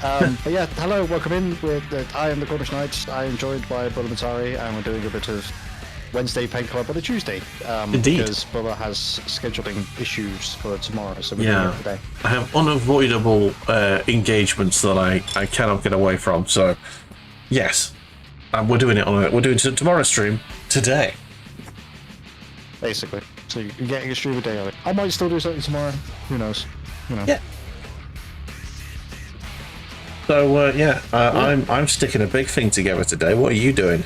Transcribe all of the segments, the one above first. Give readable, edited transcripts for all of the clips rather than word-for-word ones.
But yeah, hello, welcome in. I am TheCornishKnight. I am joined by Bula and we're doing a bit of Wednesday Paint Club on a Tuesday. Indeed. Because Bula has scheduling issues for tomorrow, so we're doing it today. I have unavoidable engagements that I cannot get away from. So, yes, we're doing it we're doing tomorrow's stream today. Basically, so you're getting a stream a day on it. I might still do something tomorrow. Who knows? You know. Yeah. So I'm sticking a big thing together today. What are you doing?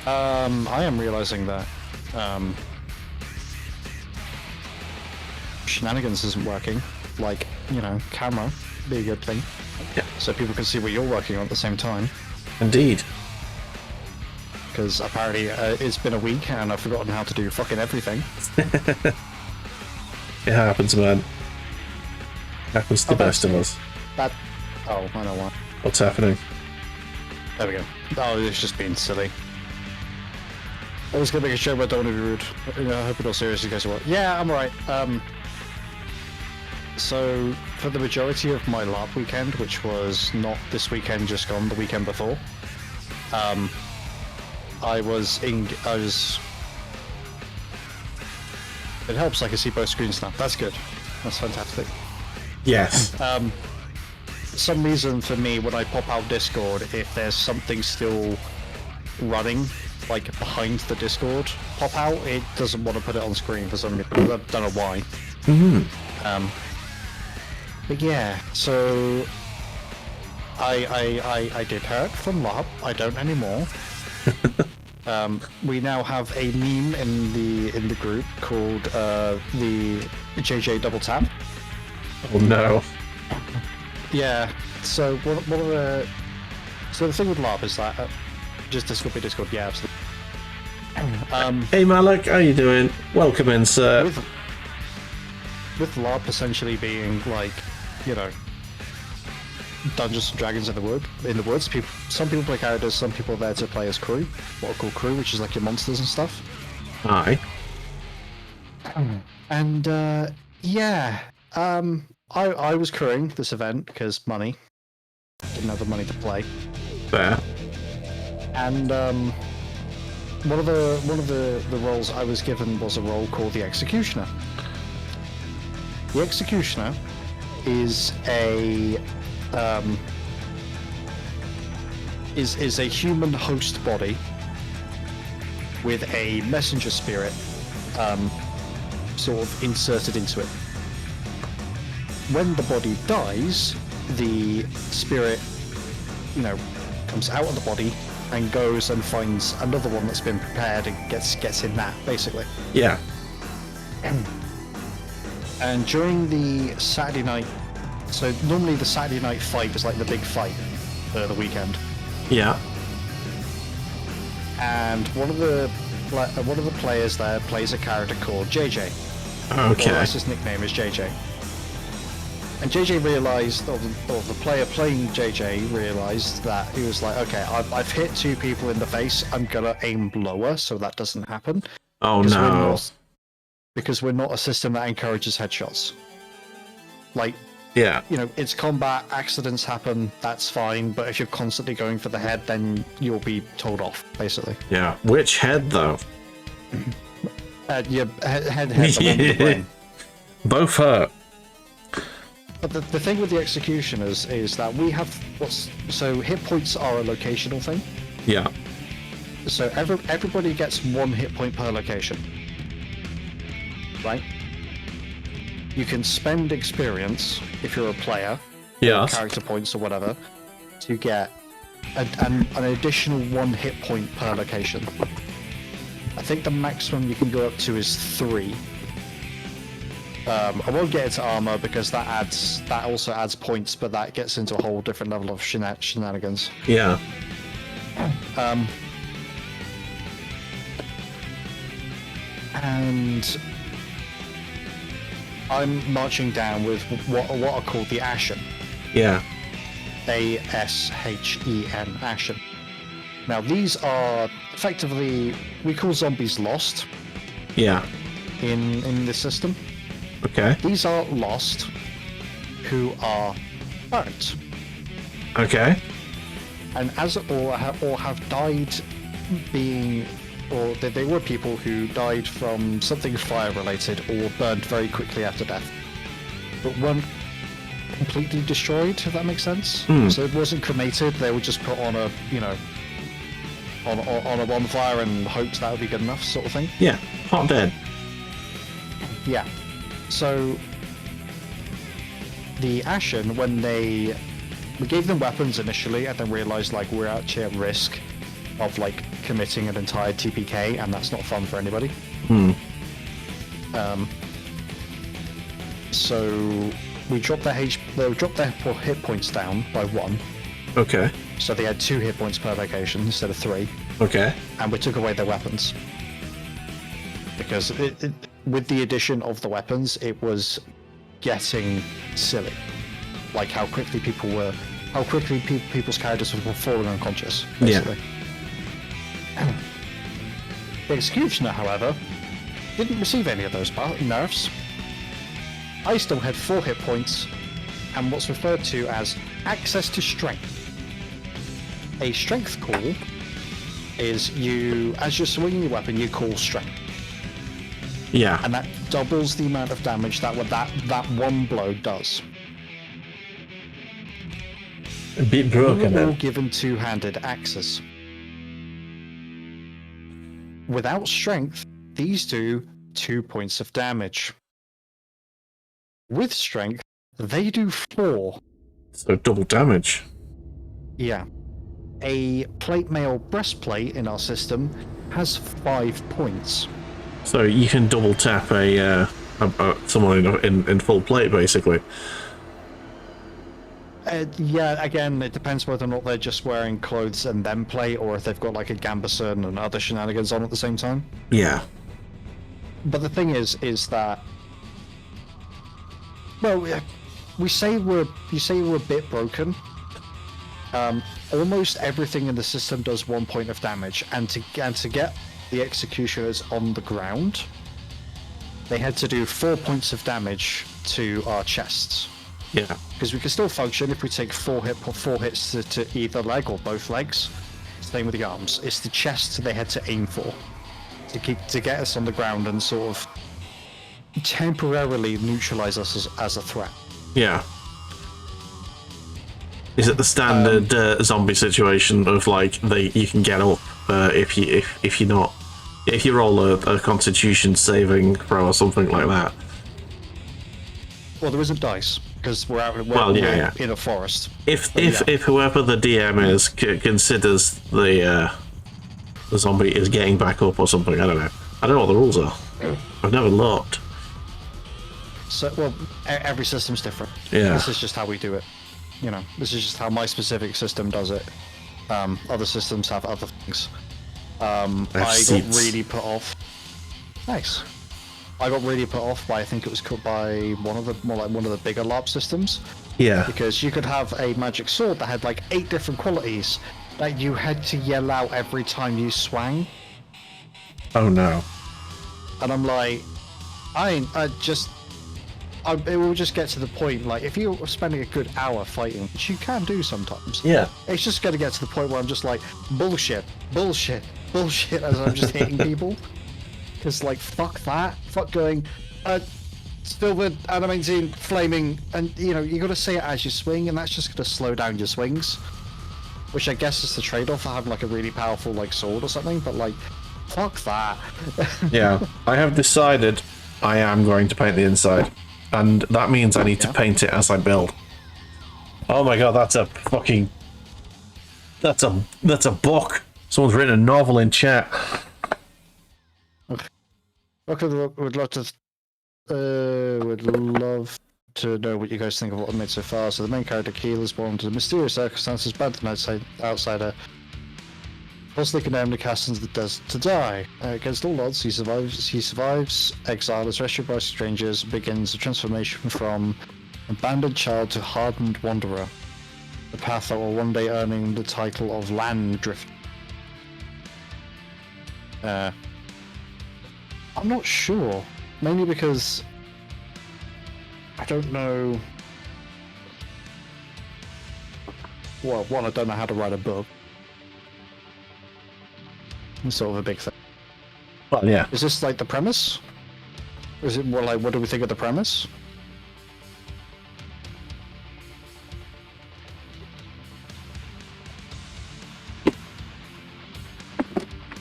I am realizing that shenanigans isn't working. Like, you know, camera be a good thing. Yeah. So people can see what you're working on at the same time. Indeed. Because apparently it's been a week and I've forgotten how to do fucking everything. It happens, man. Happens to the best of us. Oh, I know why. What's happening? There we go. Oh, it's just being silly. I was gonna make a joke, but I don't want to be rude. You know, I hope you're not serious, you guys are what? Yeah, I'm alright. So, for the majority of my LARP weekend, which was not this weekend, just gone, the weekend before, I was... It helps, I can see both screens now. That's good. That's fantastic. Yes. For some reason, for me, when I pop out Discord, if there's something still running, like behind the Discord pop out, it doesn't want to put it on screen for some reason. I don't know why. But yeah, so I did hurt from LARP. I don't anymore. We now have a meme in the group called the JJ Double Tap. Oh no. Yeah. So one of the thing with LARP is that just Discord. Yeah, absolutely. Hey Malik, how you doing? Welcome in, sir. With LARP essentially being like, you know, Dungeons and Dragons in the woods. Some people play characters, some people are there to play as crew, what are called crew, which is like your monsters and stuff. Aye. And yeah, I was crewing this event because money. Didn't have the money to play. Fair. And one of the roles I was given was a role called the Executioner. The Executioner is a is a human host body with a messenger spirit sort of inserted into it. When the body dies, the spirit, you know, comes out of the body and goes and finds another one that's been prepared and gets in that, basically. Yeah. And during the Saturday night, so normally the Saturday night fight is like the big fight for the weekend. Yeah. And one of the players there plays a character called JJ. Okay. Or his nickname is JJ. And JJ realised, or the player playing JJ realised that he was like, okay, I've hit two people in the face, I'm gonna aim lower so that doesn't happen. Oh no. Because we're not a system that encourages headshots. Like, yeah, you know, it's combat, accidents happen, that's fine, but if you're constantly going for the head, then you'll be told off, basically. Yeah. Which head, though? Head, the one with the brain. Both hurt. But the thing with the Executioners is that we have so hit points are a locational thing. Yeah. So everybody gets 1 hit point per location. Right? You can spend experience if you're a player, yeah, character points or whatever, to get an additional 1 hit point per location. I think the maximum you can go up to is 3. I won't get into armor because that also adds points, but that gets into a whole different level of shenanigans. Yeah. And I'm marching down with what are called the Ashen. Yeah. A-S-H-E-N, Ashen. Now these are effectively, we call zombies lost. Yeah. In this system. Okay. These are lost who are burnt. Okay. And or have died being, or they were people who died from something fire related or burned very quickly after death, but weren't completely destroyed, if that makes sense. So it wasn't cremated, they were just put on a, you know, on a bonfire and hoped that would be good enough, sort of thing. Yeah, hot dead. Yeah. So the Ashen, when we gave them weapons initially and then realized like we're actually at risk of like committing an entire TPK, and that's not fun for anybody. So we dropped their hit points down by 1. Okay. So they had 2 hit points per location instead of 3. Okay. And we took away their weapons. Because with the addition of the weapons, it was getting silly. Like how quickly people's characters were falling unconscious, basically. Yeah. The Executioner, however, didn't receive any of those nerfs. I still had 4 hit points and what's referred to as access to strength. A strength call is as you're swinging your weapon, you call strength. Yeah. And that doubles the amount of damage that one blow does. A bit broken We're all then. given 2-handed axes. Without strength, these do 2 points of damage. With strength, they do 4. So double damage. Yeah. A plate mail breastplate in our system has 5 points. So you can double tap someone in full plate, basically. Yeah, again, it depends whether or not they're just wearing clothes and then plate, or if they've got like a gambeson and other shenanigans on at the same time. Yeah. But the thing is that, well, you say we're a bit broken. Almost everything in the system does 1 point of damage, and to get the Executioners on the ground, they had to do 4 points of damage to our chests. Yeah. Because we can still function if we take 4 hits to either leg or both legs. Same with the arms. It's the chest they had to aim for to get us on the ground and sort of temporarily neutralize us as a threat. Yeah. Is it the standard zombie situation of like you can get up if you roll a Constitution saving throw or something like that? Well, there isn't dice because we're in a forest. If whoever the DM is considers the zombie is getting back up or something, I don't know. I don't know what the rules are. I've never looked. So, well, every system's different. Yeah. This is just how we do it. You know, this is just how my specific system does it. Other systems have other things. I got really put off. Nice. I got really put off by, I think it was called by one of the bigger LARP systems. Yeah. Because you could have a magic sword that had like 8 different qualities that you had to yell out every time you swang. Oh no. And I'm like, it will just get to the point, like, if you're spending a good hour fighting, which you can do sometimes, Yeah. it's just going to get to the point where I'm just like, bullshit, bullshit, bullshit, as I'm just hitting people. Because, like, fuck that. Fuck going, silver, animating, flaming, and, you know, you got to say it as you swing, and that's just going to slow down your swings. Which I guess is the trade-off for having, like, a really powerful, like, sword or something, but, like, fuck that. Yeah. I have decided I am going to paint the inside. And that means I need to paint it as I build. Oh my god, that's a fucking... That's a book. Someone's written a novel in chat. Okay, would love to know what you guys think of what I've made so far. So the main character, Keel, is born to mysterious circumstances, bad to an outsider. Falsely condemned to cast into the desert to die. Against all odds, he survives. Exile is rescued by strangers, begins a transformation from abandoned child to hardened wanderer. The path that will one day earning the title of Land Drift. I'm not sure. Mainly because I don't know. well, one, I don't know how to write a book. It's sort of a big thing. Well, yeah. Is this like the premise? Or is it more like, what do we think of the premise?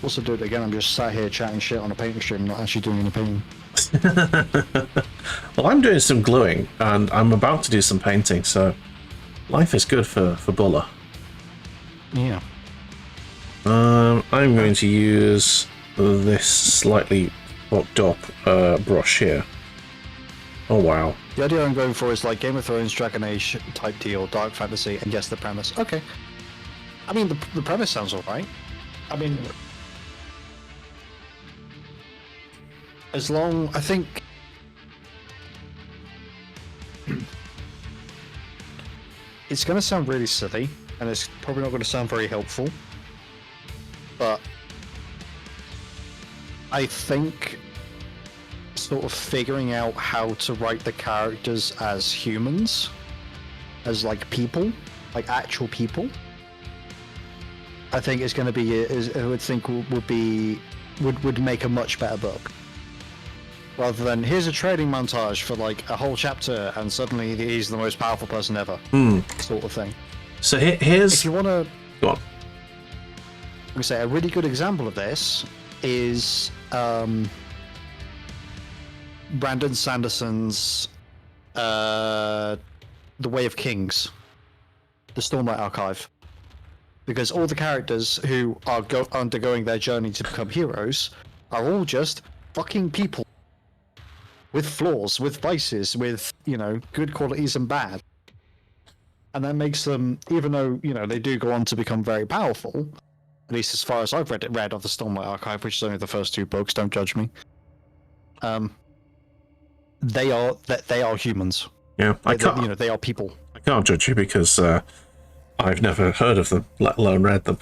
Also do it again, I'm just sat here chatting shit on a painting stream, not actually doing any painting. Well, I'm doing some gluing, and I'm about to do some painting, so life is good for Bula. Yeah. I'm going to use this slightly fucked up brush here. Oh, wow. The idea I'm going for is like Game of Thrones, Dragon Age type deal, dark fantasy, and yes, the premise. Okay. I mean, the premise sounds alright. I mean, as long, I think... It's going to sound really silly, and it's probably not going to sound very helpful, but I think sort of figuring out how to write the characters as humans, as like people, like actual people, I think is going to be, I would think would make a much better book. Rather than, here's a training montage for like a whole chapter and suddenly he's the most powerful person ever, sort of thing. So here's... If you want to... Go on. I say a really good example of this is Brandon Sanderson's The Way of Kings, the Stormlight Archive. Because all the characters who are undergoing their journey to become heroes are all just fucking people. With flaws, with vices, with, you know, good qualities and bad. And that makes them, even though, you know, they do go on to become very powerful, at least as far as I've read of the Stormlight Archive, which is only the first 2 books, don't judge me. They are humans. Yeah, You know, they are people. I can't judge you because I've never heard of them, let alone read them.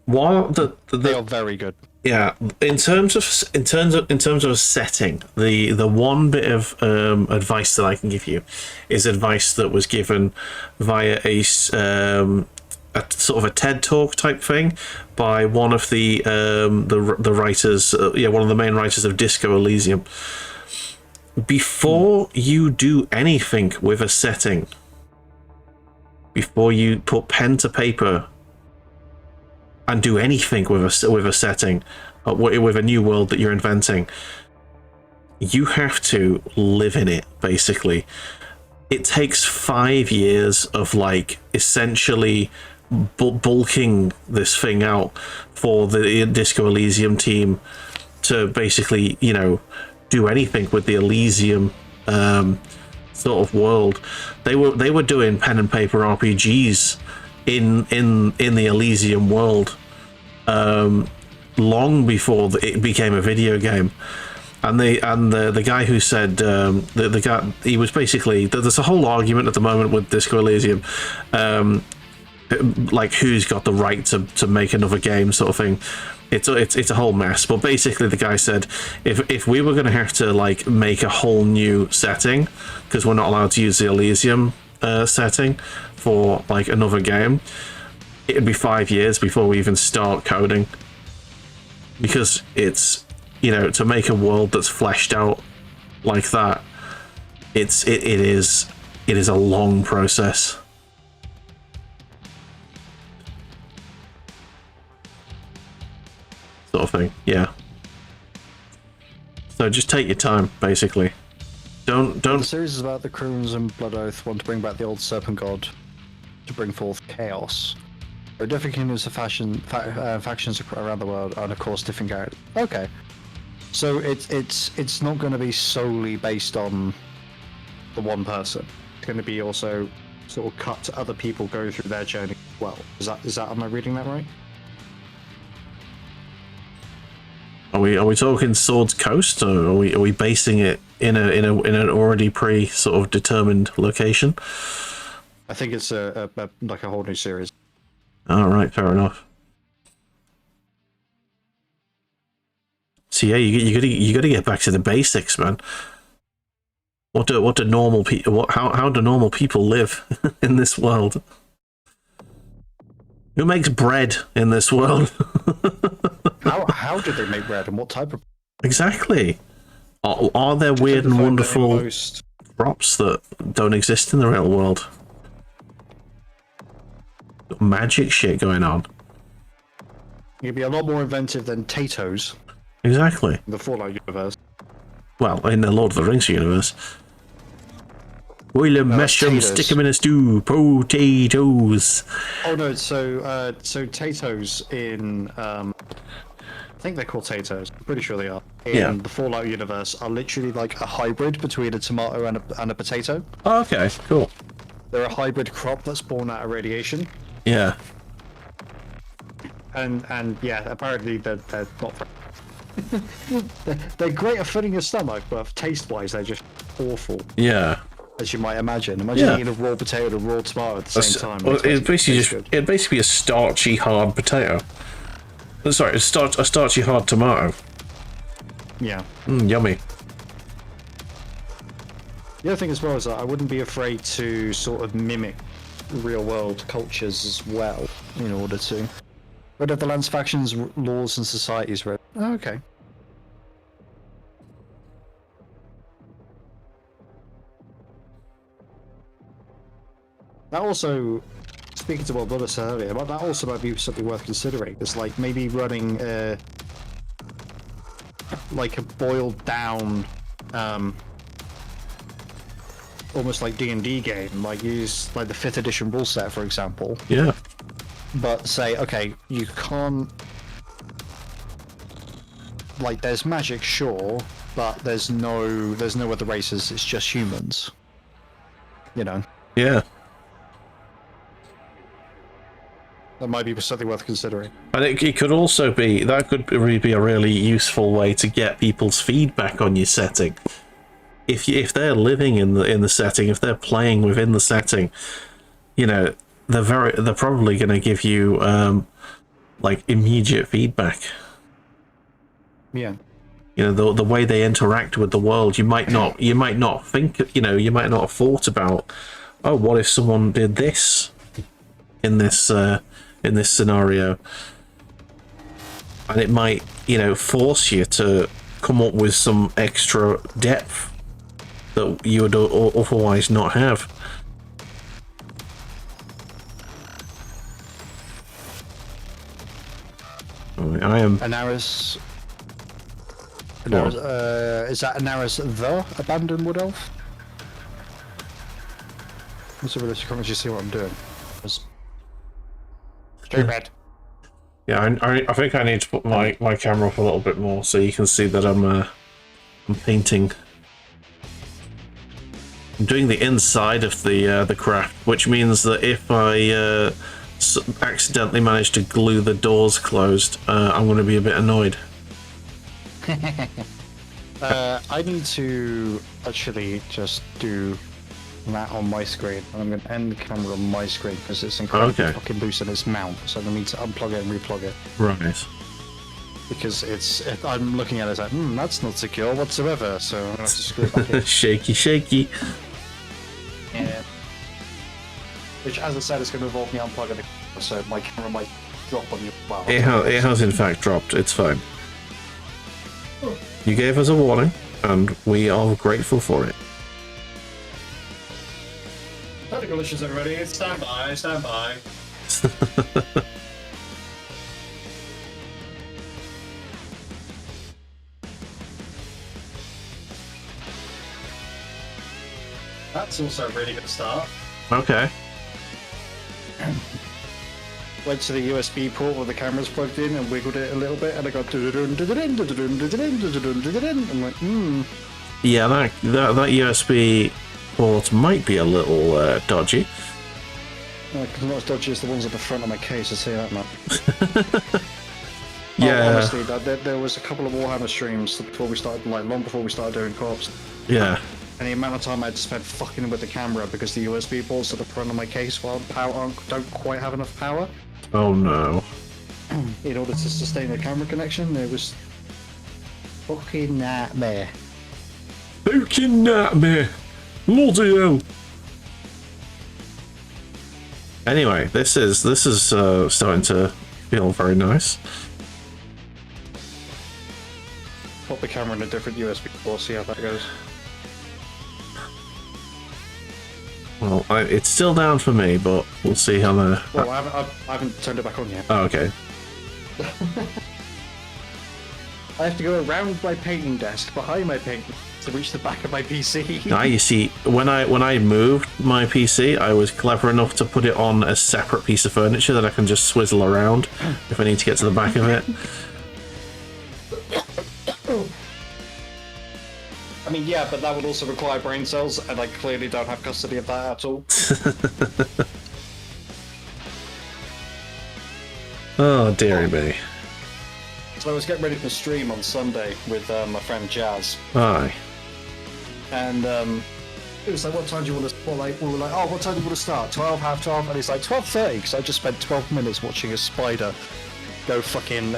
While they are very good. Yeah, in terms of a setting, the one bit of advice that I can give you is advice that was given via a sort of a TED Talk type thing by one of the writers, one of the main writers of Disco Elysium. Before you do anything with a setting, before you put pen to paper and do anything with a setting, with a new world that you're inventing, you have to live in it, basically. It takes 5 years of, like, essentially bulking this thing out for the Disco Elysium team to basically, you know, do anything with the Elysium sort of world. They were doing pen and paper RPGs in the Elysium world long before it became a video game. And the guy who said the guy, he was basically, there's a whole argument at the moment with Disco Elysium, like who's got the right to make another game, sort of thing. It's a whole mess. But basically the guy said if we were going to have to like make a whole new setting, because we're not allowed to use the Elysium setting for like another game, it'd be 5 years before we even start coding, because it's, you know, to make a world that's fleshed out like that, it is a long process. Sort of thing, yeah. So just take your time, basically. Don't. The series is about the Croons and Blood Oath want to bring back the old Serpent God to bring forth chaos. There are different kingdoms of factions around the world, and of course different characters. Okay. So it's not going to be solely based on the one person. It's going to be also sort of cut to other people go through their journey as well. Is that am I reading that right? Are we talking Swords Coast, or are we basing it in an already sort of determined location? I think it's a like a whole new series. All right, fair enough. So yeah, you gotta get back to the basics, man. What do normal people? How do normal people live in this world? Who makes bread in this world? How do they make bread and what type of? Exactly. Are there weird and wonderful crops that don't exist in the real world? Magic shit going on. You'd be a lot more inventive than Tatoes. Exactly. In the Fallout universe. Well, in the Lord of the Rings universe. Boil them, mash them, stick them in a stew. Potatoes. Oh no, so Tatoes in I think they're called Tatoes. I'm pretty sure they are. In the Fallout universe are literally like a hybrid between a tomato and a potato. Oh, okay, cool. They're a hybrid crop that's born out of radiation. Yeah. And yeah, apparently they're not. They're great at filling your stomach, but taste-wise, they're just awful. Yeah. As you might imagine. Imagine eating a raw potato and a raw tomato at the same time. Well, it'd basically be a starchy hard potato. Sorry, a starchy hard tomato. Yeah. Yummy. The other thing as well is that I wouldn't be afraid to sort of mimic real-world cultures as well in order to. Rid of the land's factions, laws, and societies. Oh, okay. That also, speaking to what Bula said earlier, but that also might be something worth considering. It's like maybe running like a boiled down, almost like D&D game. Like use like the 5th edition rule set, for example. Yeah. But say, okay, you can't. Like, there's magic, sure, but there's no other races. It's just humans. You know. Yeah. That might be something worth considering. And it could also be, that could really be a really useful way to get people's feedback on your setting. If they're living in the setting, if they're playing within the setting, you know, they're probably going to give you like immediate feedback. Yeah. You know, the way they interact with the world, you might not think, you know, you might not have thought about, oh, what if someone did this in this scenario, and it might, you know, force you to come up with some extra depth that you would otherwise not have. I am Anaris. Is that Anaris the abandoned wood elf? Let's have a look. Can't you see what I'm doing? Stupid. Yeah, I think I need to put my camera up a little bit more so you can see that I'm painting. I'm doing the inside of the craft, which means that if I accidentally manage to glue the doors closed, I'm going to be a bit annoyed. I need to actually just do that on my screen. I'm going to end the camera on my screen because it's incredibly fucking loose in its mount, so I'm going to need to unplug it and replug it. Right. Because I'm looking at it as like, that's not secure whatsoever, so I'm going to have to screw it back in. Shaky, shaky. Yeah. Which, as I said, is going to involve me unplugging the camera, so my camera might drop on you. Well, it has in fact dropped. It's fine. You gave us a warning, and we are grateful for it. Technical issues, everybody. Stand by, stand by. That's also a really good start. Okay. Went to the USB port where the camera's plugged in and wiggled it a little bit, and I got I'm like, Yeah, that USB port might be a little dodgy. Because not as dodgy as the ones at the front of my case, I say that much. Yeah. Honestly, there was a couple of Warhammer streams before we started, like long before we started doing co-ops. Yeah. And the amount of time I had to spend fucking with the camera because the USB ports at the front of my case don't quite have enough power. Oh no. In order to sustain the camera connection, it was fucking nightmare. Fucking nightmare. Bloody. Anyway, this is starting to feel very nice. Put the camera in a different USB port, see how that goes. Well, it's still down for me, but we'll see how the... Well, I haven't turned it back on yet. Oh, okay. I have to go around my painting desk, behind my painting to reach the back of my PC. Now, you see, when I moved my PC, I was clever enough to put it on a separate piece of furniture that I can just swizzle around if I need to get to the back of it. I mean, yeah, but that would also require brain cells, and I clearly don't have custody of that at all. Oh, dearie me. So I was getting ready for stream on Sunday with my friend Jazz. Aye. And it was like, what time do you want to... Well, like, we were like, oh, what time do you want to start? 12, half 12? And he's like, 12:30, because I just spent 12 minutes watching a spider go fucking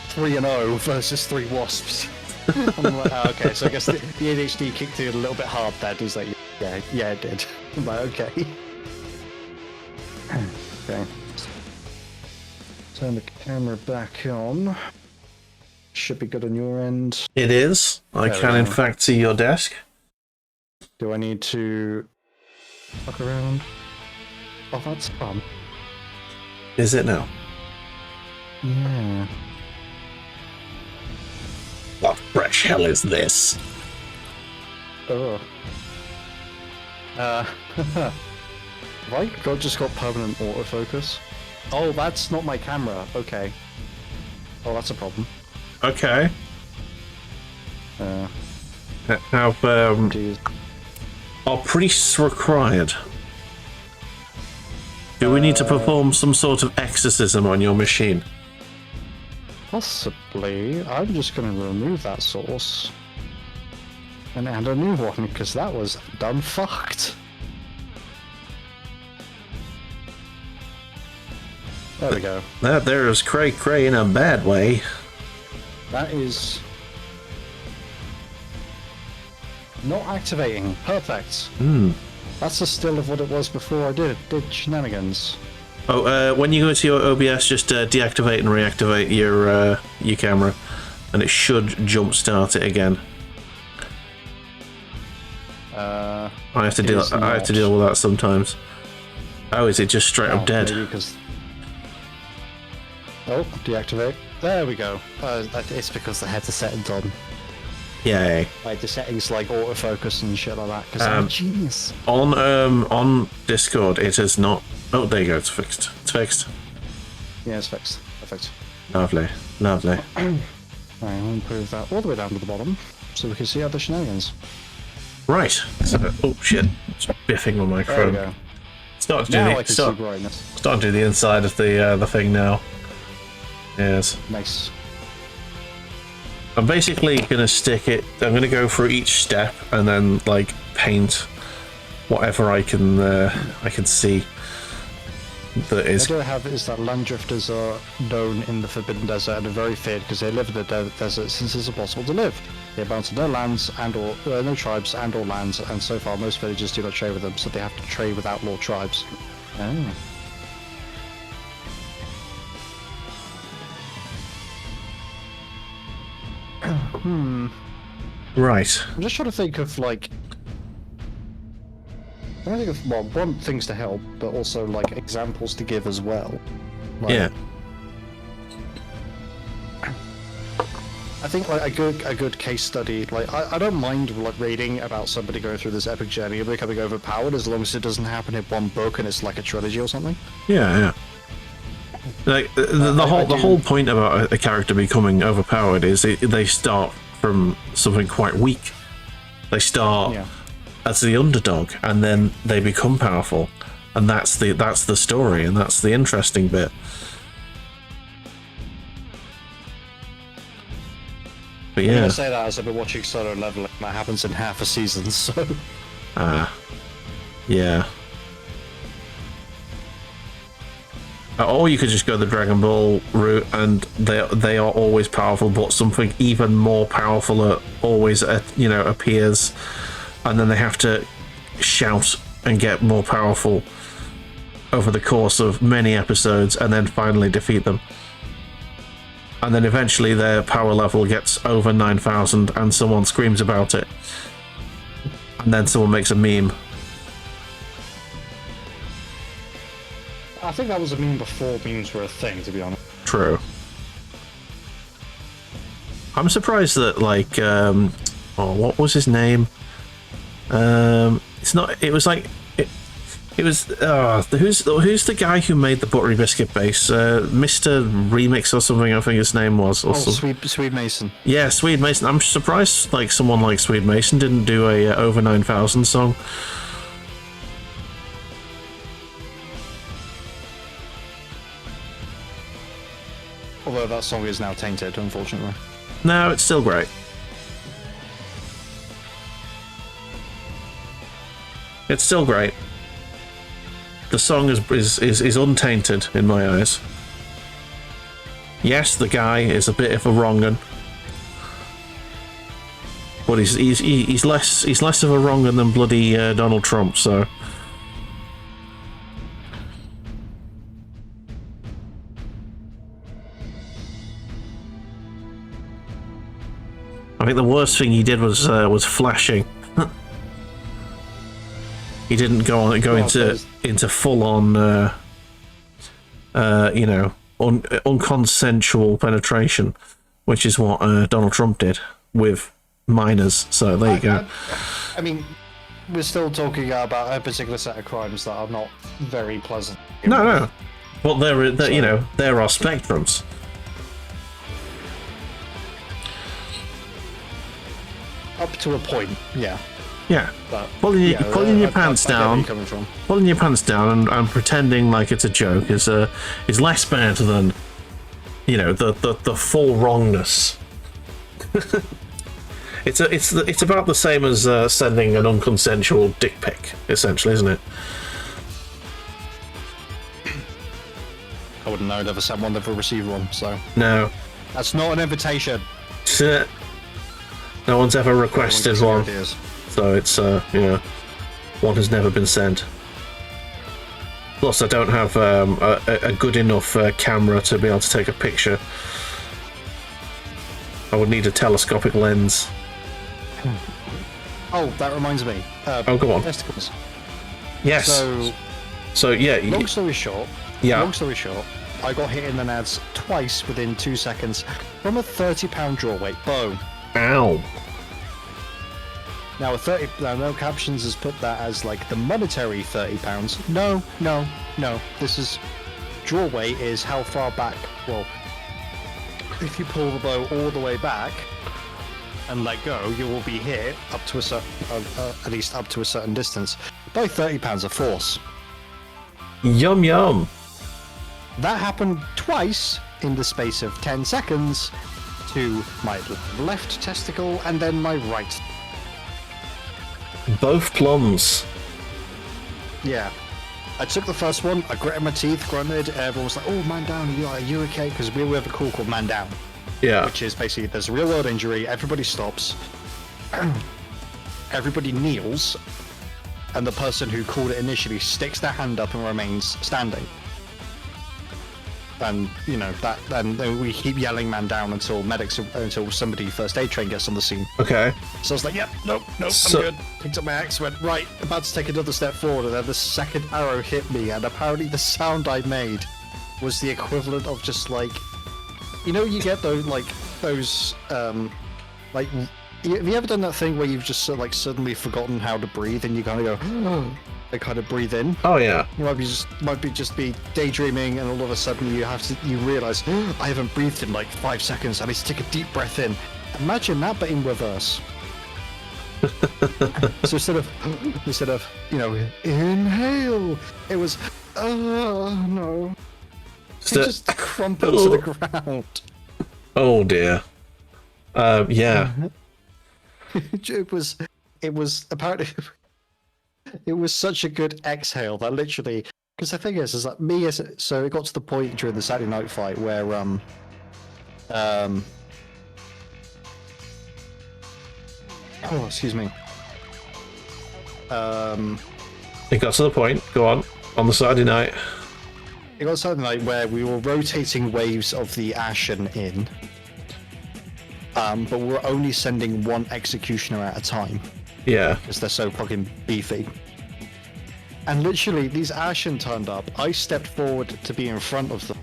3-0 versus 3 wasps. I'm like, oh, okay, so I guess the ADHD kicked in a little bit hard then. He's like, yeah, it did. I'm like, okay. Okay. Turn the camera back on. Should be good on your end. It is. I can, in fact, see your desk. Do I need to fuck around? Oh, that's fun. Is it now? Yeah. What fresh hell is this? Oh. Have I just got permanent autofocus? Oh, that's not my camera. Okay. Oh, that's a problem. Okay. Have are priests required? Do we need to perform some sort of exorcism on your machine? Possibly. I'm just going to remove that source and add a new one because that was done fucked. There we go. That there is cray cray in a bad way. That is not activating. Perfect. That's the still of what it was before I did shenanigans. Oh, when you go to your OBS, just deactivate and reactivate your camera, and it should jump start it again. I have to deal with that sometimes. Oh, is it just straight up dead? Oh, deactivate. There we go. It's because the heads are setting on. Yay. Like the settings like autofocus and shit like that, because I'm a genius. On Discord, it is not... Oh, there you go, it's fixed. It's fixed. Yeah, it's fixed. Perfect. Lovely, lovely. Alright, I'll improve that all the way down to the bottom, so we can see other shenanigans. Right. So, oh shit, it's biffing my microphone. There we go. Starting to Now do I can see brightness. starting to do the inside of the thing now. Yes. Nice. I'm basically gonna stick it. I'm gonna go through each step and then like paint whatever I can see. That is. What I have is that land drifters are known in the Forbidden Desert and are very feared because they live in the desert since it's impossible to live. They bounce no lands and/or no tribes and/or lands, and so far most villagers do not trade with them, so they have to trade with outlaw tribes. Oh. Right. I'm just trying to think of like. I'm trying to think of one things to help, but also like examples to give as well. Like, Yeah. I think like a good case study. Like I don't mind like reading about somebody going through this epic journey of becoming overpowered as long as it doesn't happen in one book and it's like a trilogy or something. Yeah, yeah. Like the whole point about a character becoming overpowered is they start from something quite weak. They start as the underdog, and then they become powerful, and that's the story, and that's the interesting bit. But yeah, I say that as I've been watching Solo Leveling. That happens in half a season, so. Yeah. Or you could just go the Dragon Ball route, and they are always powerful, but something even more powerful always appears, and then they have to shout and get more powerful over the course of many episodes, and then finally defeat them. And then eventually their power level gets over 9,000 and someone screams about it. And then someone makes a meme. I think that was a meme before memes were a thing, to be honest. True. I'm surprised that, like, what was his name? It's not. It was like. It was. Who's the guy who made the buttery biscuit base? Mr. Remix or something. I think his name was. Oh, Swede Mason. Yeah, Swede Mason. I'm surprised, like, someone like Swede Mason didn't do a over 9,000 song. Although that song is now tainted, unfortunately. No, it's still great. It's still great. The song is untainted in my eyes. Yes, the guy is a bit of a wrong'un, but he's less of a wrong'un than bloody Donald Trump. So. I think the worst thing he did was flashing. He didn't go into full on, unconsensual penetration, which is what Donald Trump did with minors. So there you go. I mean, we're still talking about a particular set of crimes that are not very pleasant. No. Well, there are spectrums. Up to a point, yeah. Yeah. But, pulling your pants down and pretending like it's a joke is less bad than, the full wrongness. It's about the same as sending an unconsensual dick pic, essentially, isn't it? I wouldn't know. Never sent one. Never received one. So no, that's not an invitation. No one's ever requested one, so it's one has never been sent. Plus, I don't have a good enough camera to be able to take a picture. I would need a telescopic lens. Oh, that reminds me. Go on. Testicles. Yes. So yeah. Long story short. Yeah. Long story short, I got hit in the nads twice within 2 seconds from a 30-pound draw weight bow. Ow. Now, no captions has put that as like the monetary £30. No. This is draw weight is how far back. Well, if you pull the bow all the way back and let go, you will be hit up to a certain, at least up to a certain distance, by £30 of force. Yum yum. That happened twice in the space of 10 seconds to my left testicle and then my right. Both plums. Yeah. I took the first one, I gritted my teeth, grunted, everyone was like, oh, man down, are you okay? Because we have a call called man down. Yeah. Which is basically, there's a real world injury, everybody stops, everybody kneels, and the person who called it initially sticks their hand up and remains standing. And, then we keep yelling man down until somebody first aid train gets on the scene. Okay. So I was like, yep, nope, I'm good. Picked up my axe, went, right, about to take another step forward, and then the second arrow hit me, and apparently the sound I made was the equivalent of just like, you get those, have you ever done that thing where you've just suddenly forgotten how to breathe, and you kind of go, and kind of breathe in? Oh yeah. You might be daydreaming, and all of a sudden you realise, I haven't breathed in like 5 seconds. I need to take a deep breath in. Imagine that, but in reverse. So instead of inhale, it was no. It just crumpled to the ground. Oh dear. Yeah. It was apparently. It was such a good exhale that literally, because the thing is like so it got to the point during the Saturday night fight where excuse me. It got to the point. Go on the Saturday night. It got something like where we were rotating waves of the Ashen in, but we're only sending one executioner at a time Yeah. because they're so fucking beefy. And literally, these Ashen turned up. I stepped forward to be in front of them,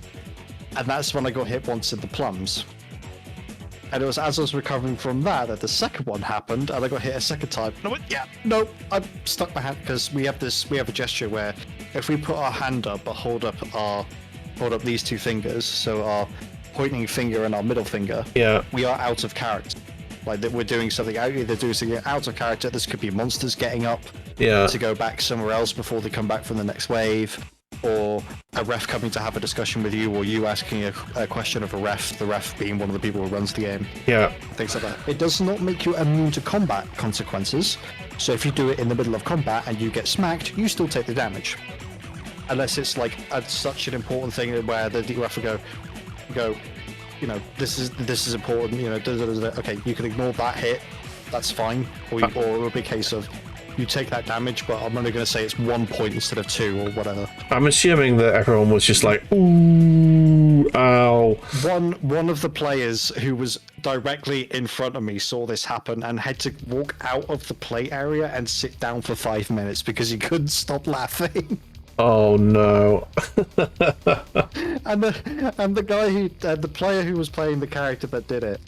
and that's when I got hit once in the plums. And it was as I was recovering from that the second one happened, and I got hit a second time. And I went, yeah, no, I stuck my hand because we have a gesture where if we put our hand up, but hold up these two fingers, so our pointing finger and our middle finger, Yeah. we are out of character. Like that, we're doing something either doing something out of character. This could be monsters getting up Yeah. to go back somewhere else before they come back from the next wave, or a ref coming to have a discussion with you, or you asking a question of a ref, the ref being one of the people who runs the game, Yeah. things like that. It does not make you immune to combat consequences, so if you do it in the middle of combat and you get smacked, you still take the damage. Unless it's like such an important thing where the ref will go, you know, this is important, you know, okay, you can ignore that hit, that's fine, or it'll be a case of, you take that damage, but I'm only going to say it's 1 point instead of 2 or whatever. I'm assuming that everyone was just like, ooh, ow. One of the players who was directly in front of me saw this happen and had to walk out of the play area and sit down for 5 minutes because he couldn't stop laughing. Oh no. and the guy the player who was playing the character that did it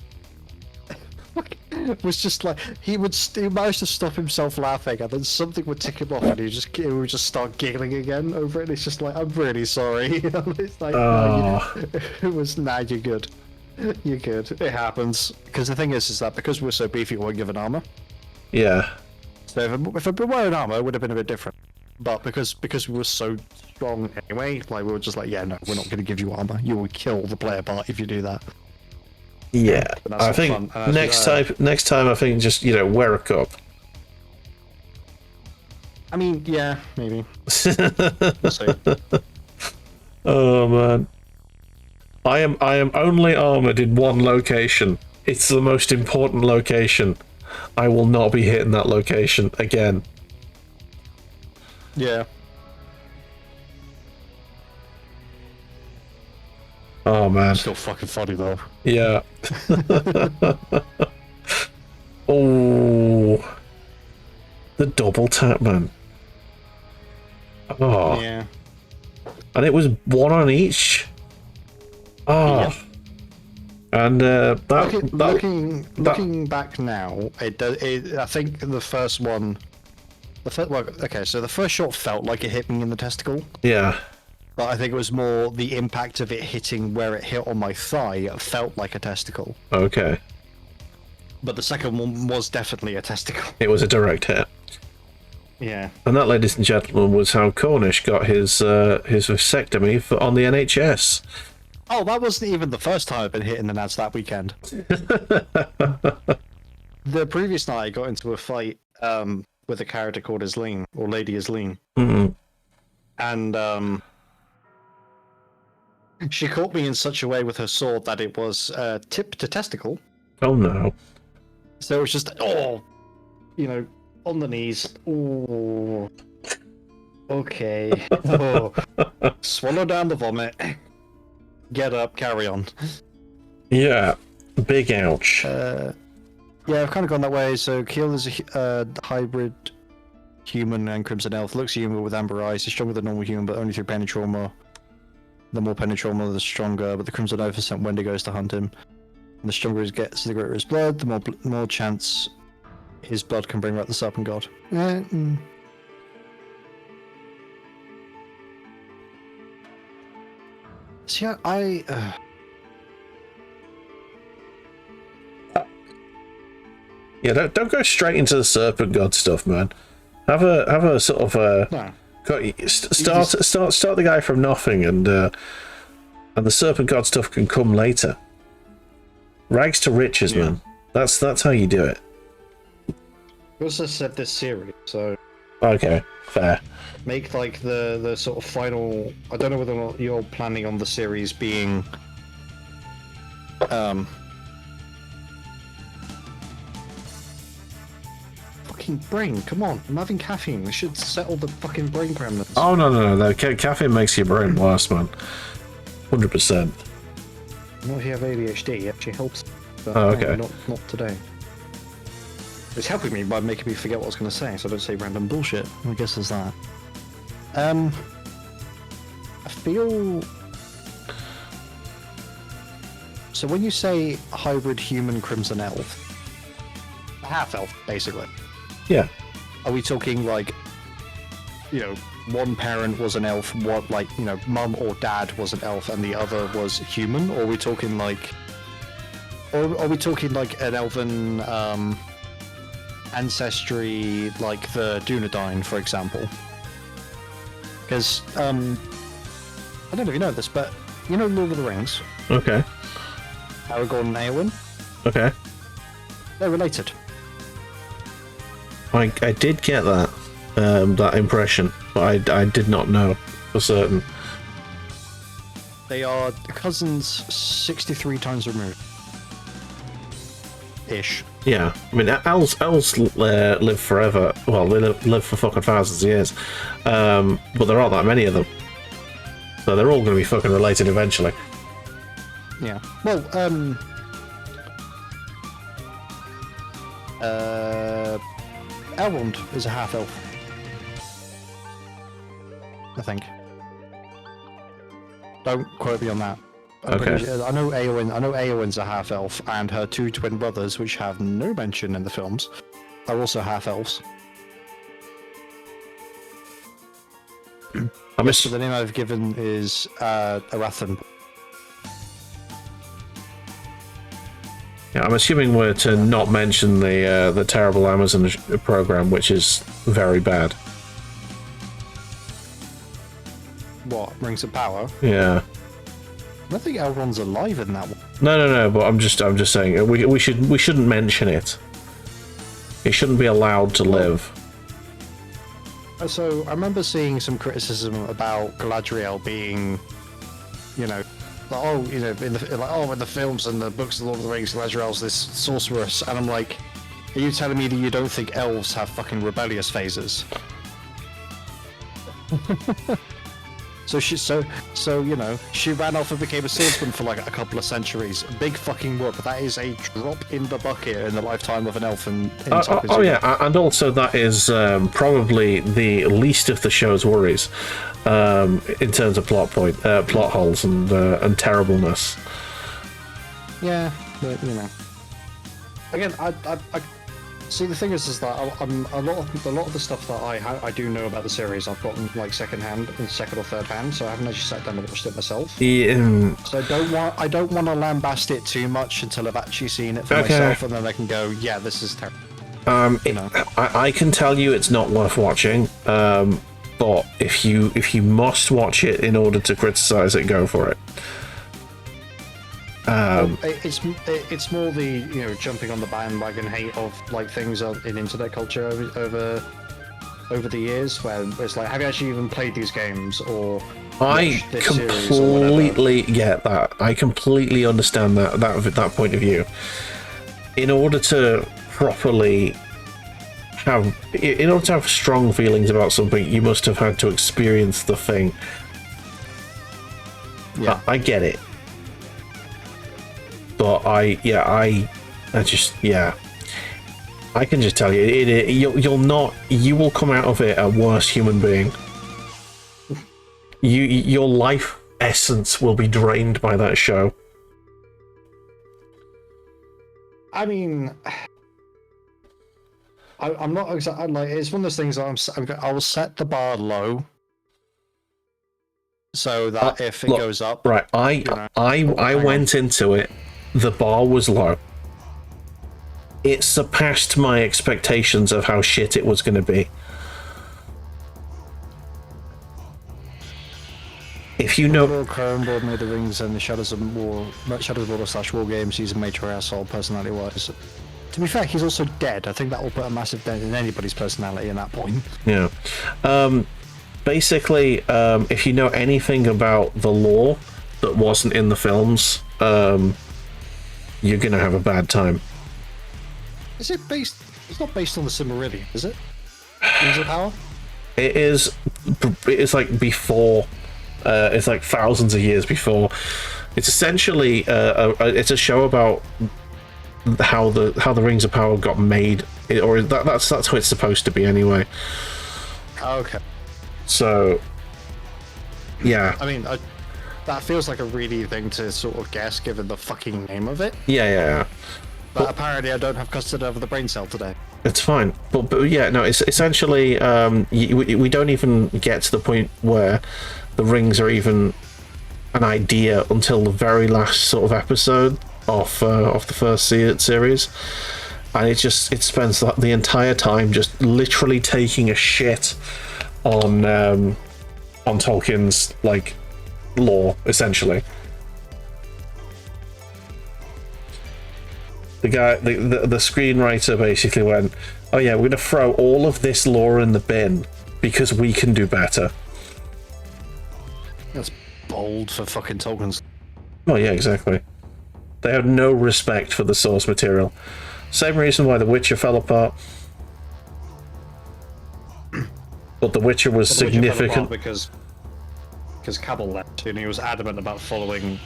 was just like he managed to stop himself laughing, and then something would tick him off, and he would just start giggling again over it. And it's just like, I'm really sorry. It's like, it was you're good. You're good. It happens. Because the thing is that because we're so beefy, we weren't given armor. Yeah. So if I'd been wearing armor, it would have been a bit different. But because we were so strong anyway, like we were just like, yeah, no, we're not going to give you armor. You will kill the player part if you do that. Yeah, I think next time I think just, you know, wear a cup. I mean, yeah, maybe. We'll see. Oh man, I am only armored in one location. It's the most important location. I will not be hitting that location again. Yeah. Oh man. Still fucking funny though. Yeah. Oh. The double tap, man. Oh. Yeah. And it was one on each. Oh. Yeah. And looking back now, it does. I think the first one. So the first shot felt like it hit me in the testicle. Yeah. But I think it was more the impact of it hitting where it hit on my thigh. It felt like a testicle. Okay. But the second one was definitely a testicle. It was a direct hit. Yeah. And that, ladies and gentlemen, was how Cornish got his vasectomy on the NHS. Oh, that wasn't even the first time I've been hitting the nads that weekend. The previous night I got into a fight with a character called Isleen, or Lady Isleen. Mm-hmm. And she caught me in such a way with her sword that it was tip to testicle. Oh no. So it was just, on the knees. Oh. Okay. Oh. Swallow down the vomit. Get up, carry on. Yeah. Big ouch. Yeah, I've kind of gone that way. So Keel is a hybrid human and Crimson Elf. Looks human with amber eyes. He's stronger than normal human, but only through pain and trauma. The more pain and trauma, the stronger. But the Crimson Elf has sent Wendigos to hunt him. And the stronger he gets, the greater his blood. The more chance his blood can bring back the Serpent God. See, Yeah, don't go straight into the Serpent God stuff, man. Have a sort of No. start the guy from nothing, and the Serpent God stuff can come later. Rags to riches, man. That's how you do it. We also said this series, so Okay, fair. make like the sort of final. I don't know whether or not you're planning on the series being fucking fucking brain. Come on, I'm having caffeine. We should settle the fucking brain gremlins. Oh, no. Caffeine makes your brain worse, man. 100%. Not if you have ADHD, it actually helps. But Oh, okay. Not today. It's helping me by making me forget what I was going to say, so I don't say random bullshit. I guess there's that. I feel... So when you say hybrid human crimson elf, a half elf, basically. Yeah. Are we talking like, you know, one parent was an elf, what, like, you know, mum or dad was an elf and the other was human? Or are we talking like... Or are we talking like an elven ancestry, like the Dunedain, for example? Because, I don't know if you know this, but you know Lord of the Rings? Okay. Aragorn and Eowyn? Okay. They're related. I did get that that impression, but I did not know for certain. They are cousins 63 times removed. Ish. Yeah, I mean, elves live forever. Well, they live for fucking thousands of years, but there aren't that many of them, so they're all going to be fucking related eventually. Yeah. Well, Elrond is a half elf, I think. Don't quote me on that. Okay. I know Eowyn's a half elf, and her two twin brothers, which have no mention in the films, are also half elves. So the name I've given is Arathan. Yeah, I'm assuming we're to not mention the terrible Amazon program, which is very bad. What? Rings of Power? Yeah. I don't think Elrond's alive in that one. No. But I'm just saying we shouldn't mention it. It shouldn't be allowed to live. So I remember seeing some criticism about Galadriel being, you know, like, in the films and the books of Lord of the Rings, Galadriel's this sorceress, and I'm like, are you telling me that you don't think elves have fucking rebellious phases? So you know, she ran off and became a swordsman for like a couple of centuries. Big fucking whoop. That is a drop in the bucket in the lifetime of an elf in Oh yeah, and also that is probably the least of the show's worries in terms of plot holes and terribleness. Yeah, but you know, again, I see, the thing is that a lot of the stuff that I do know about the series I've gotten like second or third hand, so I haven't actually sat down and watched it myself. Yeah. So I don't want to lambast it too much until I've actually seen it for myself, and then I can go, yeah, this is terrible. I can tell you it's not worth watching, but if you must watch it in order to criticize it, go for it. It's more the, you know, jumping on the bandwagon hate of like things in internet culture over the years, where it's like, have you actually even played these games or I completely get that. I completely understand that point of view. In order to have strong feelings about something, you must have had to experience the thing. Yeah, I get it. But I can just tell you, you will come out of it a worse human being. Your life essence will be drained by that show. I mean, I'm not exactly like, it's one of those things that I will set the bar low, so that if it goes up, right? I went into it. The bar was low. It surpassed my expectations of how shit it was going to be. If you know, Cronenberg made the Rings and the Shadows of War / War games. He's a major asshole personality-wise. To be fair, he's also dead. I think that will put a massive dent in anybody's personality at that point. Yeah. Basically, if you know anything about the lore that wasn't in the films, you're gonna have a bad time. Is it based? It's not based on the Silmarillion, is it? Rings of Power? It is. It's like before. It's like thousands of years before. It's essentially it's a show about how the Rings of Power got made, or that's how it's supposed to be anyway. Okay. So, yeah. I mean, that feels like a really thing to sort of guess, given the fucking name of it. Yeah. But apparently, I don't have custody over the brain cell today. It's fine, but yeah, no. It's essentially we don't even get to the point where the rings are even an idea until the very last sort of episode of the first series, and it spends the entire time just literally taking a shit on Tolkien's like lore, essentially. The guy, the screenwriter basically went, "Oh yeah, we're gonna throw all of this lore in the bin because we can do better." That's bold for fucking Tolkien's. Oh yeah, exactly. They had no respect for the source material. Same reason why The Witcher fell apart. But The Witcher was significant because Cabell left and he was adamant about following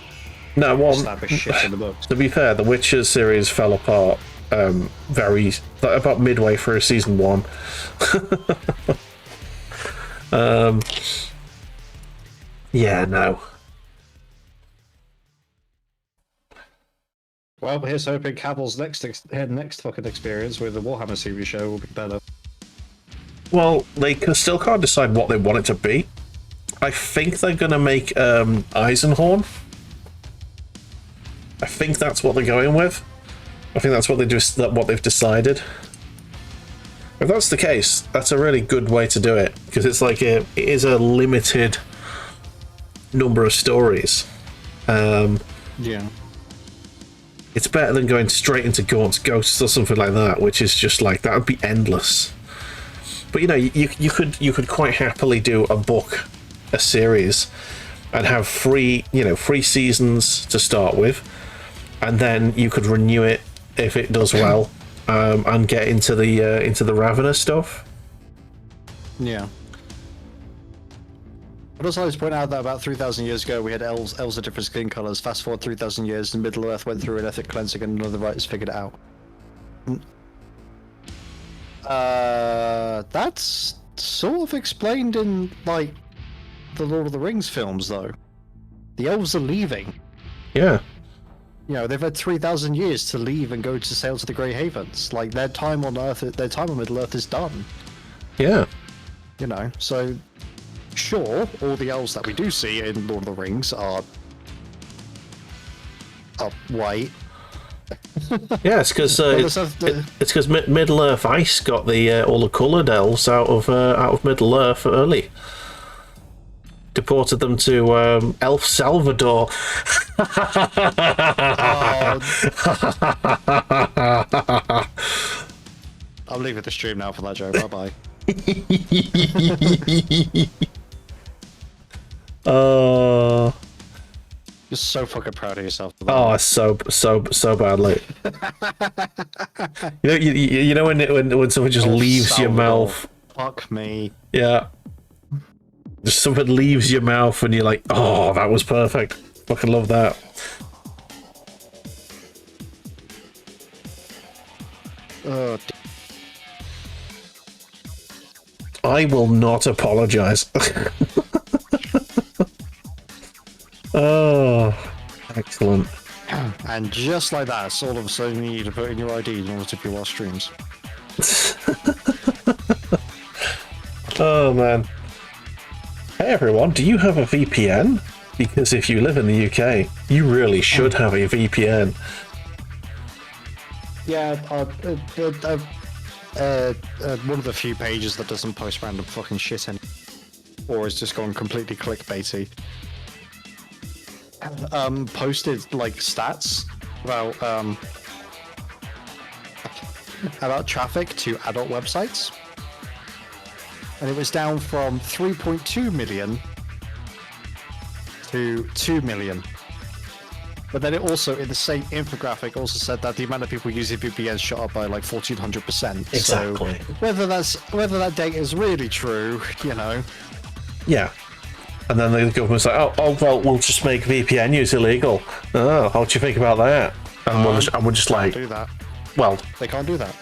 established shit in the books. To be fair, The Witcher series fell apart about midway through season 1. Yeah, no. Well, here's hoping Cabell's next fucking experience with the Warhammer series show will be better. Well, they still can't decide what they want it to be. I think they're gonna make Eisenhorn. I think that's what they're going with. I think that's what they've decided. If that's the case, that's a really good way to do it, because it's like it is a limited number of stories. Yeah. It's better than going straight into Gaunt's Ghosts or something like that, which is just like, that would be endless. But you know, you could quite happily do a series, and have three seasons to start with, and then you could renew it if it does well, and get into the Ravenous stuff. Yeah. I'd also like to point out that about 3,000 years ago we had elves of different skin colours. Fast forward 3,000 years and Middle Earth went through an ethnic cleansing and none of the writers figured it out. That's sort of explained in, like, the Lord of the Rings films, though. The elves are leaving. Yeah. You know, they've had 3,000 years to leave and go to sail to the Grey Havens. Like, their time on Middle Earth is done. Yeah. You know, so... Sure, all the elves that we do see in Lord of the Rings are white. Yeah, it's because Middle Earth ice got all the coloured elves out of Middle Earth early. Deported them to Elf Salvador. I'm leaving the stream now for that joke. Bye bye. You're so fucking proud of yourself. Oh, so badly. you know when someone just leaves your mouth. Fuck me. Yeah. Just something leaves your mouth and you're like, oh, that was perfect. Fucking love that. Oh. I will not apologize. Oh, excellent. And just like that, all of a sudden you need to put in your ID in order to view our streams. Oh, man. Hey, everyone, do you have a VPN? Because if you live in the UK, you really should have a VPN. Yeah, one of the few pages that doesn't post random fucking shit in, or is just gone completely clickbaity, posted like stats about traffic to adult websites, and it was down from 3.2 million to 2 million. But then it also, in the same infographic, also said that the amount of people using VPNs shot up by like 1400%. Exactly. So whether that data is really true, you know. Yeah. And then the government's like, oh well, we'll just make VPN use illegal. Oh, how do you think about that? And we're just like, do that. Well, They can't do that.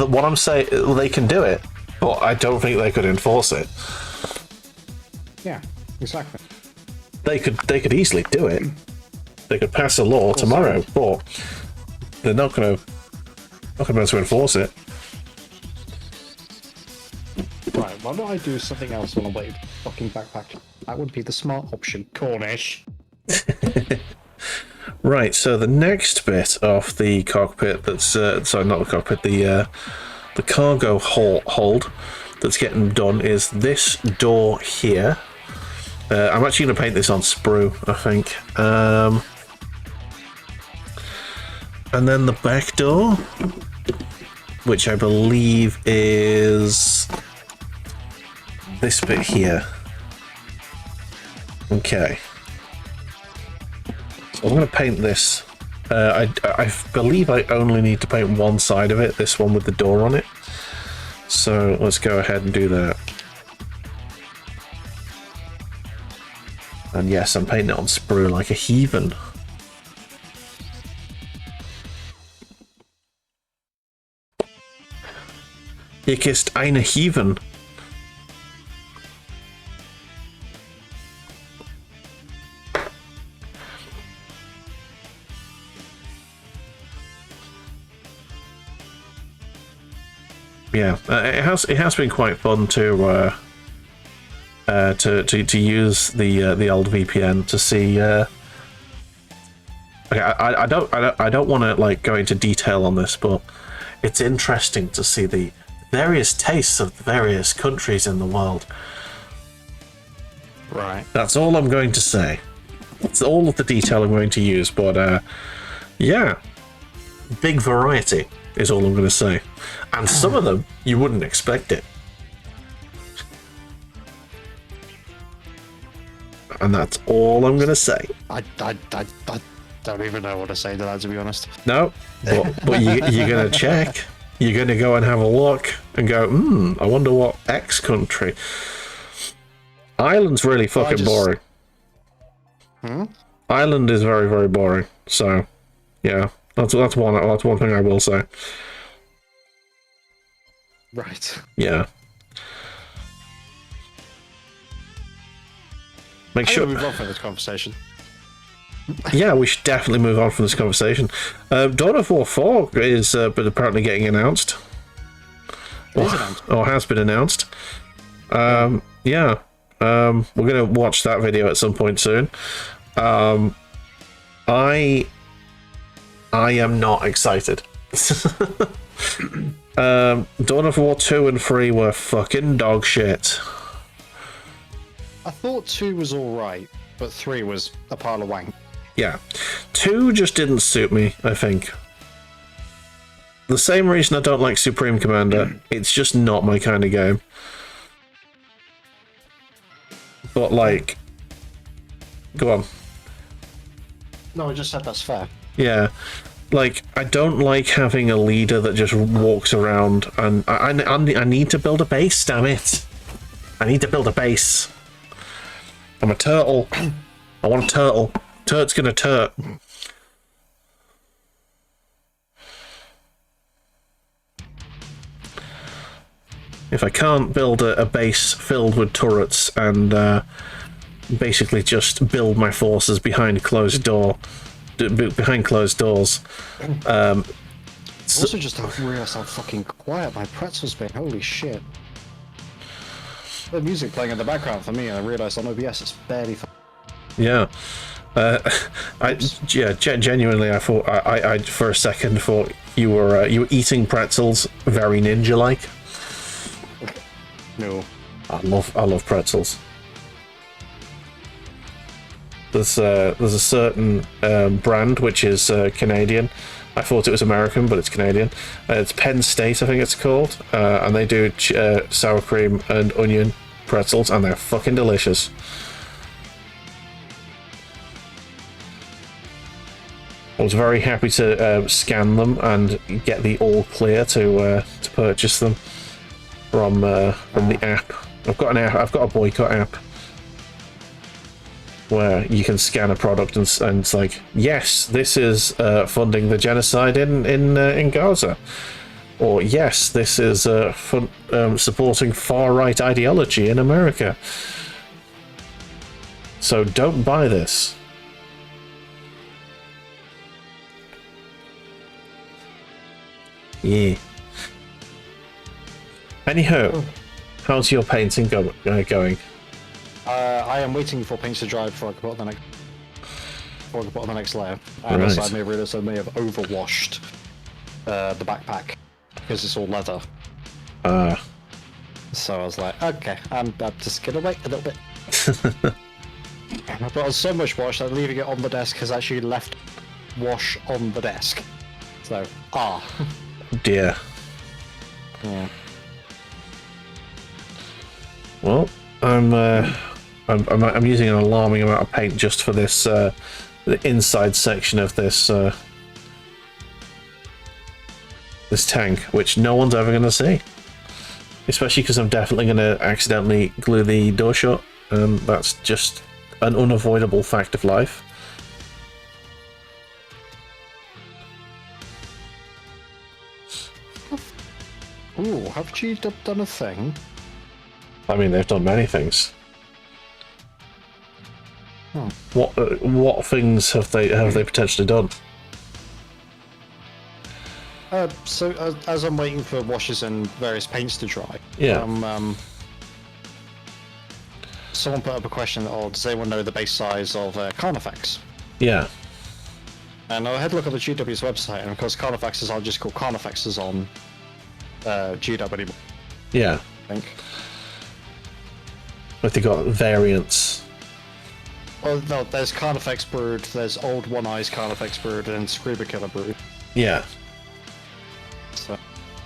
What I'm saying, they can do it, but I don't think they could enforce it. Yeah, exactly. They could easily do it. They could pass a law tomorrow, but they're not going to be able to enforce it. Right, why don't I do something else on the way to fucking backpack? That would be the smart option. Cornish. Right, so the next bit of the cockpit that's sorry, not the cockpit, the cargo hold that's getting done is this door here. I'm actually going to paint this on sprue, I think. And then the back door, which I believe is this bit here. Okay. So I'm going to paint this. I believe I only need to paint one side of it, this one with the door on it. So let's go ahead and do that. And yes, I'm painting it on sprue like a heathen. Ich ist eine Heathen. Yeah, it has been quite fun to use the old VPN to see. Okay, I don't want to like go into detail on this, but it's interesting to see the various tastes of the various countries in the world. Right. That's all I'm going to say. That's all of the detail I'm going to use, but yeah, big variety is all I'm going to say. And some of them, you wouldn't expect it. And that's all I'm going to say. I don't even know what to say to that, to be honest. No, but you're going to check. You're going to go and have a look and go, I wonder what X country. Ireland's really fucking boring. Ireland is very, very boring. So, yeah, that's one thing I will say. Right. Yeah. Make sure. Move on from this conversation. Yeah, we should definitely move on from this conversation. Dawn of War 4 is but apparently getting announced. Or has been announced. Yeah. We're going to watch that video at some point soon. I am not excited. Dawn of War 2 and 3 were fucking dog shit. I thought 2 was alright, but 3 was a pile of wank. Yeah. 2 just didn't suit me, I think. The same reason I don't like Supreme Commander. It's just not my kind of game. But, like... Go on. No, I just said that's fair. Yeah. Like, I don't like having a leader that just walks around and... I need to build a base, damn it. I need to build a base. I'm a turtle. I want a turtle. Turt's gonna turt. If I can't build a base filled with turrets and basically just build my forces behind closed doors. Also, just I realised how fucking quiet my pretzel's been. Holy shit. The music playing in the background for me, and I realised on OBS it's barely. Yeah. Genuinely, I thought I for a second thought you were eating pretzels very ninja-like. No. I love pretzels. There's a certain brand which is Canadian. I thought it was American, but it's Canadian. It's Penn State, I think it's called, and they do sour cream and onion pretzels, and they're fucking delicious. I was very happy to scan them and get the all clear to purchase them from the app. I've got an app. I've got a boycott app where you can scan a product and it's like, yes, this is funding the genocide in Gaza, or yes, this is supporting far right ideology in America. So don't buy this. Yeah. Anyhow, how's your painting going? I am waiting for paint to dry before I can put on the next layer. And Right. also I may have realised I may have overwashed the backpack because it's all leather. So I was like, okay, I'm just gonna wait a little bit. I put on so much wash that leaving it on the desk has actually left wash on the desk. So, Dear. Yeah. Well, I'm using an alarming amount of paint just for this the inside section of this this tank, which no one's ever going to see. Especially because I'm definitely going to accidentally glue the door shut, and that's just an unavoidable fact of life. Ooh, have you done a thing? I mean, they've done many things. What things have they potentially done? So as I'm waiting for washes and various paints to dry, Yeah. Someone put up a question, does anyone know the base size of Carnifex? Yeah. And I had a look at the GW's website, and of course Carnifexes aren't just called Carnifexes on GW anymore, Yeah. I think. But they got variants. Well, no, there's Carnifex Brood, there's Old One Eyes Carnifex Brood, and Scuba Killer Brood. Yeah. So,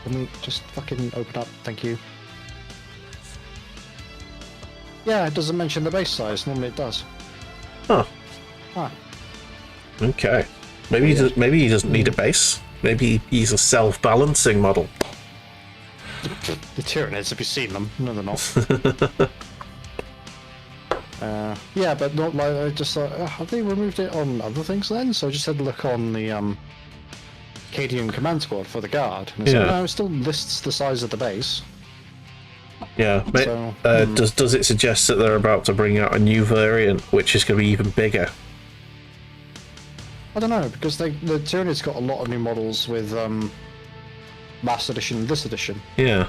let me just fucking open up, thank you. Yeah, it doesn't mention the base size, normally it does. Huh. Ah. Okay. Maybe he doesn't need a base. Maybe he's a self-balancing model. The Tyranids, have you seen them? No, they're not. Yeah, but not like, I just thought, have they removed it on other things then? So I just had a look on the Cadian Command Squad for the Guard. And Yeah. no, it still lists the size of the base. Yeah. So, Does it suggest that they're about to bring out a new variant, which is going to be even bigger? I don't know, because the Tyranids got a lot of new models with last edition and this edition. Yeah.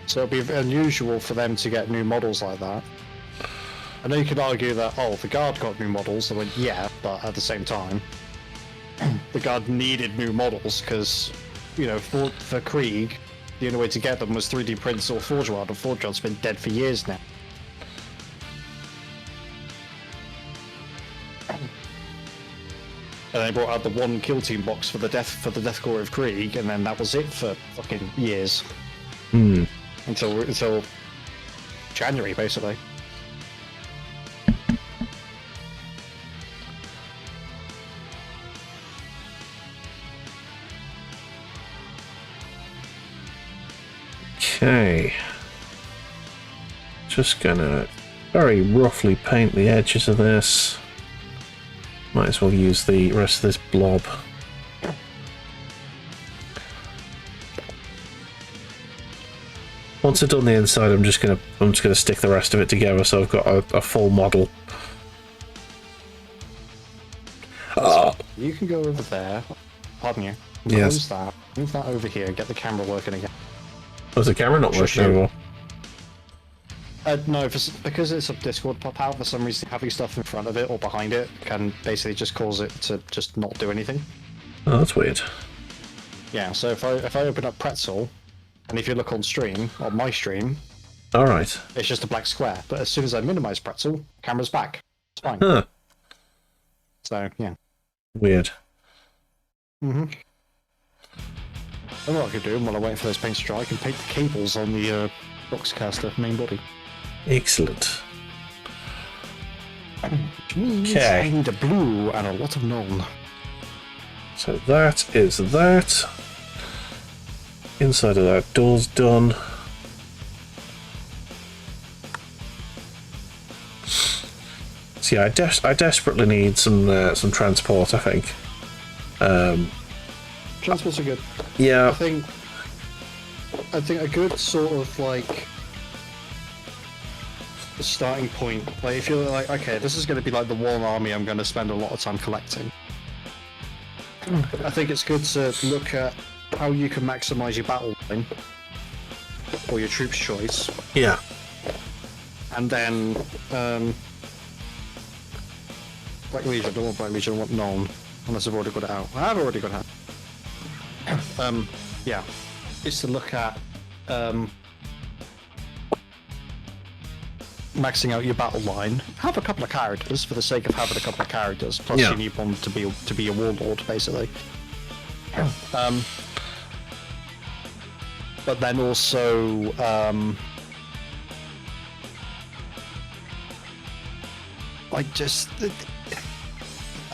So it'd be unusual for them to get new models like that. I know you could argue that, the Guard got new models. I went, yeah, but at the same time, the Guard needed new models because, for Krieg, the only way to get them was 3D prints or Forge World, and Forge World's been dead for years now. And they brought out the one kill team box for the Death Core of Krieg, and then that was it for fucking years. Until January, basically. Okay. Just gonna very roughly paint the edges of this. Might as well use the rest of this blob. Once I've done the inside, I'm just gonna stick the rest of it together, so I've got a full model. You can go over there. Pardon you. Yes. Close that. Move that over here. Get the camera working again. Was the camera not working anymore? No, because it's a Discord pop-out, for some reason having stuff in front of it or behind it can basically just cause it to just not do anything. Oh, that's weird. Yeah, so if I open up Pretzel, and if you look on stream, on my stream, Alright. it's just a black square. But as soon as I minimize Pretzel, camera's back. It's fine. Huh. So, yeah. Weird. And what I could do, while I wait for those paints to dry, I can paint the cables on the Boxcaster main body. Excellent. Which means I need a blue and a lot of none. So that is that. Inside of that door's done. So yeah, I desperately need some transport, I think. Transports are good. Yeah. I think a good sort of like starting point, like if you're like, okay, this is going to be like the one army I'm going to spend a lot of time collecting. I think it's good to look at how you can maximize your battle line or your troops choice. Yeah. And then Black Legion, I don't want Black Legion, I want Gnome, unless I've already got it out. I have already got it out. Yeah, it's to look at maxing out your battle line. Have a couple of characters for the sake of having a couple of characters. Plus, you need one to be a warlord, basically. But then also, and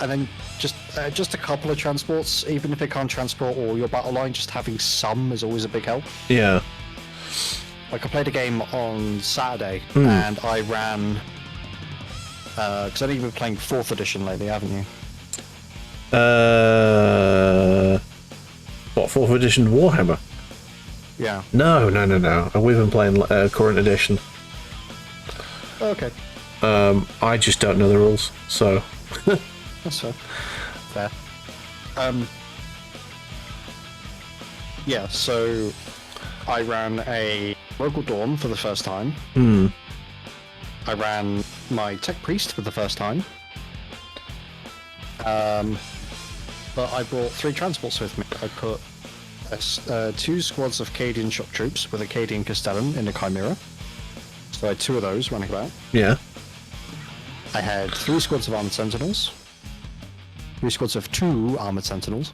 then just a couple of transports, even if it can't transport all your battle line, just having some is always a big help. Yeah. Like, I played a game on Saturday, and I ran... because I think you've been playing 4th edition lately, haven't you? What, 4th edition Warhammer? Yeah. No. We've been playing current edition. Okay. I just don't know the rules, so... That's fair. Yeah, so I ran a local Dawn for the first time. I ran my Tech Priest for the first time. But I brought 3 transports with me. I put 2 squads of Cadian shock troops with a Cadian Castellan in the Chimera. So I had 2 of those running about. Yeah. I had 3 squads of Armored Sentinels. 3 squads of 2 Armored Sentinels.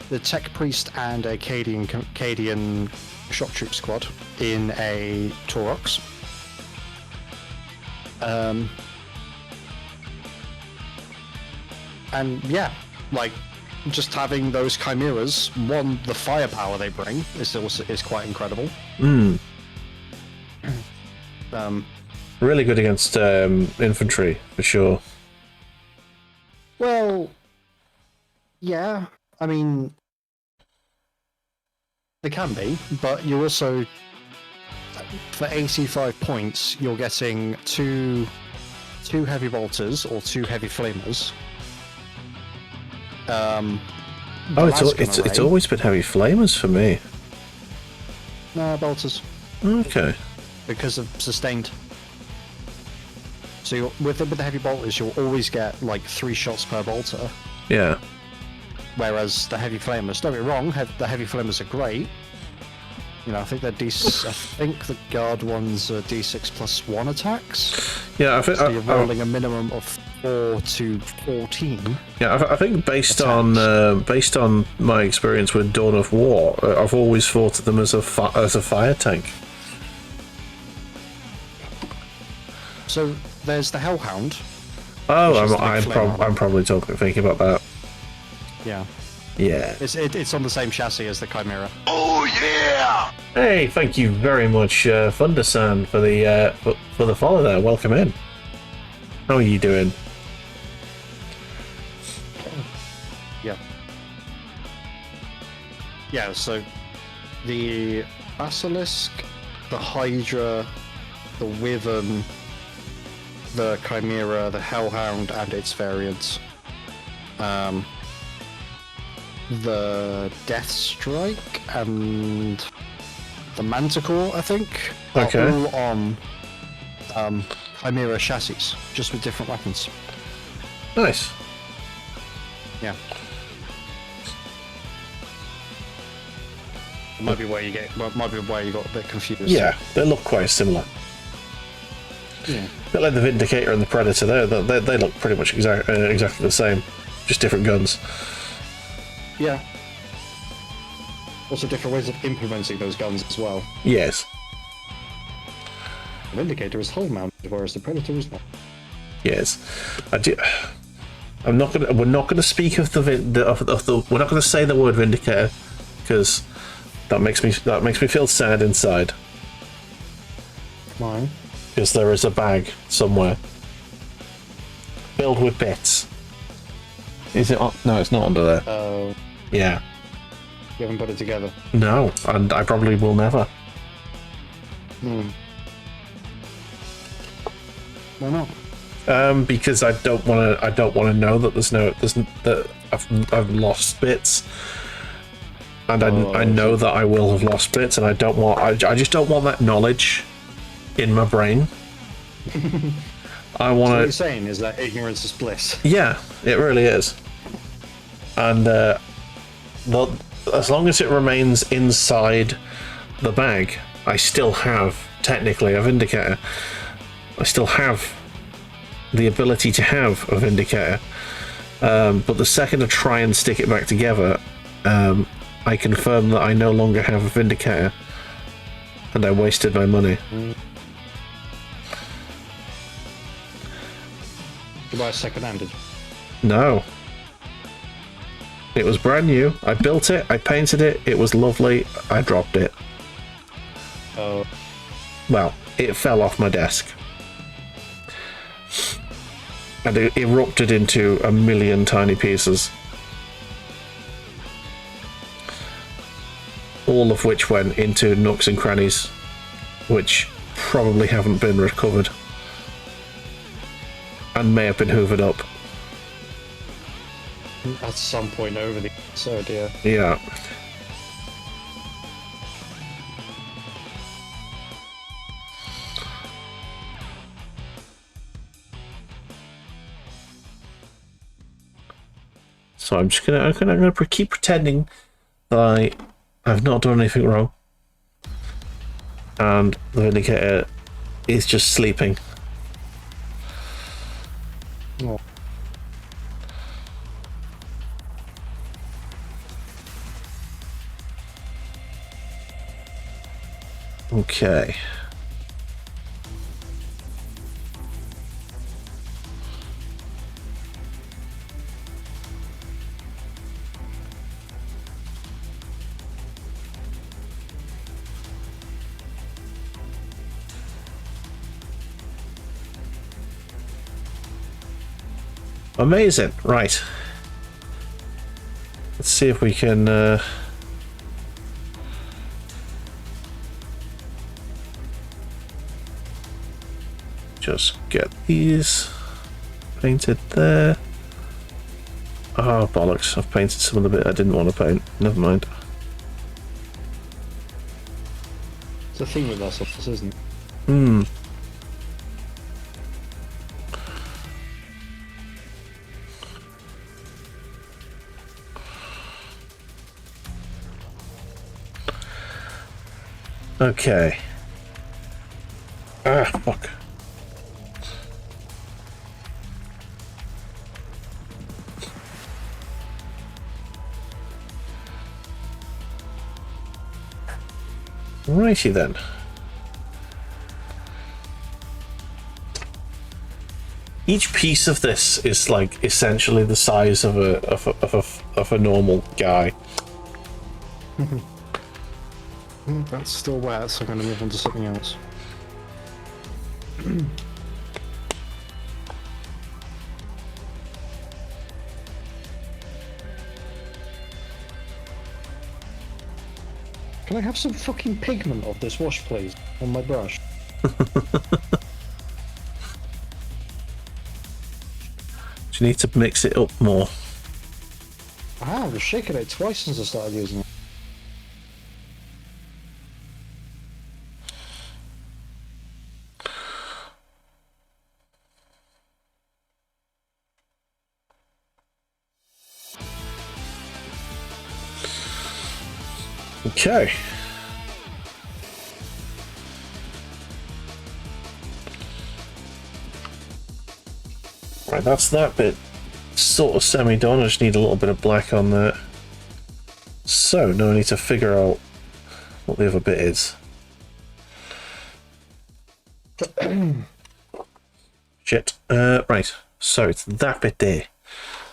The Tech Priest and a Cadian shock troop squad in a Taurox. And yeah, like, just having those chimeras, one, the firepower they bring is quite incredible. Really good against infantry, for sure. Well, yeah, I mean, they can be, but you also, for 85 points, you're getting two heavy bolters or 2 heavy flamers. It's always been heavy flamers for me. No, bolters. Okay. Because of sustained. So with the heavy bolters, you'll always get like 3 shots per bolter. Yeah. Whereas the heavy flamers, don't get me wrong, the heavy flamers are great. You know, I think they're I think the guard ones are D6 plus 1 attacks. Yeah, I think so you're rolling a minimum of 4 to 14. Yeah, I think based on my experience with Dawn of War, I've always thought of them as a fire tank. So there's the Hellhound. Oh, I'm probably thinking about that. Yeah. Yeah. It's on the same chassis as the Chimera. Oh yeah! Hey, thank you very much, Thundersan, for the follow there. Welcome in. How are you doing? Yeah. Yeah, so the Basilisk, the Hydra, the Wyvern, the Chimera, the Hellhound and its variants, the Deathstrike and the Manticore, I think, are all on Chimera chassis, just with different weapons. Nice. Yeah. Might be where you got a bit confused. Yeah, they look quite similar. Yeah. A bit like the Vindicator and the Predator there. They look pretty much exactly the same, just different guns. Yeah. Also different ways of implementing those guns as well. Yes. The Vindicator is hull mounted, whereas the Predator is not. Yes. I do. I'm not gonna. We're not gonna speak of the we're not gonna say the word vindicator because that makes me feel sad inside. Why? Because there is a bag somewhere filled with bits. Is it? No, it's not under there. Oh. Yeah. You haven't put it together. No, and I probably will never. Why not? Because I don't want to. I don't want to know that that I've lost bits, and I know that I will have lost bits, and I don't want. I just don't want that knowledge in my brain. I want to. So what you're saying is that ignorance is bliss. Yeah, it really is. And as long as it remains inside the bag, I still have technically a vindicator. I still have the ability to have a vindicator, but the second I try and stick it back together, I confirm that I no longer have a vindicator, and I wasted my money. You buy a second-hand, did you? No. It was brand new. I built it, I painted it, it was lovely, I dropped it. Oh. Well, it fell off my desk. And it erupted into a million tiny pieces. All of which went into nooks and crannies, which probably haven't been recovered. And may have been hoovered up. At some point over the episode, yeah. Yeah. So I'm gonna keep pretending that I've not done anything wrong, and the Vindicator is just sleeping. Oh. Okay. Amazing. Right. Let's see if we can just get these painted there. Oh, bollocks. I've painted some of the bit I didn't want to paint. Never mind. It's a thing with us, isn't it? Hmm. Okay. Ah, fuck. Righty then. Each piece of this is like essentially the size of a normal guy. That's still wet, so I'm going to move on to something else. Can I have some fucking pigment of this wash, please, on my brush? You need to mix it up more. I have. I've shaken it twice since I started using it. Okay. Right, that's that bit sort of semi-done. I just need a little bit of black on there. So, now I need to figure out what the other bit is. Shit. Right, so it's that bit there.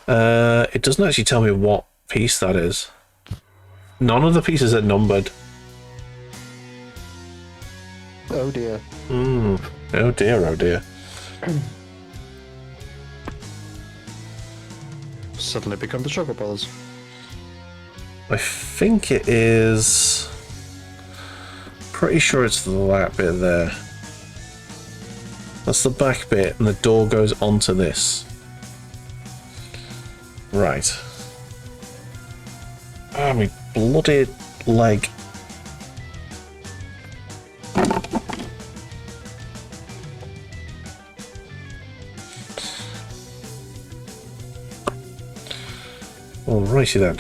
It doesn't actually tell me what piece that is. None of the pieces are numbered. Oh dear. Oh dear, oh dear. Suddenly become the Sugar Brothers. I think it is... Pretty sure it's that bit there. That's the back bit, and the door goes onto this. Right. Ah, my bloody leg. Alrighty then.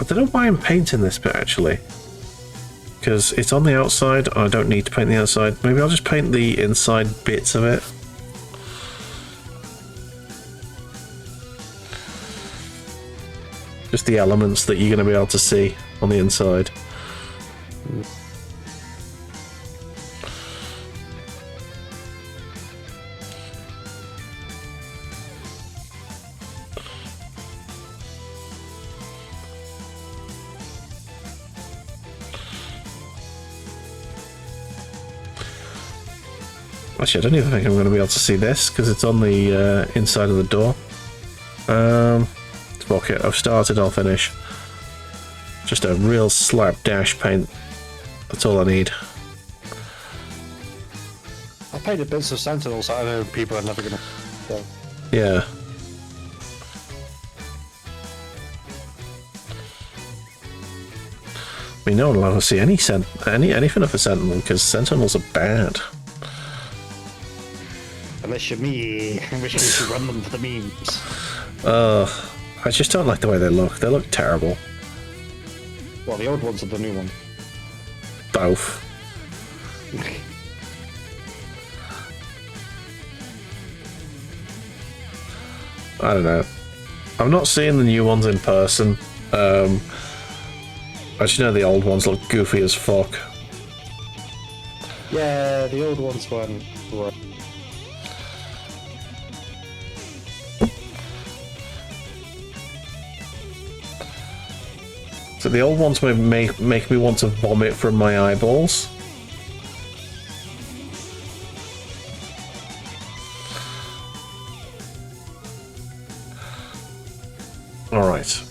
I don't know why I'm painting this bit actually. Because it's on the outside, I don't need to paint the outside. Maybe I'll just paint the inside bits of it. Just the elements that you're going to be able to see on the inside. Actually, I don't even think I'm going to be able to see this because it's on the inside of the door. Fuck it, I've started, I'll finish. Just a real slapdash paint. That's all I need. I painted bits of Sentinels that I know people are never gonna. So. Yeah. I mean, no one will ever see anything of a Sentinel because Sentinels are bad. Unless you're me, in which case you run them for the memes. I just don't like the way they look. They look terrible. Well, the old ones are the new one. Both. I don't know. I'm not seeing the new ones in person. I just know the old ones look goofy as fuck. Yeah, the old ones were. So the old ones make me want to vomit from my eyeballs. Alright.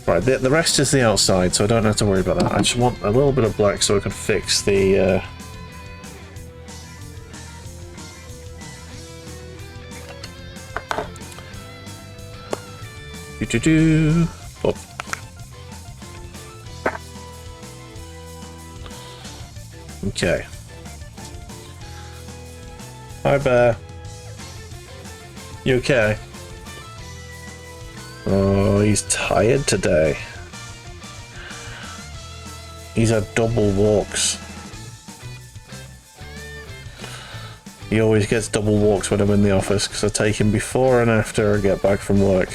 Right, the rest is the outside, so I don't have to worry about that. I just want a little bit of black so I can fix the... Oh. Okay. Hi, Bear. You okay? Oh, he's tired today. He's had double walks. He always gets double walks when I'm in the office because I take him before and after I get back from work.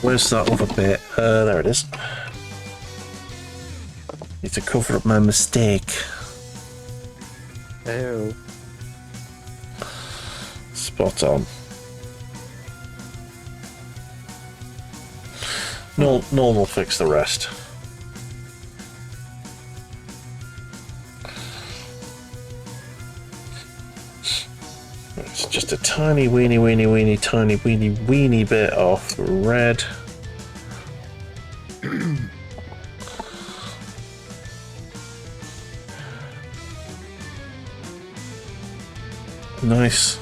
Where's that other bit? There it is. Need to cover up my mistake. Ew. Spot on. Noel will fix the rest. It's just a tiny weeny bit off the red. Nice.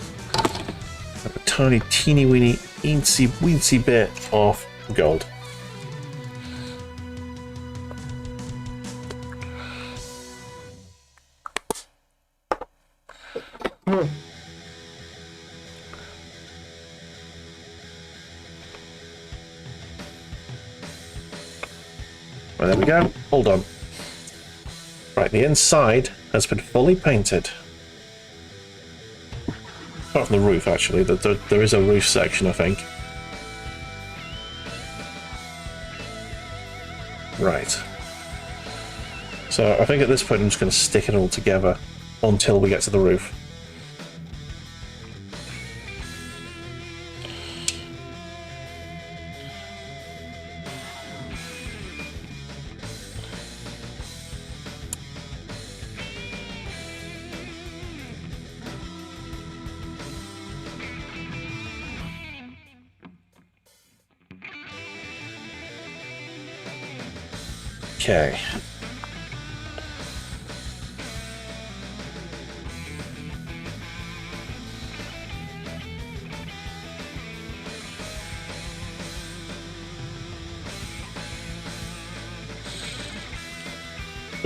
A tiny teeny weeny weensy bit of gold. Right, there we go. Hold on. Right, the inside has been fully painted. Apart from the roof, actually. There is a roof section, I think. Right. So I think at this point I'm just going to stick it all together until we get to the roof. Okay.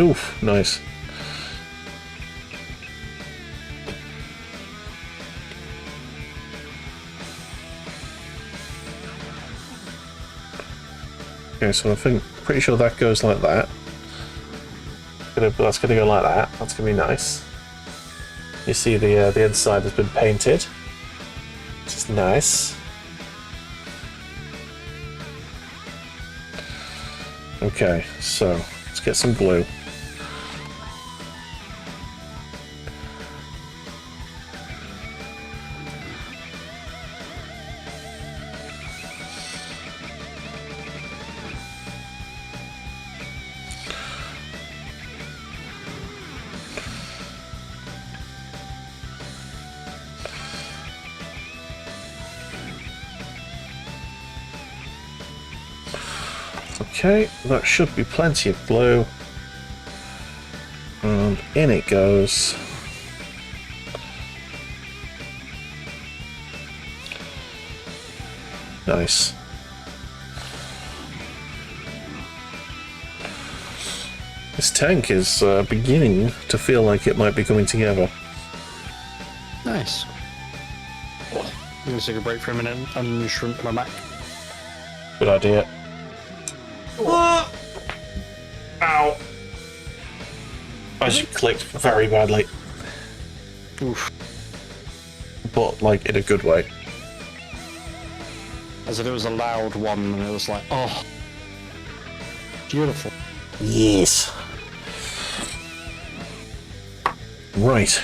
Oof, nice. Okay, so I think pretty sure that goes like that. That's gonna go like that. That's gonna be nice. You see the inside has been painted, which is nice. Okay, so let's get some glue. Okay, that should be plenty of glue. And in it goes. Nice. This tank is beginning to feel like it might be coming together. Nice. I'm going to take a break for a minute and shrink my Mac. Good idea. Ow! I just clicked very badly. Oof. But, like, in a good way. As if it was a loud one and it was like, oh. Beautiful. Yes. Right.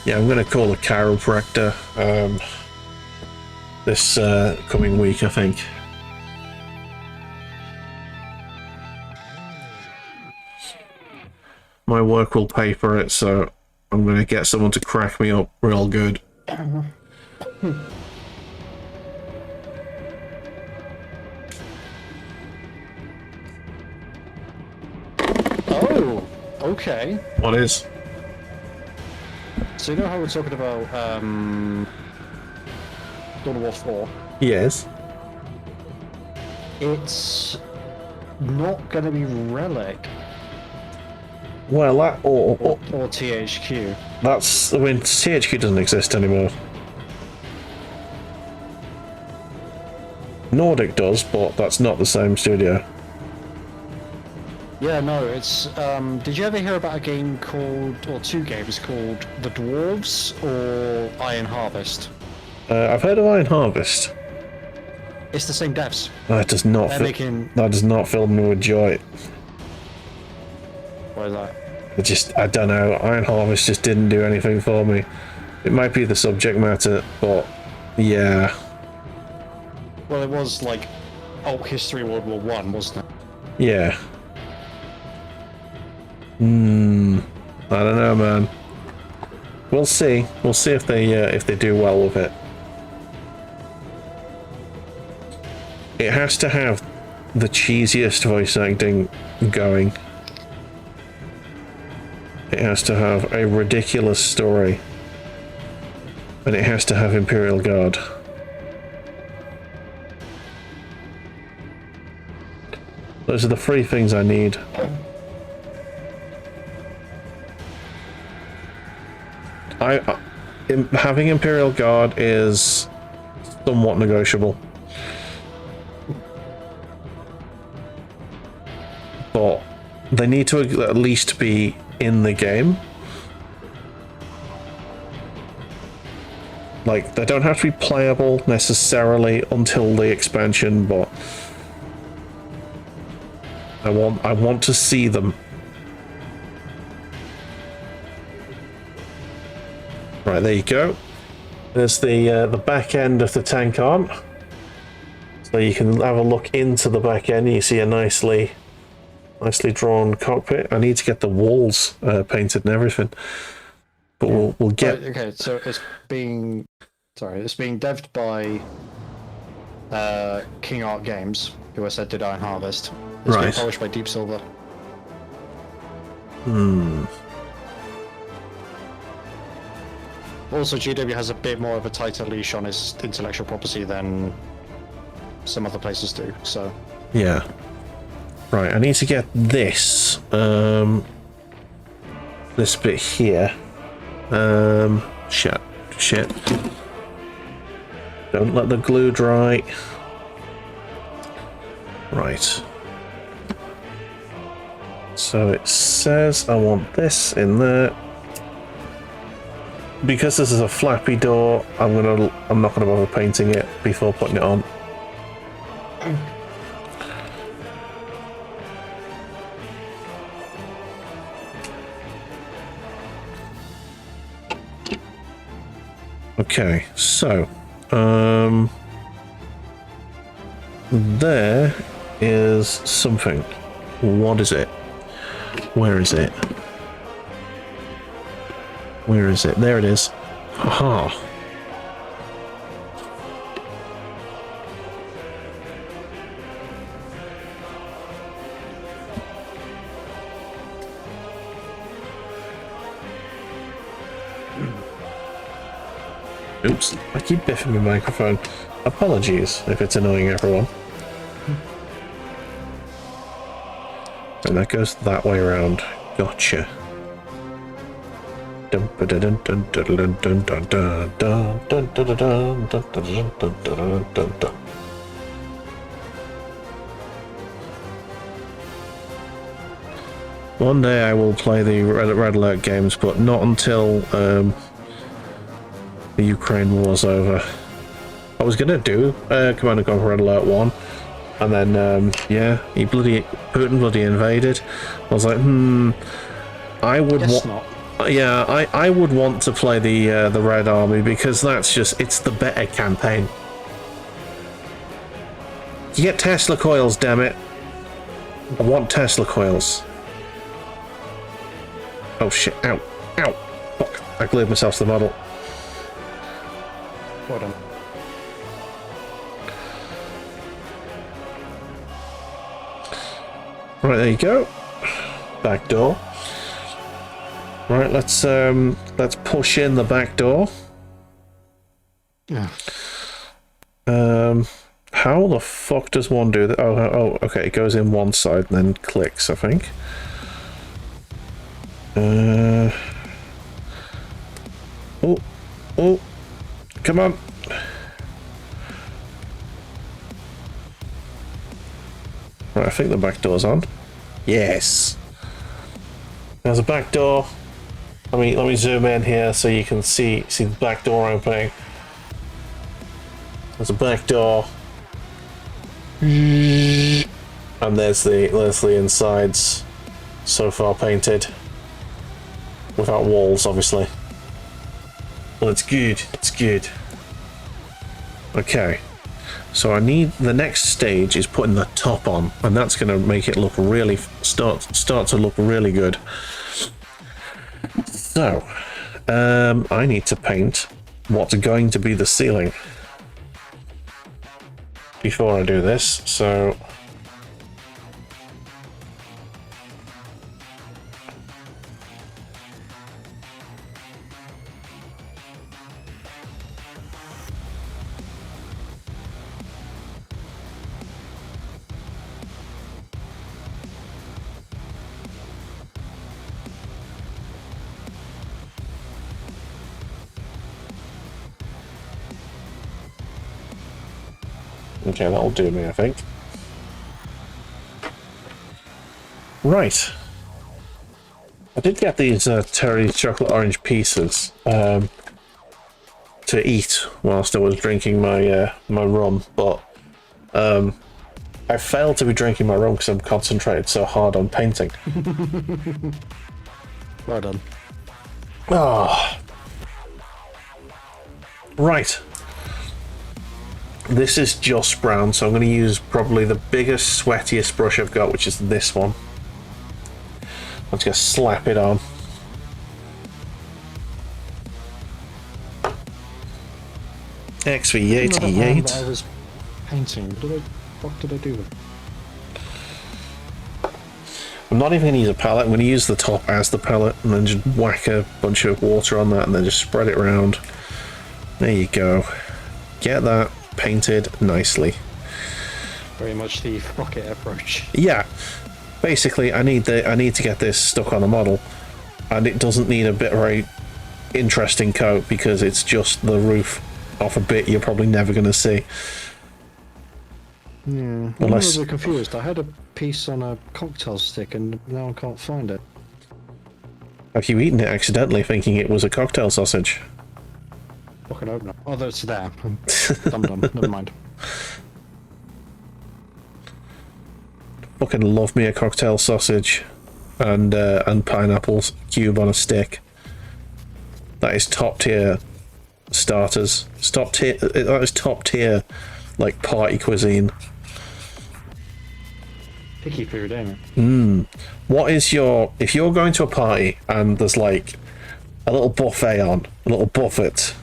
Yeah, I'm going to call a chiropractor this coming week, I think. My work will pay for it, so I'm going to get someone to crack me up real good. Oh, okay. What is? So you know how we're talking about Dawn of War 4? Yes. It's not going to be Relic Well, that or THQ. that's, I mean, THQ doesn't exist anymore. Nordic does, but that's not the same studio. Yeah, no, it's, did you ever hear about a game called, or two games called The Dwarves or Iron Harvest? I've heard of Iron Harvest. It's the same devs. That does not that does not fill me with joy. What is that? I don't know. Iron Harvest just didn't do anything for me. It might be the subject matter, but yeah. Well, it was like alt history World War One, wasn't it? Yeah. I don't know, man. We'll see. We'll see if they do well with it. It has to have the cheesiest voice acting going. It has to have a ridiculous story. And it has to have Imperial Guard. Those are the three things I need. Having Imperial Guard is somewhat negotiable. But they need to at least be in the game. Like, they don't have to be playable necessarily until the expansion, but I want to see them. Right, there you go. There's the back end of the tank arm. So you can have a look into the back end. You see a nicely drawn cockpit. I need to get the walls painted and everything. But we'll get... Okay, so it's being devved by King Art Games, who I said did Iron Harvest. It's being polished by Deep Silver. Also, GW has a bit more of a tighter leash on his intellectual property than some other places do, so... Yeah. Right, I need to get this. This bit here. Shit. Don't let the glue dry. Right. So it says I want this in there. Because this is a flappy door, I'm not gonna bother painting it before putting it on. Okay, so there is something. What is it? Where is it? Where is it? There it is. Aha. Oops, I keep biffing my microphone. Apologies if it's annoying everyone. And that goes that way around. Gotcha. One day I will play the Red Alert games, but not until the Ukraine war's over. I was gonna do Command & Conquer Red Alert 1, and then yeah, Putin bloody invaded. I was like, I would want. Yeah, I would want to play the Red Army because it's the better campaign. You get Tesla coils, damn it! I want Tesla coils. Oh shit! Ow! Ow! Fuck! I glued myself to the model. Well done. Right, there you go. Back door. Right, let's push in the back door. Yeah. How the fuck does one do that? Oh, okay, it goes in one side and then clicks, I think. Oh, come on. Right, I think the back door's on. Yes. There's a back door. Let me zoom in here so you can see the back door opening. There's a back door. And there's the insides so far painted. Without walls, obviously. Well, it's good. It's good. Okay. So I need the next stage is putting the top on, and that's going to make it look really start to look really good. So I need to paint what's going to be the ceiling before I do this. So okay, that'll do me, I think. Right. I did get these Terry chocolate orange pieces. to eat whilst I was drinking my my rum, but I failed to be drinking my rum because I'm concentrated so hard on painting. Well done. Oh. Right. This is just brown, so I'm going to use probably the biggest, sweatiest brush I've got, which is this one. I'm just going to slap it on. XV88. I was painting. What did I do with it? I'm not even going to use a palette. I'm going to use the top as the palette and then just whack a bunch of water on that and then just spread it around. There you go. Get that painted nicely. Very much the rocket approach. Yeah. Basically, I need to get this stuck on a model, and it doesn't need a very interesting coat because it's just the roof off a bit you're probably never going to see. Yeah, I was a bit confused. I had a piece on a cocktail stick and now I can't find it. Have you eaten it accidentally thinking it was a cocktail sausage? Fucking open it. Oh, it's there. Dum-dum. Never mind. Fucking love me a cocktail sausage and pineapples cube on a stick. That is top tier starters. It's top tier. That is top tier, like party cuisine. Picky food, ain't it? What is your, if you're going to a party and there's like a little buffet on, a little buffet,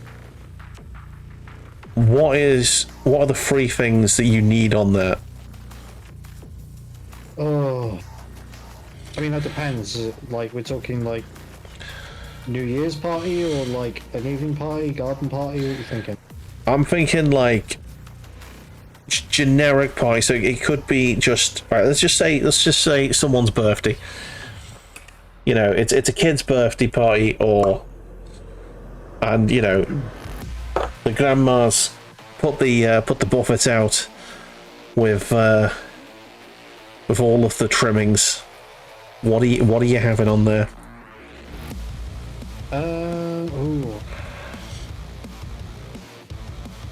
what are the free things that you need on there? Oh, I mean that depends. Like we're talking like New Year's party or like an evening party, garden party. What are you thinking? I'm thinking like generic party. So it could be just, right, let's just say someone's birthday. You know, it's a kid's birthday party, and you know, the grandmas put the buffet out with all of the trimmings. What are you having on there? Ooh.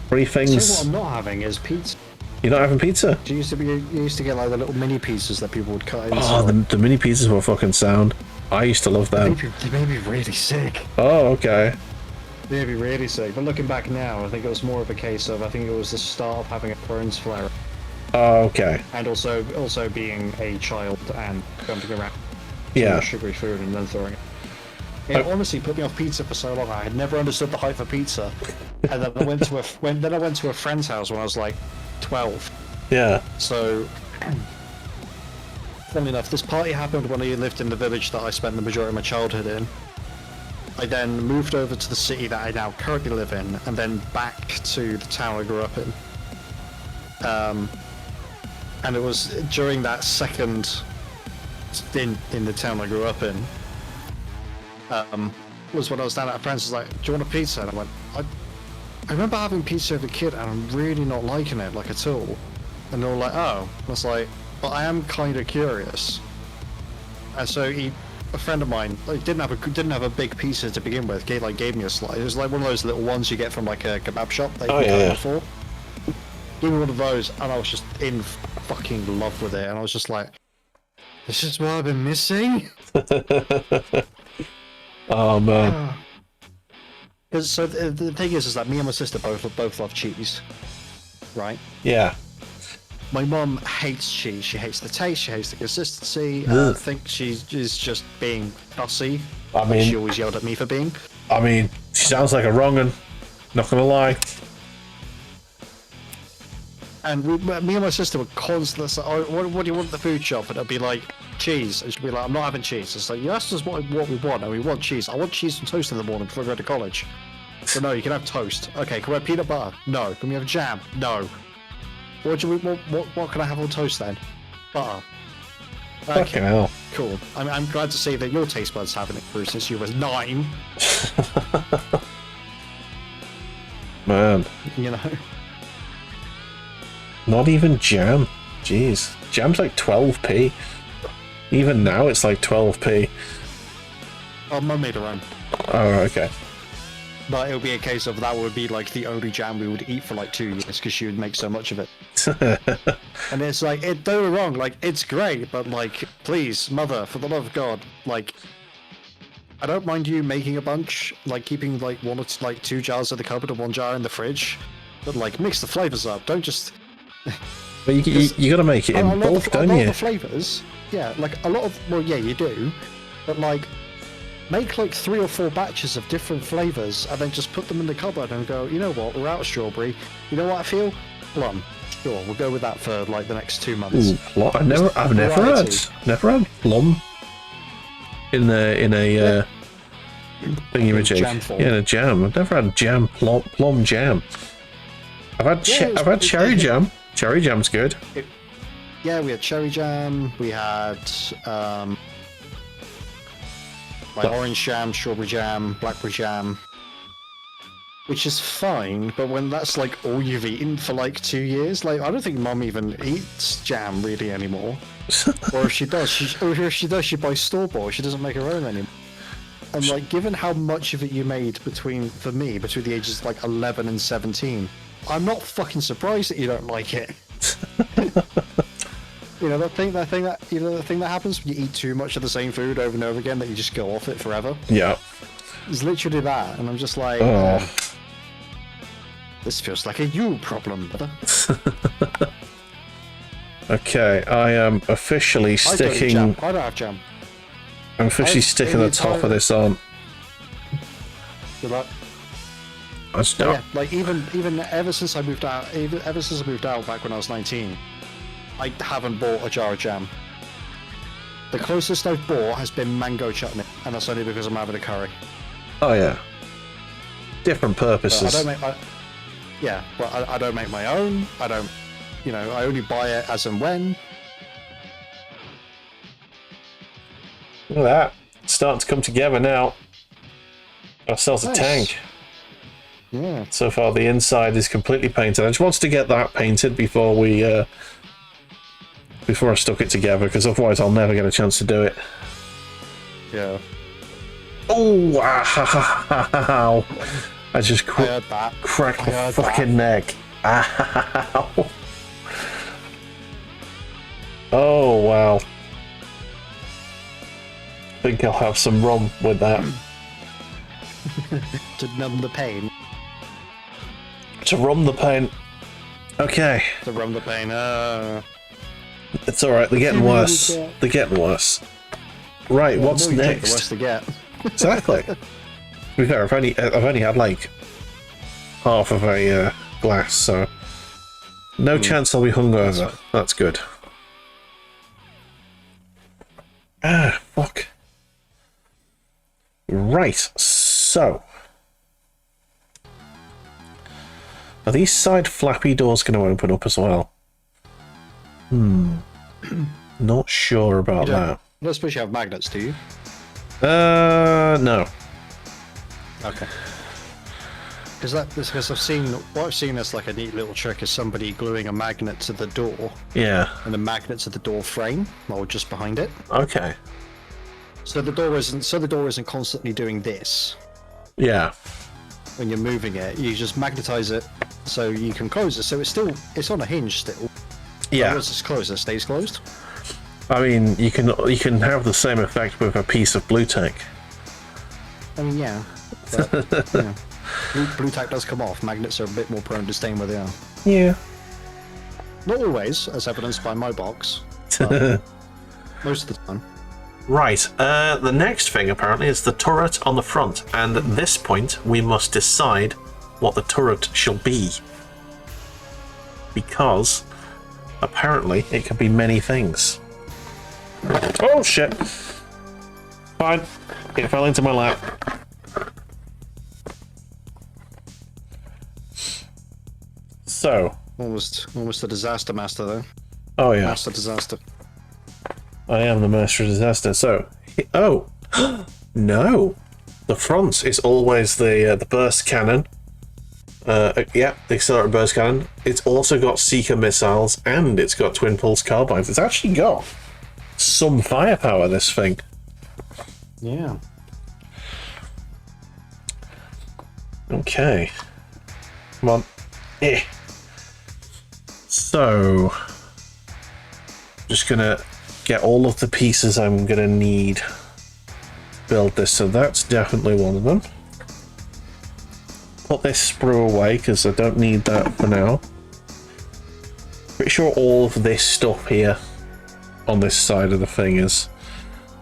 Three things. So what I'm not having is pizza. You're not having pizza? You used to get like the little mini pizzas that people would cut in. Oh, the mini pizzas were fucking sound. I used to love them. They made me really sick. Oh, okay. They made me really sick. But looking back now, I think it was more of a case of, I think it was the start of having a Crohn's flare. Oh, okay. And also being a child and jumping around. Yeah. Sugary food and then throwing it. It honestly put me off pizza for so long. I had never understood the hype for pizza. And then I went to a friend's house when I was like 12. Yeah. So, funnily enough, this party happened when I lived in the village that I spent the majority of my childhood in. I then moved over to the city that I now currently live in, and then back to the town I grew up in. And it was during that second stint in the town I grew up in, was when I was down at a friend's, was like, do you want a pizza? And I went, I remember having pizza as a kid and I'm really not liking it, like, at all. And they were like, oh. I was like, but I am kind of curious. And so a friend of mine, like, didn't have a big pizza to begin with, gave me a slice. It was like one of those little ones you get from like a kebab shop that you can before. Gave me one of those and I was just in fucking love with it, and I was just like, this is what I've been missing. Oh man. So the thing is that me and my sister both love cheese, right? Yeah. My mum hates cheese. She hates the taste. She hates the consistency. I think she's just being fussy. I mean, she always yelled at me for being. I mean, she sounds like a wrong 'un. Not gonna lie. And me and my sister were constantly like, oh, what do you want at the food shop? And I'd be like, cheese. And she'd be like, I'm not having cheese. It's like, you asked us what we want, and we want cheese. I want cheese and toast in the morning before I go to college. So no, you can have toast. Okay, can we have peanut butter? No. Can we have jam? No. What can I have on toast then? Butter. Okay. Fucking hell. Cool. I'm glad to see that your taste buds haven't improved since you was 9. Man. You know? Not even jam. Jeez. Jam's like 12p. Even now it's like 12p. Oh, Mum made her own. Oh, okay. But it would be a case of that would be like the only jam we would eat for like 2 years because she would make so much of it. And it's like, don't get me wrong, like it's great, but like, please, mother, for the love of God, like, I don't mind you making a bunch, like keeping like 1 or 2, like 2 jars in the cupboard and 1 jar in the fridge, but like mix the flavors up. Don't just. But you got to make it in bulk, don't you? A lot of the flavors, yeah, like a lot of. Well, yeah, you do, but like. Make like 3 or 4 batches of different flavors and then just put them in the cupboard and go, you know what, we're out of strawberry. You know what I feel? Plum. Sure, we'll go with that for like the next 2 months. Ooh, plum. I've never had plum in a thingy-majig. Jam form. Yeah, in a jam. I've never had jam, plum jam. I've had cherry jam. Cherry jam's good. Yeah, we had cherry jam. We had like orange jam, strawberry jam, blackberry jam, which is fine, but when that's like all you've eaten for like 2 years, like I don't think Mum even eats jam really anymore. Or if she does, she buys store-bought. She doesn't make her own anymore. And like, given how much of it you made between the ages of like 11 and 17, I'm not fucking surprised that you don't like it. You know, the thing that happens when you eat too much of the same food over and over again, that you just go off it forever. Yeah. It's literally that, and I'm just like, this feels like a you problem, brother. Okay, I am officially sticking. I don't have jam. I'm officially sticking the top of this on. Good luck. Yeah, like even ever since I moved out, back when I was 19. I haven't bought a jar of jam. The closest I've bought has been mango chutney, and that's only because I'm having a curry. Oh yeah. Different purposes. I don't make my own. I don't, I only buy it as and when. Look at that. It's starting to come together now. Ourselves a tank. Yeah. So far the inside is completely painted. I just wanted to get that painted before we before I stuck it together, because otherwise I'll never get a chance to do it. Yeah. Oh, wow. I just cracked my fucking neck. Ow. Oh, wow. I think I'll have some rum with that. To numb the pain. To rum the pain. Okay. To rum the pain. It's alright, they're getting worse. They're getting worse. Right, what's next? The worse to get. Exactly. To be fair, I've only had like half of a glass, so no chance I'll be hungover. That's good. Ah, fuck. Right, so are these side flappy doors going to open up as well? Not sure about that. I don't suppose you have magnets, do you? No. Okay. Because I've seen as like a neat little trick is somebody gluing a magnet to the door. Yeah. And the magnet to the door frame, or just behind it. Okay. So the door isn't constantly doing this. Yeah. When you're moving it, you just magnetize it so you can close it. So it's on a hinge still. Yeah. Once it's closed, it stays closed. I mean, you can have the same effect with a piece of blue tack. I mean, yeah. But, yeah. Blue tack does come off. Magnets are a bit more prone to staying where they are. Yeah. Not always, as evidenced by my box. But most of the time. Right. The next thing apparently is the turret on the front, and at this point we must decide what the turret shall be, because apparently it can be many things. Oh shit! Fine. It fell into my lap. So. Almost a disaster master though. Oh yeah. Master disaster. I am the master of disaster. So. Oh. No. The front is always the burst cannon. Yeah, the accelerator burst cannon. It's also got seeker missiles and it's got twin pulse carbines. It's actually got some firepower, this thing. Yeah. Okay. Come on. Eh. So, just gonna get all of the pieces I'm gonna need. Build this, so that's definitely one of them. Put this sprue away because I don't need that for now. Pretty sure all of this stuff here on this side of the thing is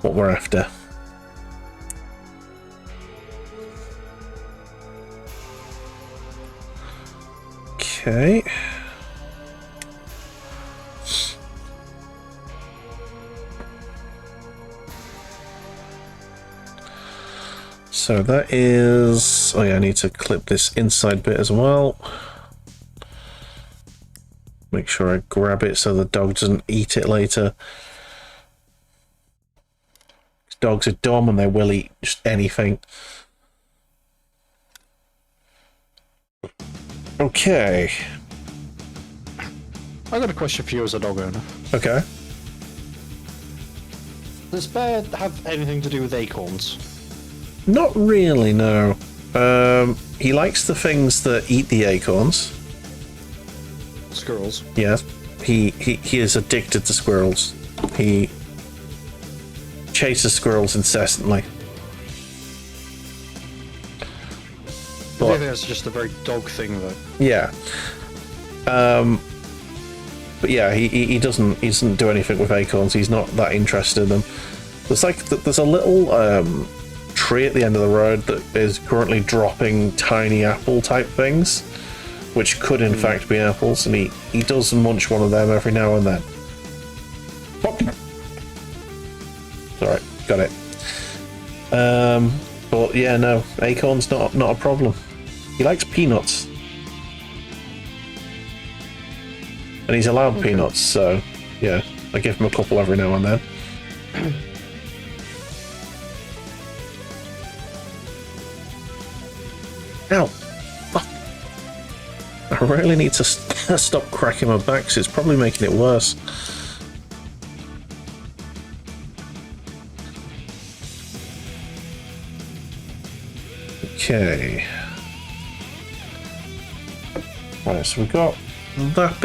what we're after. Okay. So that is... oh yeah, I need to clip this inside bit as well. Make sure I grab it so the dog doesn't eat it later. Dogs are dumb and they will eat just anything. Okay. I got a question for you as a dog owner. Okay. Does Bear have anything to do with acorns? Not really, no. He likes the things that eat the acorns. Squirrels. Yes. He is addicted to squirrels. He chases squirrels incessantly. I think that's just a very dog thing, though. Yeah. But yeah, he doesn't do anything with acorns. He's not that interested in them. There's a little tree at the end of the road that is currently dropping tiny apple type things, which could in fact be apples, and he does munch one of them every now and then. Alright, got it. But yeah, no, acorns not a problem. He likes peanuts. And he's allowed peanuts, so yeah, I give him a couple every now and then. Ow! Fuck! I really need to stop cracking my back, because it's probably making it worse. Okay. Right, so we've got that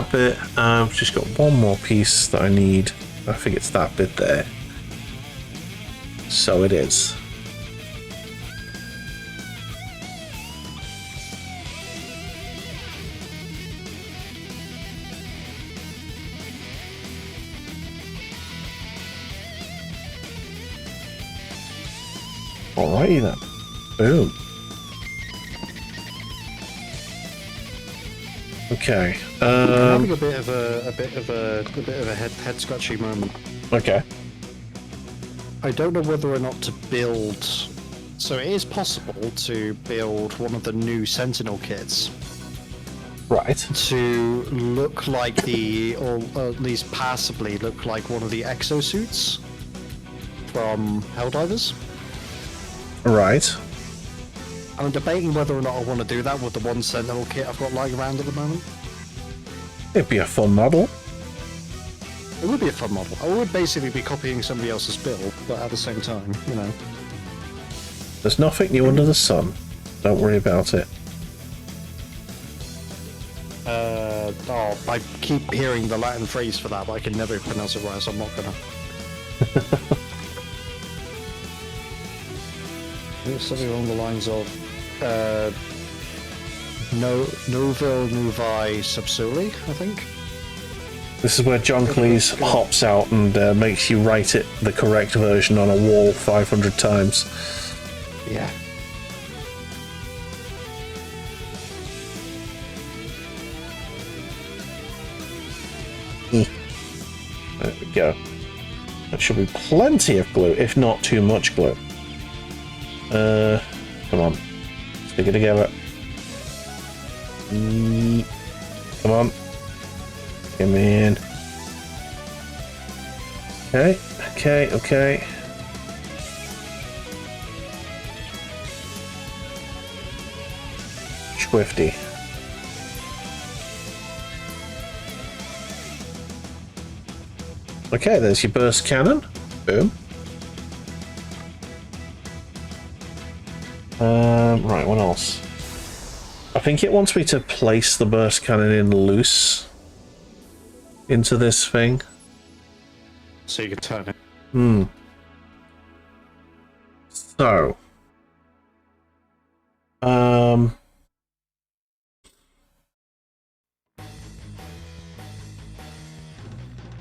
bit. I've just got one more piece that I need. I think it's that bit there. So it is. Alrighty then. Boom. Okay. I'm having a bit of a head scratching moment. Okay. I don't know whether or not to build. So it is possible to build one of the new Sentinel kits Right. to look like or at least passably look like one of the exosuits from Helldivers. Right. I'm debating whether or not I want to do that with the one Sentinel kit I've got lying around at the moment. It'd be a fun model. It would be a fun model. I would basically be copying somebody else's build, but at the same time, you know. There's nothing new under the sun. Don't worry about it. I keep hearing the Latin phrase for that, but I can never pronounce it right, so I'm not gonna. Something along the lines of Noville Nuvae Subsoli, I think. This is where John Cleese hops out and makes you write it the correct version on a wall 500 times. Yeah. There we go. That should be plenty of glue, if not too much glue. Come on. Stick it together. Come on. Come in. Okay. Swifty. Okay, there's your burst cannon. Boom. Right, what else? I think it wants me to place the burst cannon in loose into this thing. So you can turn it. So,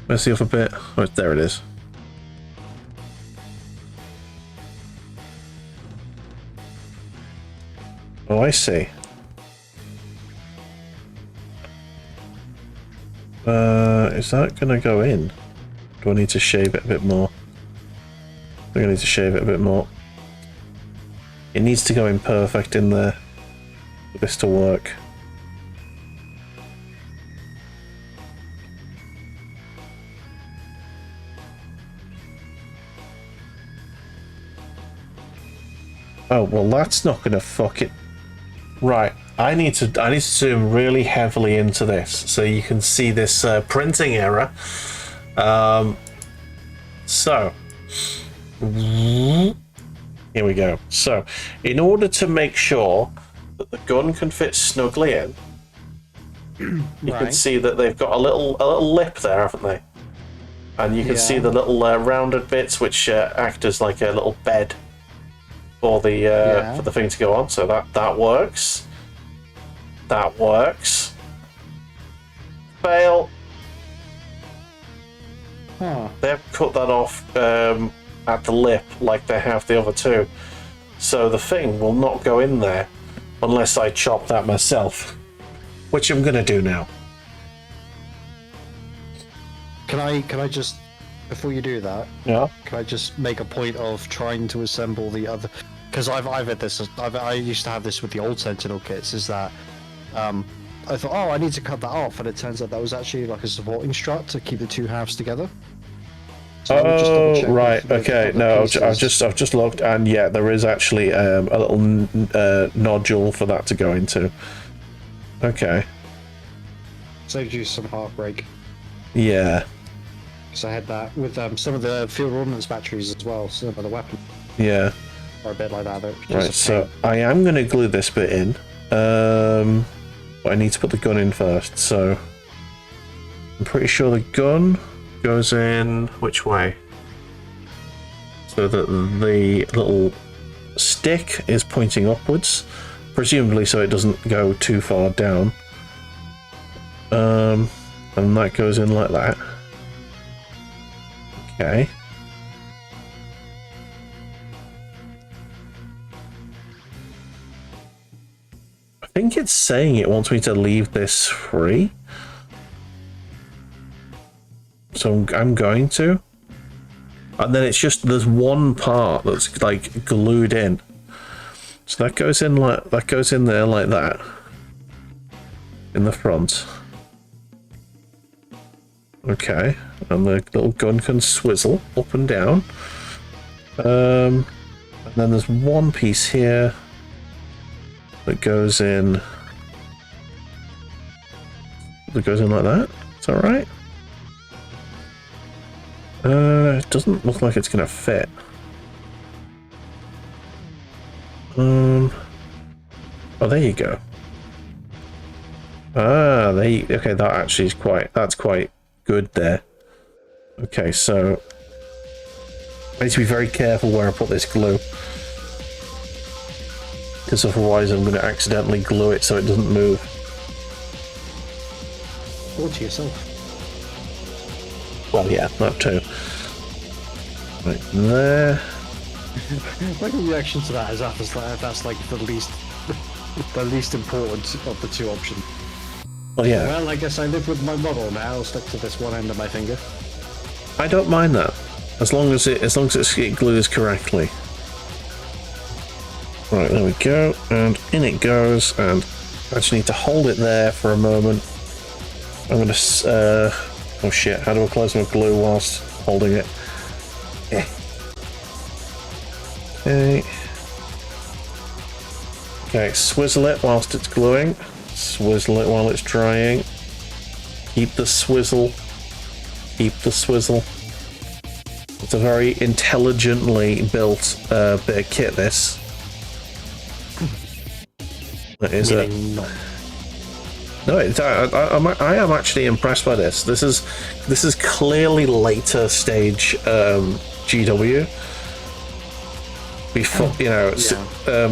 where's the other bit? Oh, there it is. Oh, I see. Is that gonna go in? Do I need to shave it a bit more? I think I need to shave it a bit more. It needs to go in perfect in there for this to work. Oh, well, that's not gonna fuck it. Right, I need to zoom really heavily into this so you can see this printing error. So here we go. So in order to make sure that the gun can fit snugly in, you can see that they've got a little lip there, haven't they? And you can see the little rounded bits which act as like a little bed for the thing to go on. So that works. That works. Fail. Huh. They've cut that off at the lip like they have the other two. So the thing will not go in there unless I chop that myself, which I'm gonna do now. Can I just, before you do that, Yeah. can I just make a point of trying to assemble the other? Because I've had this. I used to have this with the old Sentinel kits. Is that I thought, oh, I need to cut that off, and it turns out that was actually like a supporting strut to keep the two halves together. So let me just double check right. the Okay. No, I've just looked, and yeah, there is actually a little nodule for that to go into. Okay. Saved you some heartbreak. Yeah. Because I had that with some of the field ordnance batteries as well. Some of the weapons. Yeah. Or a bit like that. Right. So I am going to glue this bit in. But I need to put the gun in first. So I'm pretty sure the gun goes in which way? So that the little stick is pointing upwards, presumably so it doesn't go too far down. And that goes in like that. Okay. I think it's saying it wants me to leave this free. So I'm going to. And then it's just, there's one part that's like glued in. So that goes in there like that. In the front. Okay. And the little gun can swizzle up and down. And then there's one piece here that goes in like that. Is that right? It doesn't look like it's gonna fit. Oh, there you go. Okay, that actually is that's quite good there. Okay, so I need to be very careful where I put this glue, because otherwise I'm going to accidentally glue it so it doesn't move. Or to yourself. Well, yeah, that too. Right there. My reaction to that is that's like the least important of the two options. Well, yeah. Well, I guess I live with my model now. I'll stick to this one end of my finger. I don't mind that, as long as it glues correctly. Right, there we go, and in it goes, and I just need to hold it there for a moment. I'm gonna, oh shit, how do I close my glue whilst holding it? Yeah. Okay. Okay, swizzle it whilst it's gluing. Swizzle it while it's drying. Keep the swizzle. Keep the swizzle. It's a very intelligently built bit of kit, this. That is it. Meaning not. No, I am actually impressed by this. This is clearly later stage GW. Before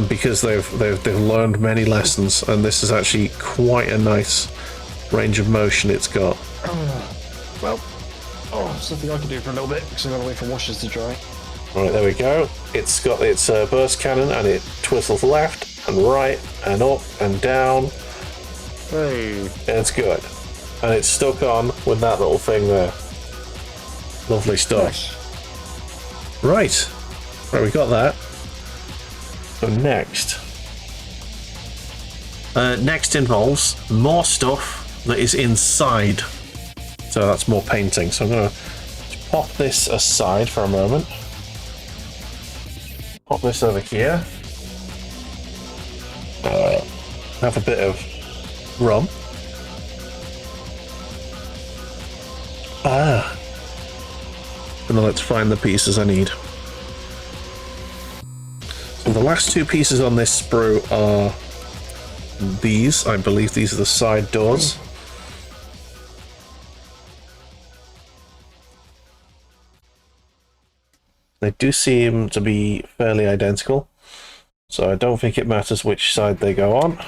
because they've learned many lessons, and this is actually quite a nice range of motion it's got. Well, something I can do for a little bit because I've got to wait for washes to dry. Right, there we go. It's got its burst cannon, and it twizzles left and right and up and down. Hey. It's good, and it's stuck on with that little thing there. Lovely stuff. Nice. Right, we got that. So next involves more stuff that is inside. So that's more painting. So I'm going to pop this aside for a moment. Pop this over here. Have a bit of rum. And then let's find the pieces I need. So the last two pieces on this sprue are these. I believe these are the side doors. They do seem to be fairly identical, so I don't think it matters which side they go on.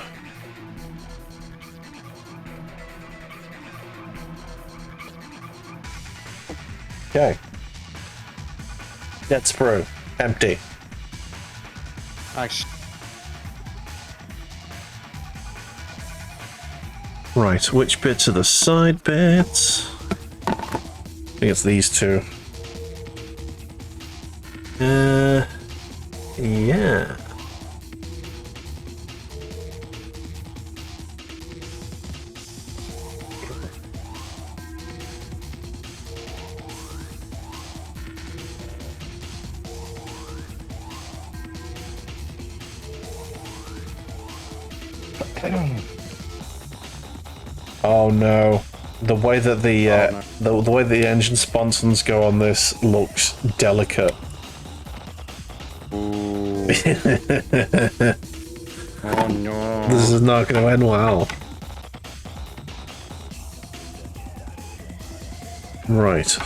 Okay. Dead sprue. Empty. Nice. Right, which bits are the side bits? I think it's these two. Yeah. Oh no. The way that the way the engine sponsons go on this looks delicate. Ooh. Oh no. This is not going to end well. Right.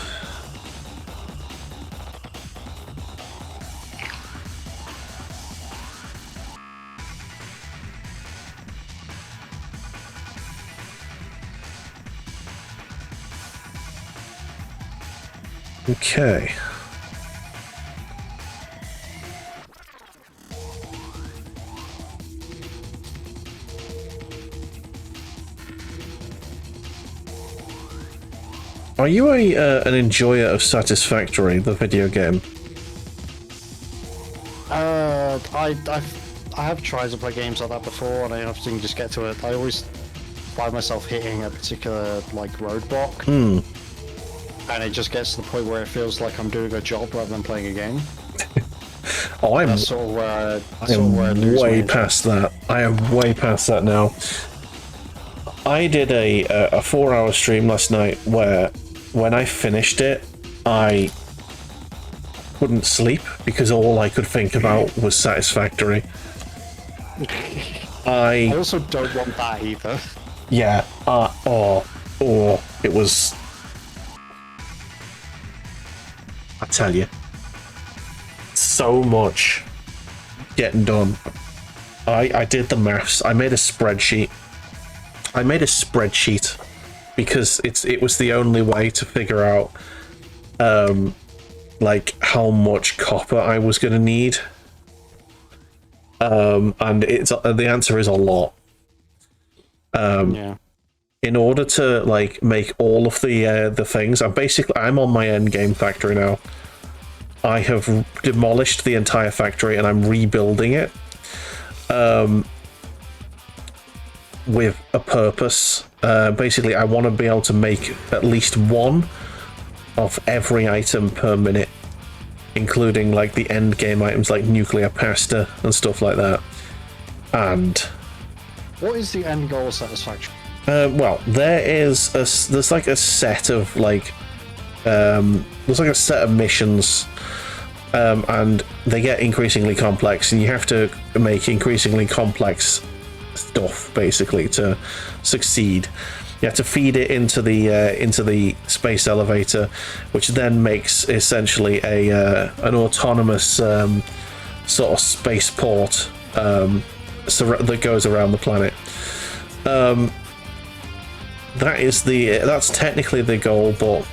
Okay. Are you an enjoyer of Satisfactory, the video game? I have tried to play games like that before, and I often just get to it. I always find myself hitting a particular roadblock, and it just gets to the point where it feels like I'm doing a job rather than playing a game. Oh, I am way past that. I am way past that now. I did a 4-hour stream last night where, when I finished it, I couldn't sleep because all I could think about was Satisfactory. I also don't want that either. Yeah. It was. I tell you, so much getting done. I did the maths. I made a spreadsheet. Because it was the only way to figure out how much copper I was going to need. And the answer is a lot. Yeah. In order to make all of the things, I'm on my end game factory now. I have demolished the entire factory and I'm rebuilding it with a purpose. Basically, I want to be able to make at least one of every item per minute, including the end game items like nuclear pasta and stuff like that. And what is the end goal of Satisfaction? Well, there's a set of there's a set of missions, and they get increasingly complex, and you have to make increasingly complex stuff basically to succeed. You have to feed it into the space elevator, which then makes essentially an autonomous sort of spaceport that goes around the planet. That's technically the goal, but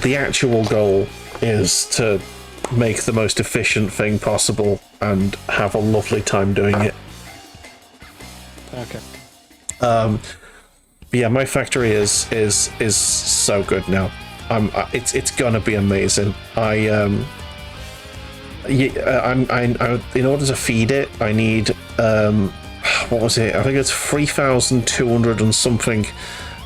the actual goal is to make the most efficient thing possible and have a lovely time doing it. Okay. Yeah, my factory is so good now. It's gonna be amazing. In order to feed it, I need what was it? I think it's 3,200 and something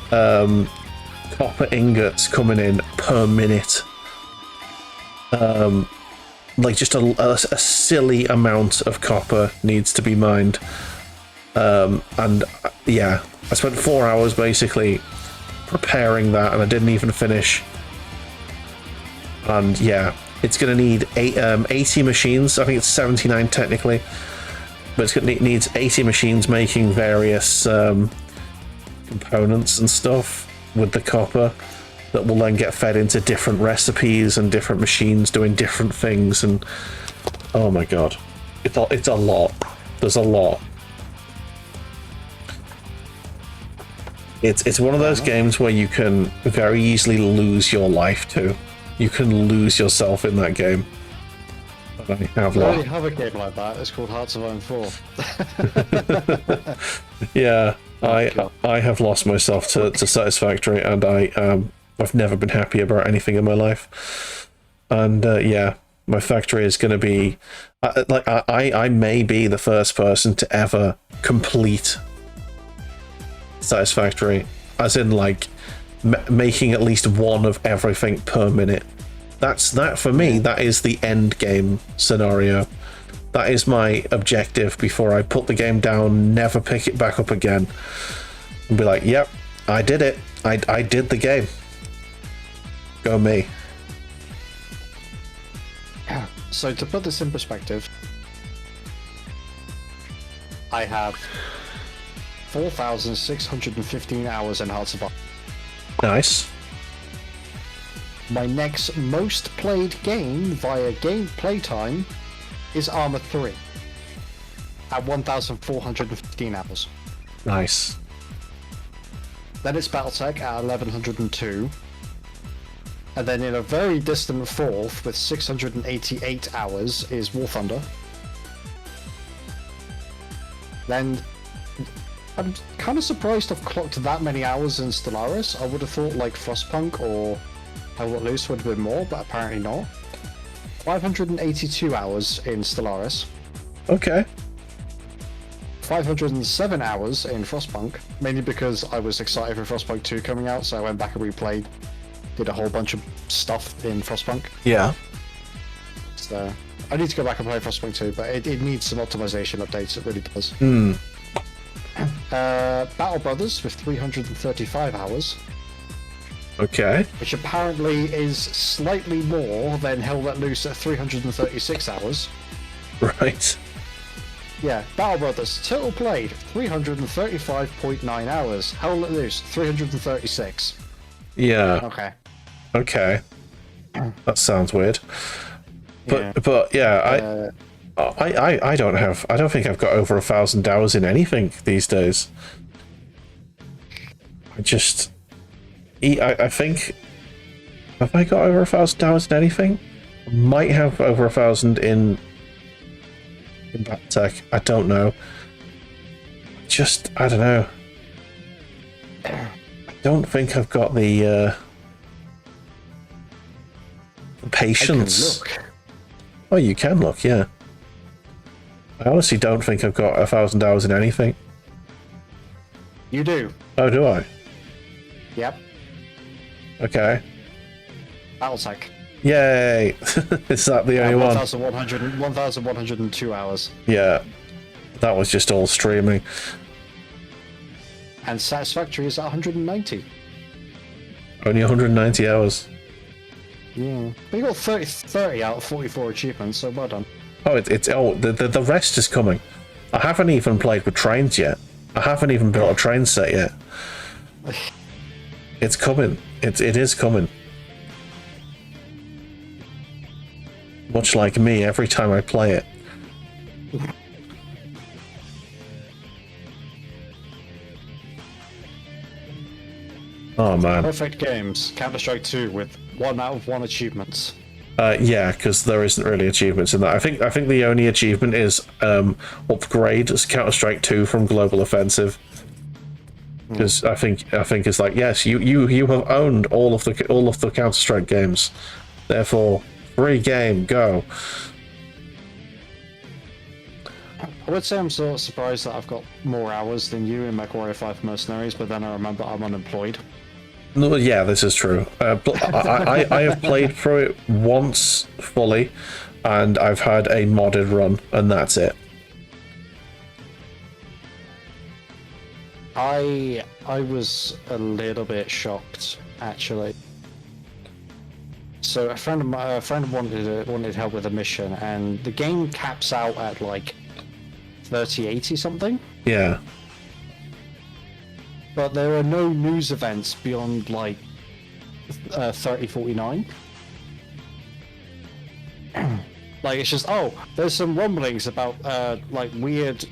copper ingots coming in per minute. Like just a silly amount of copper needs to be mined. And yeah, I spent 4 hours basically preparing that, and I didn't even finish. And yeah, it's going to need 80 machines. I think it's 79 technically, but it needs 80 machines making various components and stuff with the copper that will then get fed into different recipes and different machines doing different things. And oh my god, it's a lot. There's a lot. It's one of those games where you can very easily lose your life to. You can lose yourself in that game. I already have a game like that. It's called Hearts of Iron 4. Yeah, I have lost myself to Satisfactory, and I've never been happy about anything in my life. And yeah, my factory is going to be I may be the first person to ever complete Satisfactory, as in like making at least one of everything per minute. That for me, that is the end game scenario. That is my objective before I put the game down, never pick it back up again, and be like, yep, I did it. I did the game. Go me. So to put this in perspective, I have 4,615 hours in Hearts of Iron. Nice. My next most played game via gameplay time is Arma 3 at 1,415 hours. Nice. Then it's Battletech at 1,102. And then in a very distant fourth with 688 hours is War Thunder. Then I'm kind of surprised I've clocked that many hours in Stellaris. I would have thought like Frostpunk or Hell Let Loose would have been more, but apparently not. 582 hours in Stellaris. Okay. 507 hours in Frostpunk, mainly because I was excited for Frostpunk 2 coming out, so I went back and replayed, did a whole bunch of stuff in Frostpunk. Yeah. So I need to go back and play Frostpunk 2, but it needs some optimization updates, it really does. Battle Brothers with 335 hours. Okay. Which apparently is slightly more than Hell Let Loose at 336 hours. Right. Yeah, Battle Brothers, total played 335.9 hours. Hell Let Loose 336. Yeah. Okay. Okay. That sounds weird. But yeah, I don't think I've got over 1,000 hours in anything these days. I think, have I got over 1,000 hours in anything? Might have over 1,000 in Battletech. I don't know. I don't know. I don't think I've got the patience. I can look. Oh, you can look, yeah. I honestly don't think I've got 1,000 hours in anything. You do. Oh, do I? Yep. Okay. Battletech. Yay! Is that the only one? 1,102 hours. Yeah. That was just all streaming. And Satisfactory is at 190. Only 190 hours. Yeah. But you got 30 out of 44 achievements, so well done. Oh, the rest is coming. I haven't even played with trains yet. I haven't even built a train set yet. It's coming. It is coming. Much like me every time I play it. Oh man. Perfect games. Counter-Strike 2 with 1 out of 1 achievements. Yeah, because there isn't really achievements in that. I think the only achievement is upgrade Counter-Strike 2 from Global Offensive. Because I think it's like, yes, you have owned all of the Counter-Strike games, therefore free game, go. I would say I'm sort of surprised that I've got more hours than you in MechWarrior 5 Mercenaries, but then I remember I'm unemployed. No, yeah, this is true. I have played through it once fully, and I've had a modded run, and that's it. I was a little bit shocked, actually. So a friend wanted help with a mission, and the game caps out at like 3080 something. Yeah. But there are no news events beyond like 3049. Like it's just, oh, there's some rumblings about like weird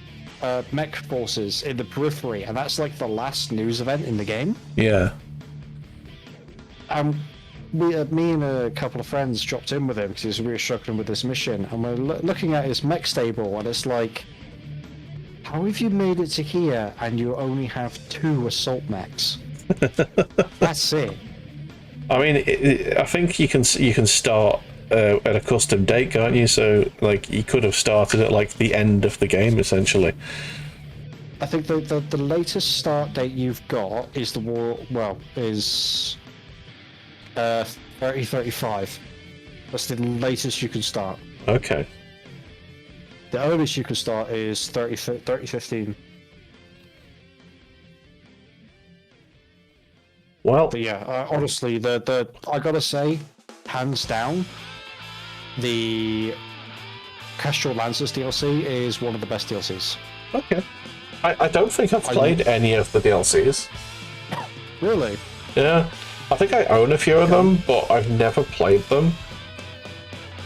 mech forces in the periphery, and that's like the last news event in the game. Yeah. Me and a couple of friends dropped in with him because he was really struggling with this mission, and we're looking at his mech stable, and it's like, how have you made it to here and you only have 2 assault mechs? That's it. I mean, I think you can start at a custom date, can't you? So, like, you could have started at like the end of the game, essentially. I think the latest start date you've got is is 3035. That's the latest you can start. Okay. The earliest you can start is 3015. Well, But yeah, honestly, the I gotta say, hands down, the Castrol Lancers DLC is one of the best DLCs. okay. I don't think I've played any of the DLCs. Really? Yeah. I think I own a few of them, but I've never played them.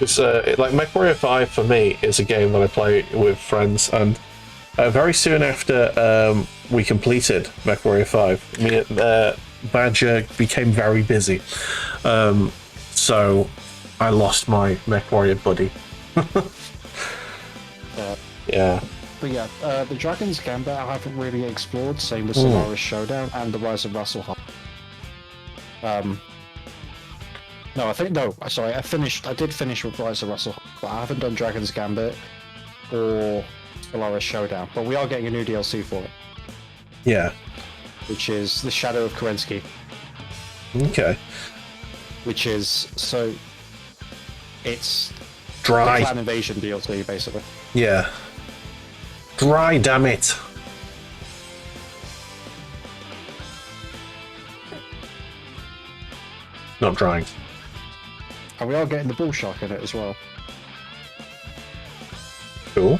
It's like MechWarrior 5 for me is a game that I play with friends, and very soon after we completed MechWarrior 5, me and Badger became very busy, so I lost my MechWarrior buddy. Yeah. But yeah, the Dragon's Gambit I haven't really explored, same with Solaris Showdown and the Rise of Russell. No, sorry, I did finish with Rise of Russell, but I haven't done Dragon's Gambit or Solaris Showdown, but we are getting a new DLC for it. Yeah. Which is The Shadow of Kerensky. Okay. Which is, so, it's Dry. the Clan Invasion DLC, basically. Yeah. Dry, damn it. Not drying. And we are getting the Bull Shark in it as well. Cool.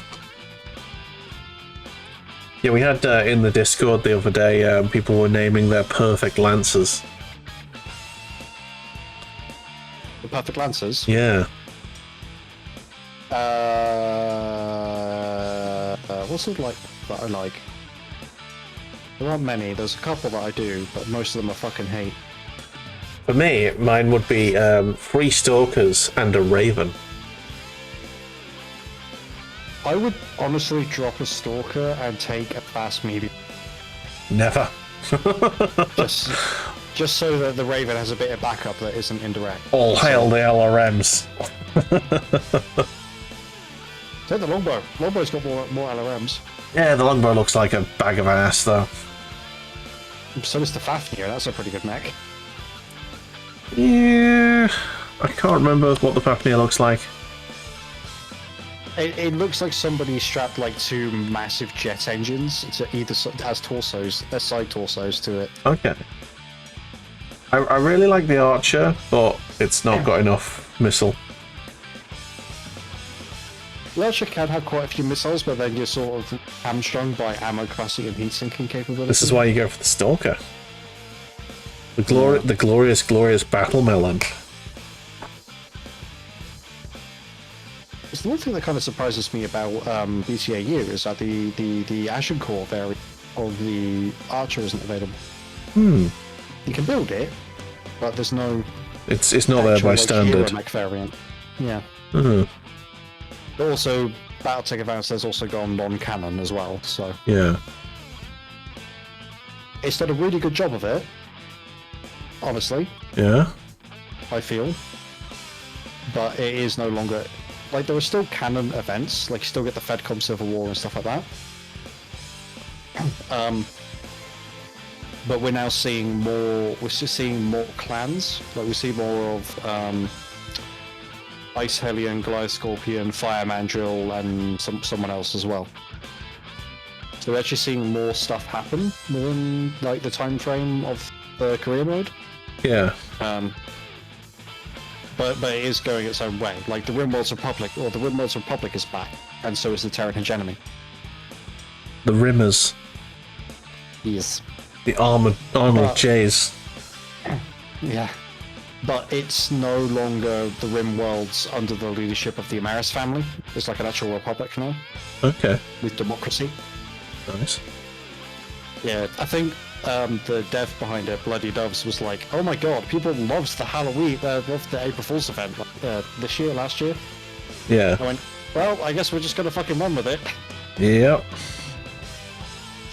Yeah, we had in the Discord the other day, people were naming their perfect lancers. The Perfect Lancers? Yeah. What's it like that I like? There aren't many, there's a couple that I do, but most of them I fucking hate. For me, mine would be 3 Stalkers and a Raven. I would honestly drop a Stalker and take a fast medium. Never. just so that the Raven has a bit of backup that isn't indirect. All hail the LRMs. Take the Longbow. Longbow's got more LRMs. Yeah, the Longbow looks like a bag of ass, though. So does the Fafnir, that's a pretty good mech. Yeah, I can't remember what the Fafnir looks like. It looks like somebody strapped like 2 massive jet engines to either as torsos, as side torsos to it. Okay. I really like the Archer, but it's not got enough missile. You actually can have quite a few missiles, but then you're sort of hamstrung by ammo capacity and heat sinking capability. This is why you go for the Stalker. The glorious battle melon. It's the one thing that kind of surprises me about BTAU is that the Ashen Core variant of the Archer isn't available. You can build it, but there's no. It's not there by standard. Mech variant. Yeah. Hmm. But also, BattleTech Advanced has also gone non-canon as well, so Yeah. it's done a really good job of it. Honestly, Yeah. I feel, but it is no longer like there are still canon events. Like you still get the FedCom Civil War and stuff like that. But we're now seeing more. We're just seeing more clans. Like we see more of Ice Hellion, Goliath Scorpion, Fire Mandrill, and someone else as well. So we're actually seeing more stuff happen within like the time frame of the career mode. Yeah. But it is going its own way. Like the Rimworld's Republic, or the Rimworld's Republic is back, and so is the Terran Hegemony. The Rimmers. Yes. The armored Jays. Yeah. But it's no longer the Rimworlds under the leadership of the Amaris family. It's like an actual republic now. Okay. With democracy. Nice. Yeah, I think the dev behind it, Bloody Doves, was like, oh my god, people loved the Halloween, loved the April Fool's event last year. Yeah. I went, well, I guess we're just gonna fucking run with it. Yep.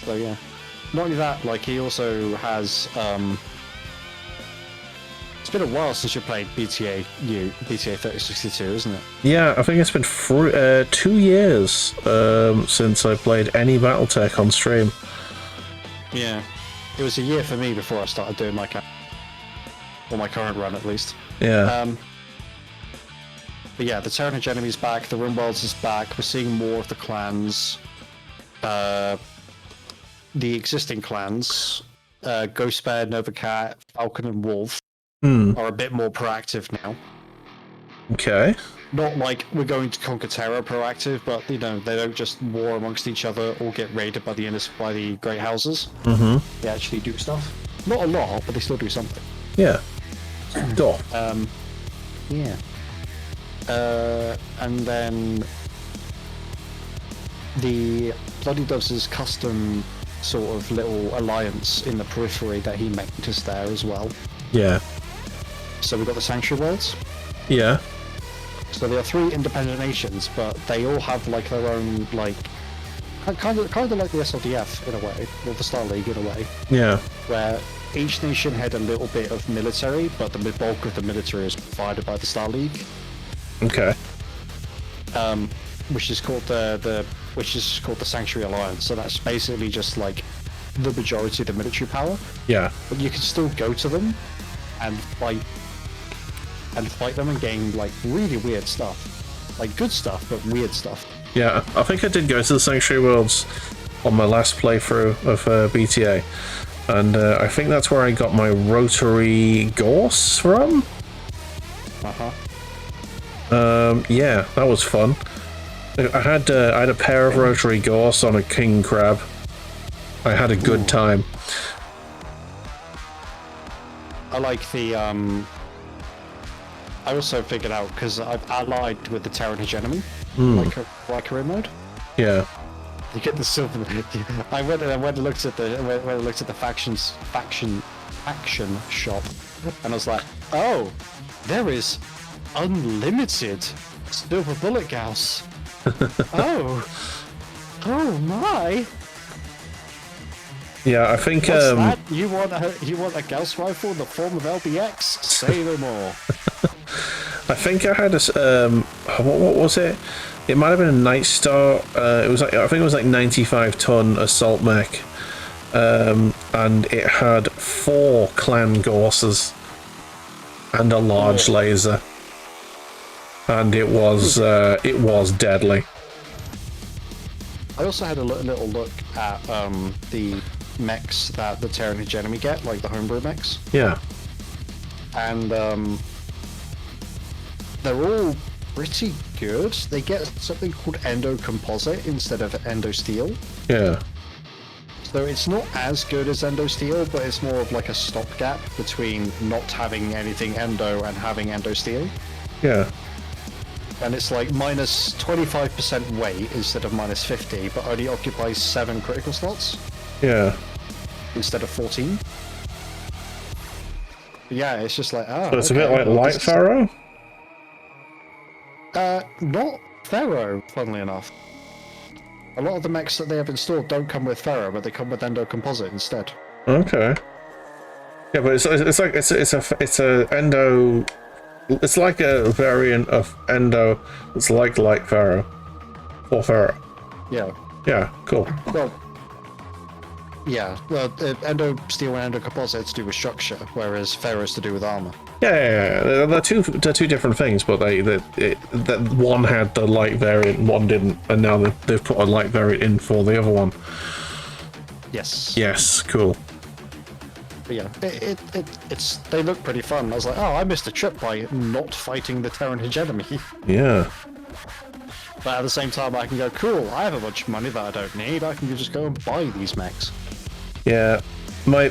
So yeah. Not only that, like he also has it's been a while since you played BTA 3062, isn't it? Yeah, I think it's been 2 years since I played any BattleTech on stream. Yeah. It was a year for me before I started doing my my current run at least. Yeah. But yeah, the Terran Hegemony's back, the Rimworlds is back, we're seeing more of the clans. The existing clans, Ghostbear, Novacat, Falcon and Wolf, are a bit more proactive now. Okay. Not like we're going to conquer Terra proactive, but you know, they don't just war amongst each other or get raided by the Great Houses. Mm-hmm. They actually do stuff. Not a lot, but they still do something. Yeah. Door. Yeah. And then the Bloody Doves' custom sort of little alliance in the periphery that he made is there as well. Yeah. So we've got the Sanctuary Worlds. Yeah. So there are 3 independent nations, but they all have like their own like kind of like the SLDF in a way, or the Star League in a way. Yeah. Where each nation had a little bit of military, but the bulk of the military is provided by the Star League. Okay. Which is called the Sanctuary Alliance. So that's basically just like the majority of the military power. Yeah. But you can still go to them and fight them and gain like really weird stuff, like good stuff but weird stuff. Yeah, I think I did go to the Sanctuary Worlds on my last playthrough of BTA, and I think that's where I got my rotary gorse from. Yeah, that was fun. I had a pair of rotary gorse on a king crab. I had a good time. I like the I also figured out, because I've allied with the Terran Hegemony, like a career mode. Yeah. You get the silver. I went and looked at the faction shop, and I was like, oh, there is unlimited silver bullet gauss. oh my. Yeah, I think What's that? You want a Gauss rifle in the form of LBX? Say no more. I think I had a what was it? It might have been a Night Star. It was like, I think it was like 95-ton assault mech, and it had 4 clan gorses and a large laser, and it was deadly. I also had a little look at the mechs that the Terran Hegemony get, like the homebrew mechs. Yeah. And they're all pretty good. They get something called endo composite instead of endo steel. Yeah. So it's not as good as endo steel, but it's more of like a stopgap between not having anything endo and having endo steel. Yeah. And it's like minus 25% weight instead of minus 50, but only occupies 7 critical slots. Yeah. Instead of 14. Yeah, it's just like, So it's a bit like Light Pharaoh? Not Pharaoh, funnily enough. A lot of the mechs that they have installed don't come with Pharaoh, but they come with Endo Composite instead. Okay. Yeah, but it's a Endo. It's like a variant of Endo. It's like Light Pharaoh or Pharaoh. Yeah. Yeah. Cool. Well. Yeah. Well, Endo Steel and Endo Composite to do with structure, whereas Pharaoh's to do with armor. Yeah. They're two different things, but that one had the light variant, one didn't, and now they've put a light variant in for the other one. Yes. Yes. Cool. But yeah, it's they look pretty fun. I was like, oh, I missed a trip by not fighting the Terran hegemony. Yeah. But at the same time, I can go, cool, I have a bunch of money that I don't need. I can just go and buy these mechs. Yeah. My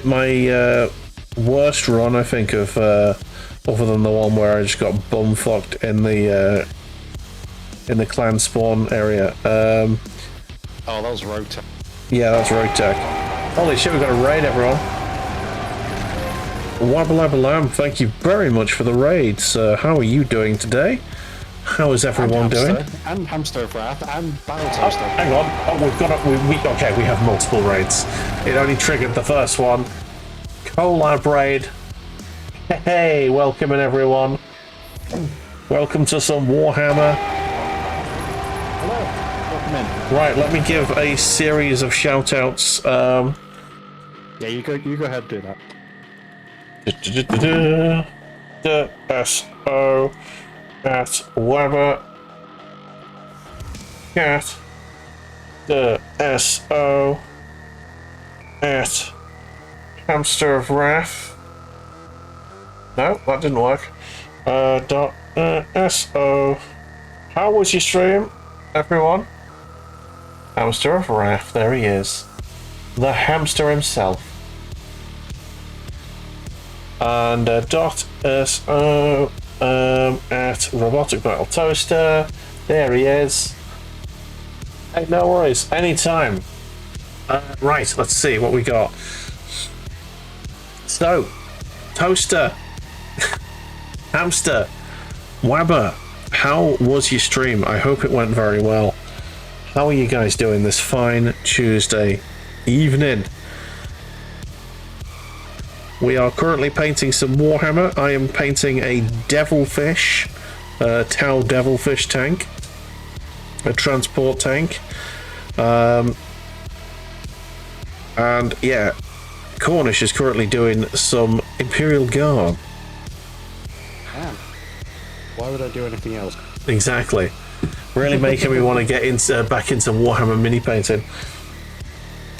worst run, I think, of other than the one where I just got bumfucked in the clan spawn area. Oh, that was Rogue Tech. Yeah, that's Rogue Tech. Holy shit, we got a raid, everyone. Wabalabalam, thank you very much for the raids. How are you doing today? How is everyone doing? And Hamster of Wrath and Battle Oh, Toaster. hang on. Oh, we've got okay, we have multiple raids. It only triggered the first one. Collab raid. Hey, welcome in everyone. Welcome to some Warhammer. Hello. Welcome in. Right, let me give a series of shout-outs. Yeah, you go ahead and do that. The SO at Weber. Cat. The SO at Hamster of Wrath. No, that didn't work. SO. How was your stream, everyone? Hamster of Wrath, there he is. The hamster himself. And .so at Robotic Battle Toaster. There he is. Hey, no worries, anytime. Right, let's see what we got. So, Toaster, Hamster, Wabber, how was your stream? I hope it went very well. How are you guys doing this fine Tuesday evening? We are currently painting some Warhammer. I am painting a Devilfish, Tau Devilfish tank, a transport tank, and yeah, Cornish is currently doing some Imperial Guard. Man, why would I do anything else? Exactly. Really making me want to get back into Warhammer mini painting.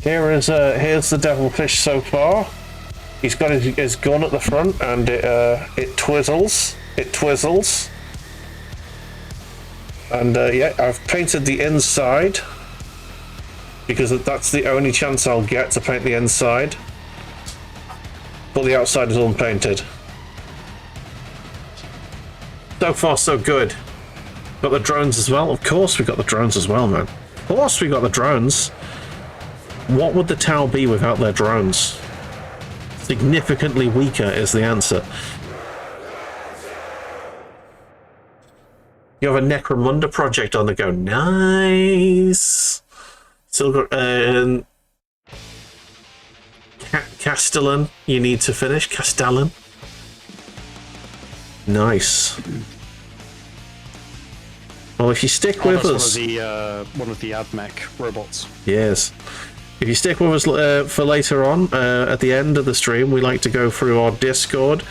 Here's the Devilfish so far. He's got his gun at the front, and it twizzles. It twizzles. And yeah, I've painted the inside because that's the only chance I'll get to paint the inside. But the outside is unpainted. So far, so good. Got the drones as well. Of course, we got the drones as well, man. Of course, we got the drones. What would the Tau be without their drones? Significantly weaker is the answer. You have a Necromunda project on the go. Nice. Still got Castellan. You need to finish Castellan. Nice. Well, if you stick with us, one of the AdMech robots. Yes. If you stick with us for later on, at the end of the stream, we like to go through our Discord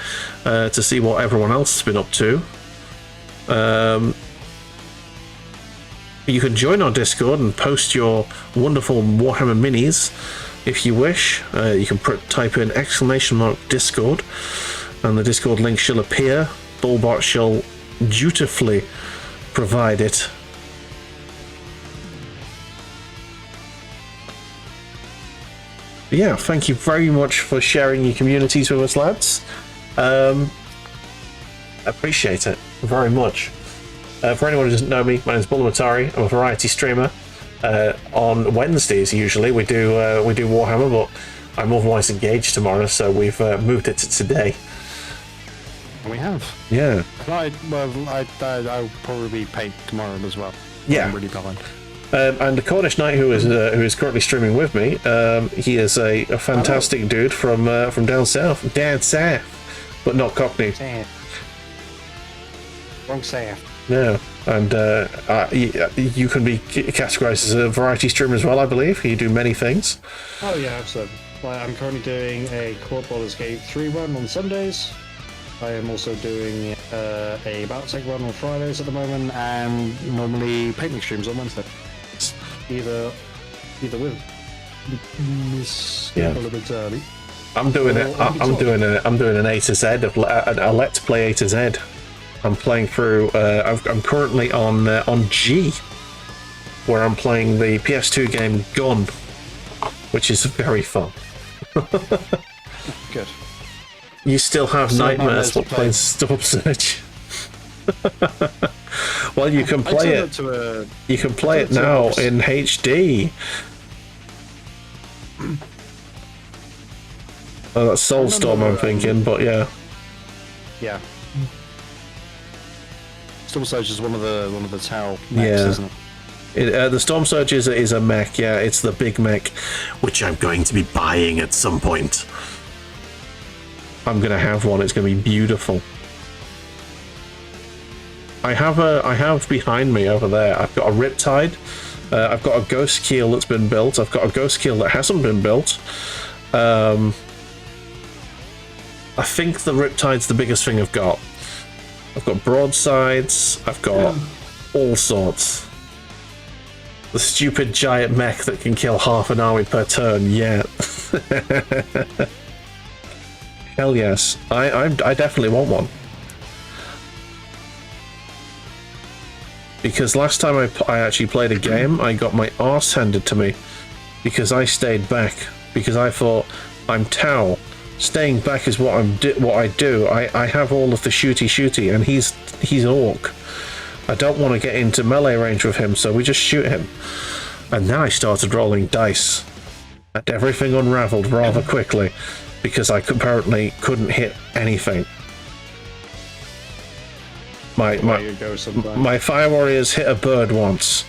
to see what everyone else has been up to. You can join our Discord and post your wonderful Warhammer minis if you wish. You can type in !Discord, and the Discord link shall appear. Bullbot shall dutifully provide it. Yeah, thank you very much for sharing your communities with us, lads. Appreciate it very much. For anyone who doesn't know me, my name is Bula. I'm a variety streamer. On Wednesdays, usually we do Warhammer, but I'm otherwise engaged tomorrow, so we've moved it to today. We have. Yeah. I'll probably be paid tomorrow as well. Yeah. I'm really behind. And TheCornishKnight, who is currently streaming with me, he is a fantastic dude from down south, but not Cockney. Wrong south. No, and you can be categorized as a variety streamer as well, I believe. You do many things. Oh yeah, absolutely. I'm currently doing a Co-op Baldur's Gate 3 run on Sundays. I am also doing a Battletech run on Fridays at the moment, and normally painting streams on Wednesday. Either with a little bit early. I'm doing it. I'm doing an A to Z of a Let's Play A to Z. I'm playing through. I'm currently on G, where I'm playing the PS2 game Gun, which is very fun. Good. You still have nightmares while playing Storm Surge. Well, you can play it. You can play it now in HD. Oh, that's Soulstorm, I'm thinking, but yeah. Yeah. Storm Surge is one of the Tau mechs, isn't it? The Storm Surge is a mech, yeah, it's the big mech, which I'm going to be buying at some point. I'm going to have one, it's going to be beautiful. I have behind me over there, I've got a Riptide, I've got a Ghost Keel that's been built, I've got a Ghost Keel that hasn't been built. I think the Riptide's the biggest thing I've got. I've got broadsides, I've got all sorts. The stupid giant mech that can kill half an army per turn, yeah. Hell yes, I definitely want one. Because last time I actually played a game, I got my arse handed to me because I stayed back. Because I thought, I'm Tau. Staying back is what I do. I have all of the shooty, and he's orc. I don't want to get into melee range with him, so we just shoot him. And then I started rolling dice, and everything unraveled rather quickly because I apparently couldn't hit anything. My fire warriors hit a bird once.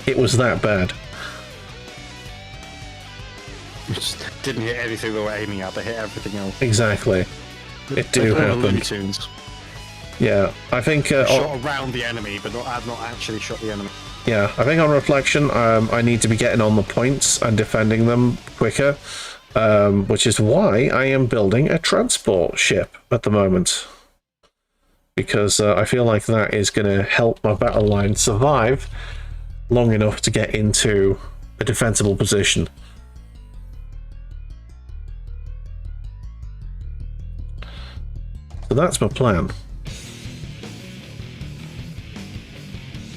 It was that bad. Just didn't hit anything they were aiming at, they hit everything else. Exactly. It do happen. Yeah, I think... shot around the enemy, but not actually shot the enemy. Yeah, I think on reflection, I need to be getting on the points and defending them quicker, which is why I am building a transport ship at the moment. Because I feel like that is going to help my battle line survive long enough to get into a defensible position. So that's my plan.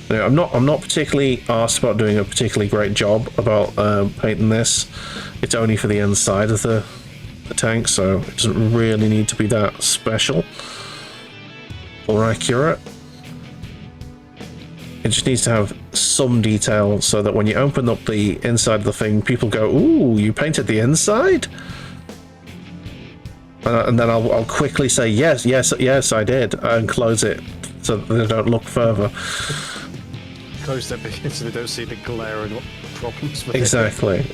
Now, I'm not particularly asked about doing a particularly great job about painting this. It's only for the inside of the tank, so it doesn't really need to be that special or accurate. It just needs to have some detail so that when you open up the inside of the thing, people go, "Ooh, you painted the inside?" And then I'll quickly say, yes, I did, and close it so that they don't look further. Close it so they don't see the glare and problems with Exactly.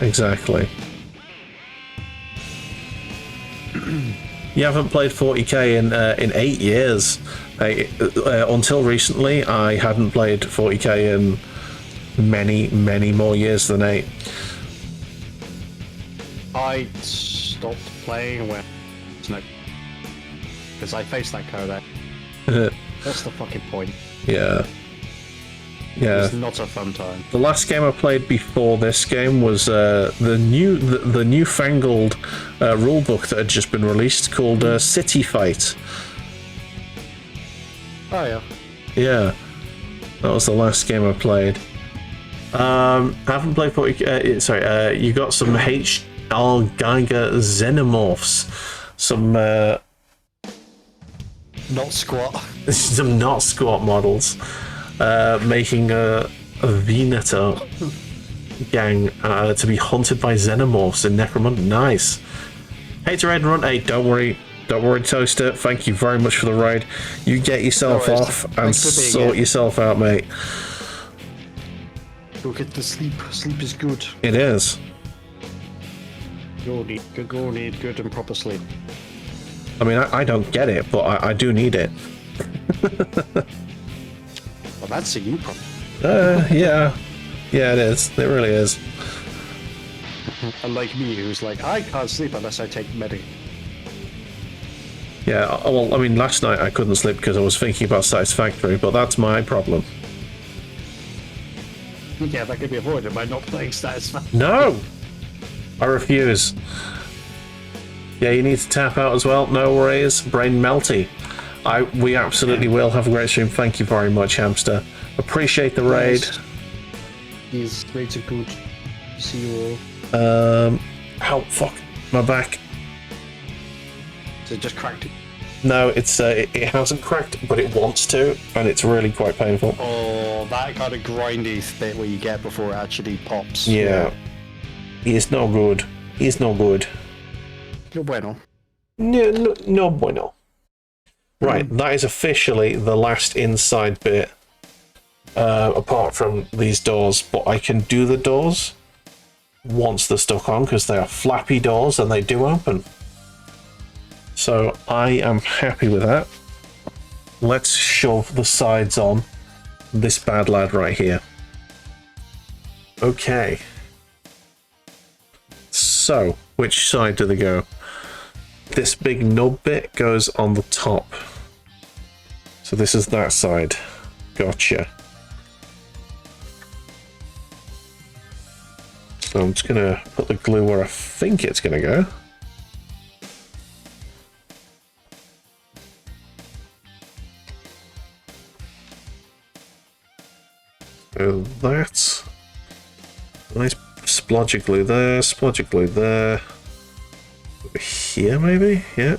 You haven't played 40k in 8 years. Until recently, I hadn't played 40k in many more years than 8. I stopped playing when because I faced that code. What's the fucking point? Yeah. It's not a fun time. The last game I played before this game was the newfangled rulebook that had just been released called City Fight. Oh yeah. Yeah. That was the last game I played. Haven't played 40. Sorry, you got some HR Geiger Xenomorphs. Some Not squat. some not squat models. Making a Venator gang to be hunted by Xenomorphs in Necromunda. Nice. Hate to raid and run. Hey, don't worry, Toaster. Thank you very much for the raid. You get yourself off and sort yourself out, mate. Go get the sleep. Sleep is good. It is. Go need good and proper sleep. I mean, I don't get it, but I do need it. Well, that's a you problem. Yeah, it is. It really is. Unlike me, who's like, I can't sleep unless I take medic. Yeah, well, I mean, last night I couldn't sleep because I was thinking about Satisfactory, but that's my problem. Yeah, that can be avoided by not playing Satisfactory. No! I refuse. Yeah, you need to tap out as well. No worries. Brain melty. We absolutely will have a great stream. Thank you very much, Hamster. Appreciate the raid. These raids are good. See you all. Oh, fuck. My back. So it just cracked it. No, it hasn't cracked, but it wants to, and it's really quite painful. Oh, that kind of grindy bit where you get before it actually pops. Yeah. It's no good. It's no good. No bueno. No bueno. Right, that is officially the last inside bit, apart from these doors, but I can do the doors once they're stuck on, because they are flappy doors and they do open. So I am happy with that. Let's shove the sides on this bad lad right here. Okay. So, which side do they go? This big nub bit goes on the top. So this is that side. Gotcha. So I'm just gonna put the glue where I think it's gonna go. So that's nice splodge of glue there, splodge of glue there. Over here maybe? Yeah.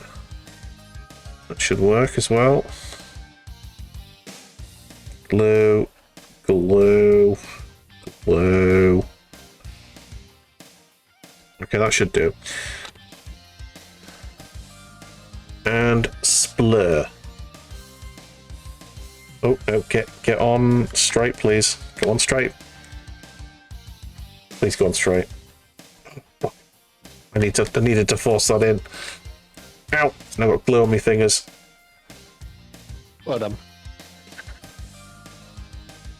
That should work as well. Glue, glue, glue. Okay, that should do. And splur. Oh, no, get on straight, please. Go on straight. Please go on straight. I needed to force that in. Ow! Now I've got glue on my fingers. Well done.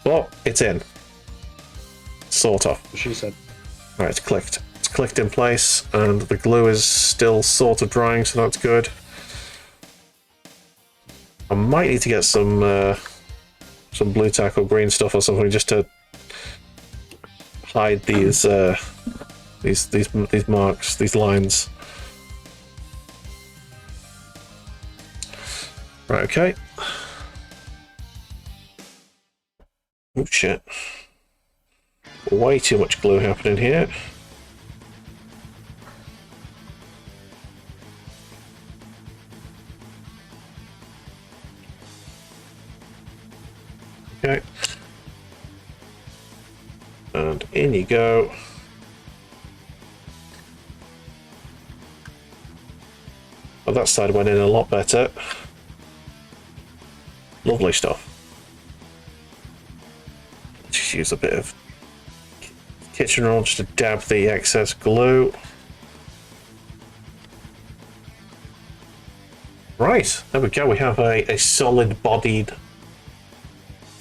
Well, it's in. Sort of. She said. Right, it's clicked. It's clicked in place, and the glue is still sort of drying, so that's good. I might need to get some blue tack or green stuff or something just to hide these marks, these lines. Right, okay. Oh shit. Way too much glue happening here. Okay. And in you go. Well, that side went in a lot better. Lovely stuff. Just use a bit of kitchen roll just to dab the excess glue. Right, there we go. We have a solid bodied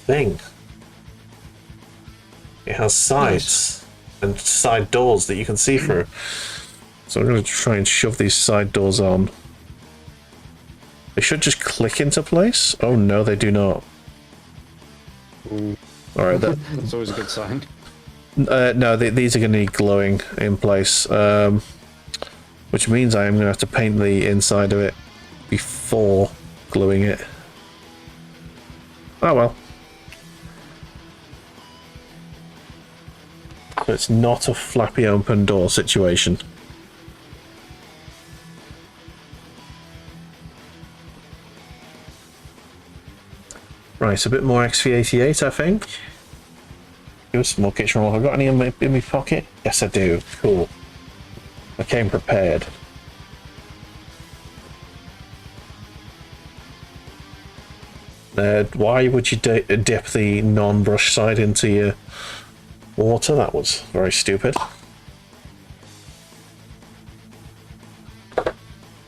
thing. It has sides and side doors that you can see through. So I'm going to try and shove these side doors on. They should just click into place. Oh no, they do not. Alright, That's always a good sign. no, these are going to need gluing in place. Which means I am going to have to paint the inside of it before gluing it. Oh well. So it's not a flappy open door situation. Right, a bit more XV88, I think. Give us some more kitchen roll. Have I got any in my pocket? Yes, I do. Cool. I came prepared. Why would you dip the non-brush side into your water? That was very stupid.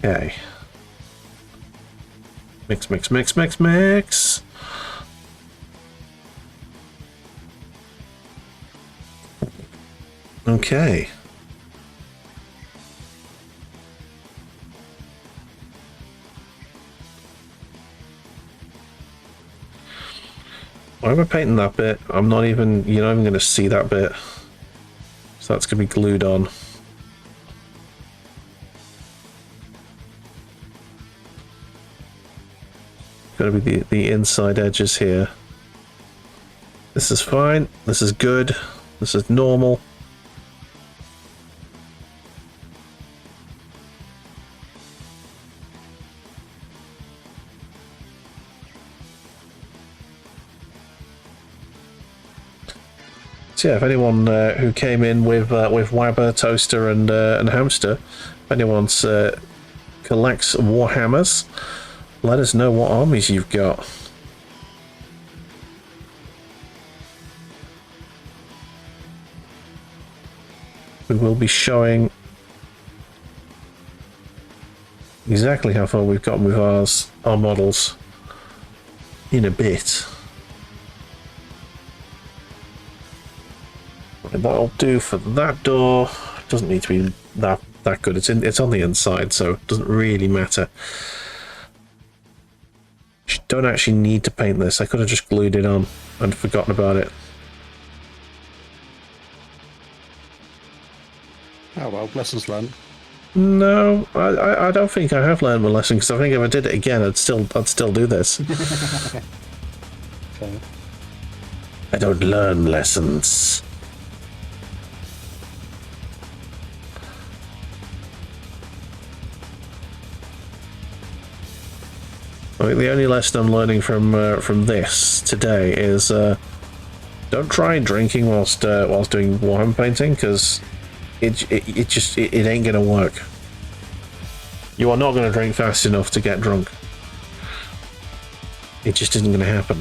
Okay. Mix, mix, mix, mix, mix. Okay. Why am I painting that bit? I'm not even, you're not even going to see that bit. So that's going to be glued on. Got to be the inside edges here. This is fine. This is good. This is normal. So yeah, if anyone who came in with Wabber, Toaster, and Hamster, if anyone collects Warhammers, let us know what armies you've got. We will be showing exactly how far we've gotten with our models in a bit. That'll do for that door. Doesn't need to be that good. It's on the inside, so it doesn't really matter. You don't actually need to paint this. I could have just glued it on and forgotten about it. Oh well, lessons learned. No, I don't think I have learned my lesson, because I think if I did it again, I'd still do this. Okay. I don't learn lessons. I think the only lesson I'm learning from this today is don't try drinking whilst doing Warhammer painting, because it ain't gonna work. You are not gonna drink fast enough to get drunk. It just isn't gonna happen.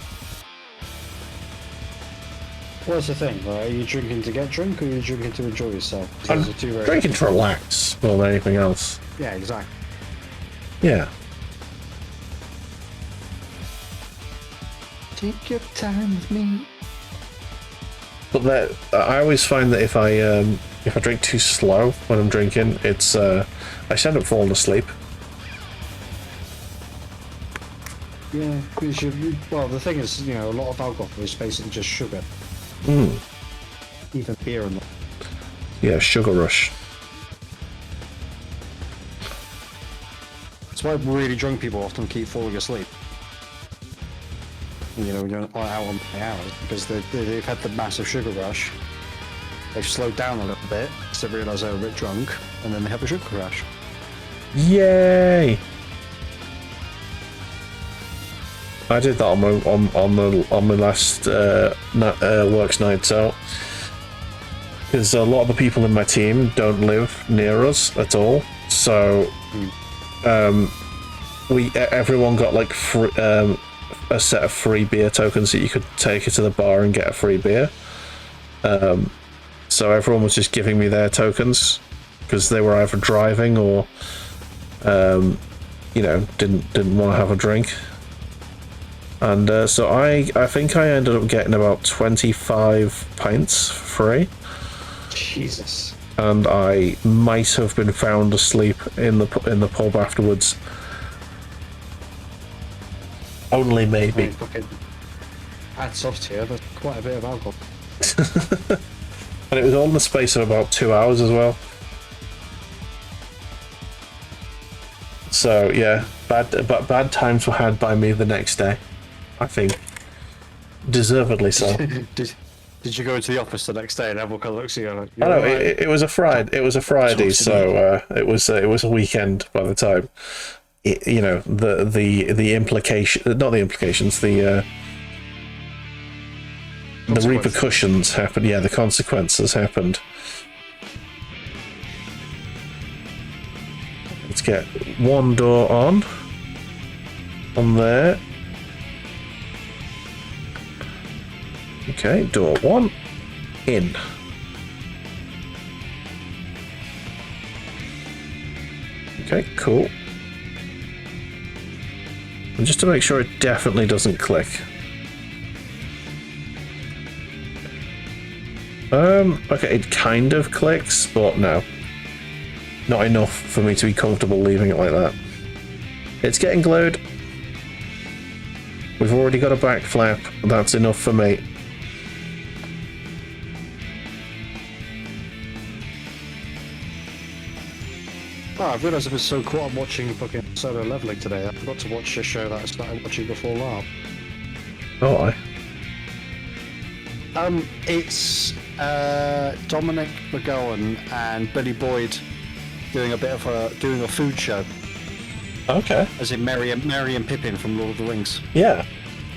Well, that's the thing, right? Are you drinking to get drunk, or are you drinking to enjoy yourself? I'm drinking to relax more than anything else. Yeah, exactly. Yeah. Take your time with me. But I always find that if I drink too slow when I'm drinking, it's I just end up falling asleep. Yeah, because well, the thing is, you know, a lot of alcohol is basically just sugar. Even beer and that. Yeah, sugar rush. That's why really drunk people often keep falling asleep. You know, you're out on the hours because they've had the massive sugar rush. They've slowed down a little bit because they realise they're a bit drunk, and then they have a sugar crash. Yay! I did that on my last works nights out, because a lot of the people in my team don't live near us at all. So, everyone got like a set of free beer tokens that you could take it to the bar and get a free beer. So everyone was just giving me their tokens because they were either driving or, you know, didn't want to have a drink. And so I think I ended up getting about 25 pints for free. Jesus. And I might have been found asleep in the pub afterwards. Only maybe. I mean, fucking hats off to you, there's quite a bit of alcohol. And it was all in the space of about 2 hours as well. So yeah, bad times were had by me the next day, I think. Deservedly so. Did you go into the office the next day and everyone kind of looks at you like, Oh no, it was a Friday. It was a Friday, so it was a weekend by the time. You know, the implication, not the implications, the repercussions happened. Yeah, the consequences happened. Let's get one door on there. Okay, door one in. Okay, cool. And just to make sure it definitely doesn't click. Okay, it kind of clicks, but no. Not enough for me to be comfortable leaving it like that. It's getting glued. We've already got a back flap. That's enough for me. Oh, I've realised I've been so caught up watching fucking Solo Leveling today. I forgot to watch a show that I started watching before LARP. Oh, It's Dominic McGowan and Billy Boyd doing a food show. okay. As in Merry and Pippin from Lord of the Rings. Yeah.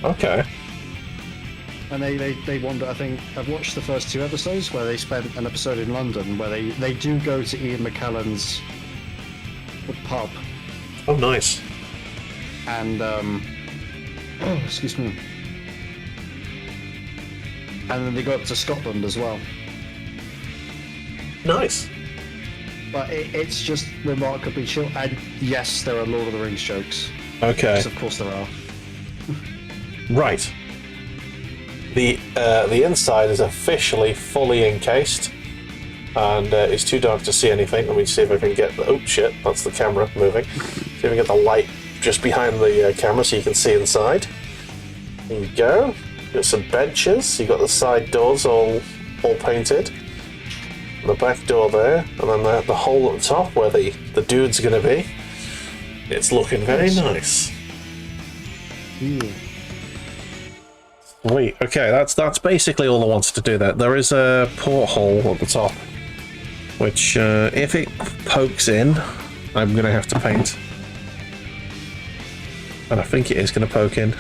Okay. And they wander. I think I've watched the first 2 episodes where they spent an episode in London where they do go to Ian McKellen's pub. Oh, nice. And excuse me. And then they go up to Scotland as well. Nice. But it's just remarkably chill. And yes, there are Lord of the Rings jokes. Okay. Yes, of course there are. Right. The inside is officially fully encased, and it's too dark to see anything. Let me see if I can get the... Oh shit, that's the camera moving. See if I can get the light just behind the camera so you can see inside. There you go. Got some benches. You got the side doors all painted. The back door there, and then the hole at the top where the dude's going to be. It's looking very nice. Yeah. Sweet. Okay, that's basically all I wanted to do there. There is a porthole at the top, which if it pokes in, I'm going to have to paint. And I think it is going to poke in.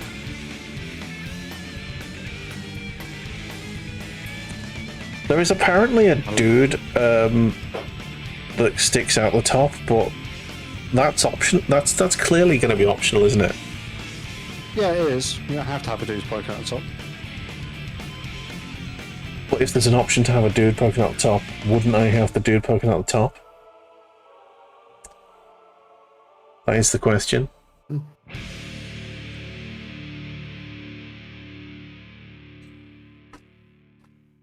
There is apparently a dude that sticks out the top, but that's option. That's clearly going to be optional, isn't it? Yeah, it is. You don't have to have a dude poking out the top. But if there's an option to have a dude poking out the top, wouldn't I have the dude poking out the top? That is the question.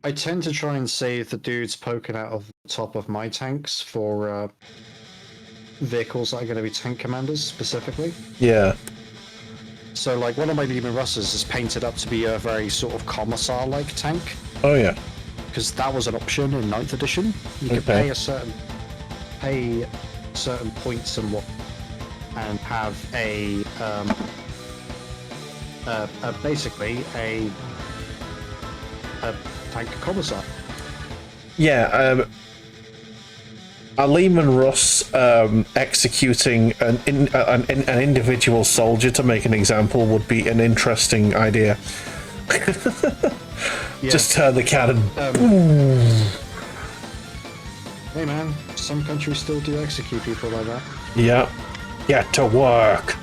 I tend to try and save the dudes poking out of the top of my tanks for vehicles that are going to be tank commanders specifically. Yeah. So, like, one of my Leman Russes is painted up to be a very sort of commissar-like tank. Oh yeah. Because that was an option in 9th edition. You could pay certain points and have basically a tank commissar. Yeah. A Lehman Russ executing an individual soldier to make an example would be an interesting idea. Yeah. Just turn the cannon. Hey man, some countries still do execute people like that. Yeah. Get to work.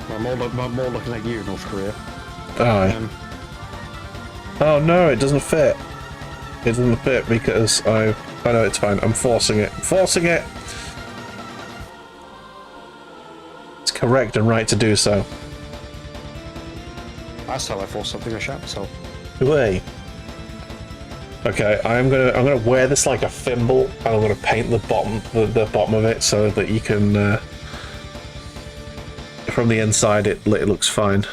I'm more looking at you, North Korea. Oh no, it doesn't fit. It doesn't fit because I know it's fine. I'm forcing it. Forcing it! It's correct and right to do so. That's how I force something, I shat myself. Way. Okay, I'm gonna wear this like a thimble, and I'm gonna paint the bottom of it so that you can from the inside it looks fine.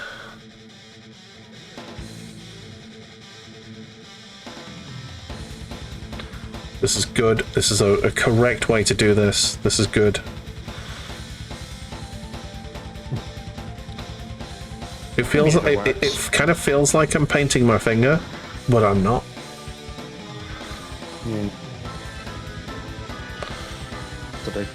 This is good. This is a correct way to do this. This is good. It feels Maybe like, if it it works. kind of feels like I'm painting my finger, but I'm not. Yeah. Today.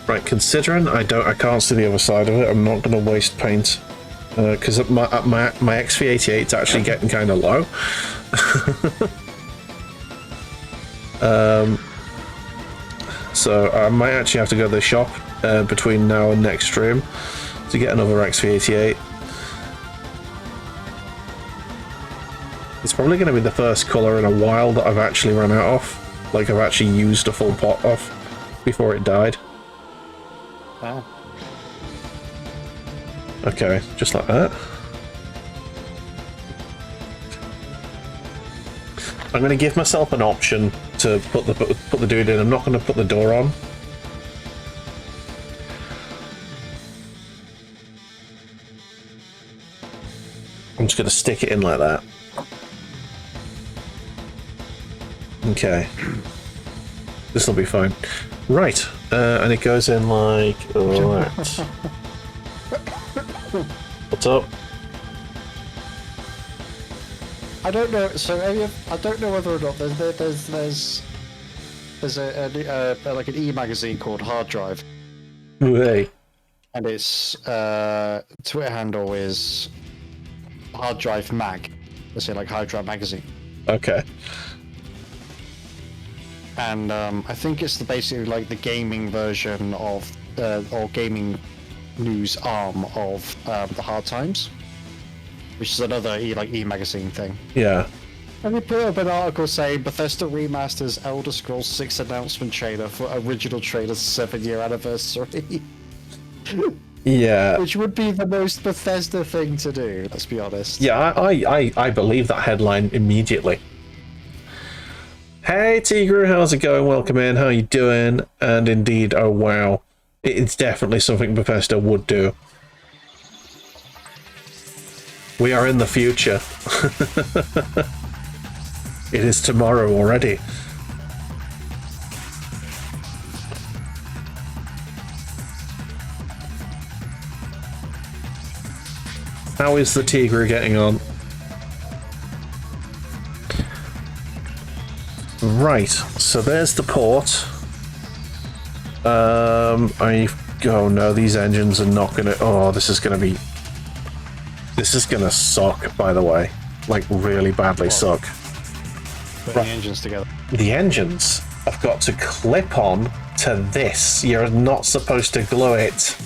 Right, considering I can't see the other side of it, I'm not going to waste paint because my XV88 is actually getting kind of low. So I might actually have to go to the shop between now and next stream to get another XV88. It's probably going to be the first colour in a while that I've actually run out of. Like I've actually used a full pot of before it died. Wow. Okay, just like that. I'm going to give myself an option to put the dude in. I'm not going to put the door on. I'm just going to stick it in like that. Okay. This will be fine. Right, and it goes in like that. What's up? I don't know. So I don't know whether or not there's like an e-magazine called Hard Drive, Hey. and its Twitter handle is Hard Drive Mag. Let's say like Hard Drive Magazine. Okay. And I think it's basically like the gaming version of or gaming news arm of the Hard Times, which is another e-magazine thing. Yeah. And they put up an article saying Bethesda remasters Elder Scrolls 6 announcement trailer for original trailer's 7-year anniversary. Yeah. Which would be the most Bethesda thing to do, let's be honest. Yeah, I believe that headline immediately. Hey Tigru, how's it going? Welcome in, how you doing? And indeed, oh wow. It's definitely something Bethesda would do. We are in the future. It is tomorrow already. How is the Tigru getting on? Right, so there's the port. Oh no, these engines are not gonna. Oh, this is gonna suck. By the way, like really badly suck. Putting the engines together. The engines have got to clip on to this. You're not supposed to glue it.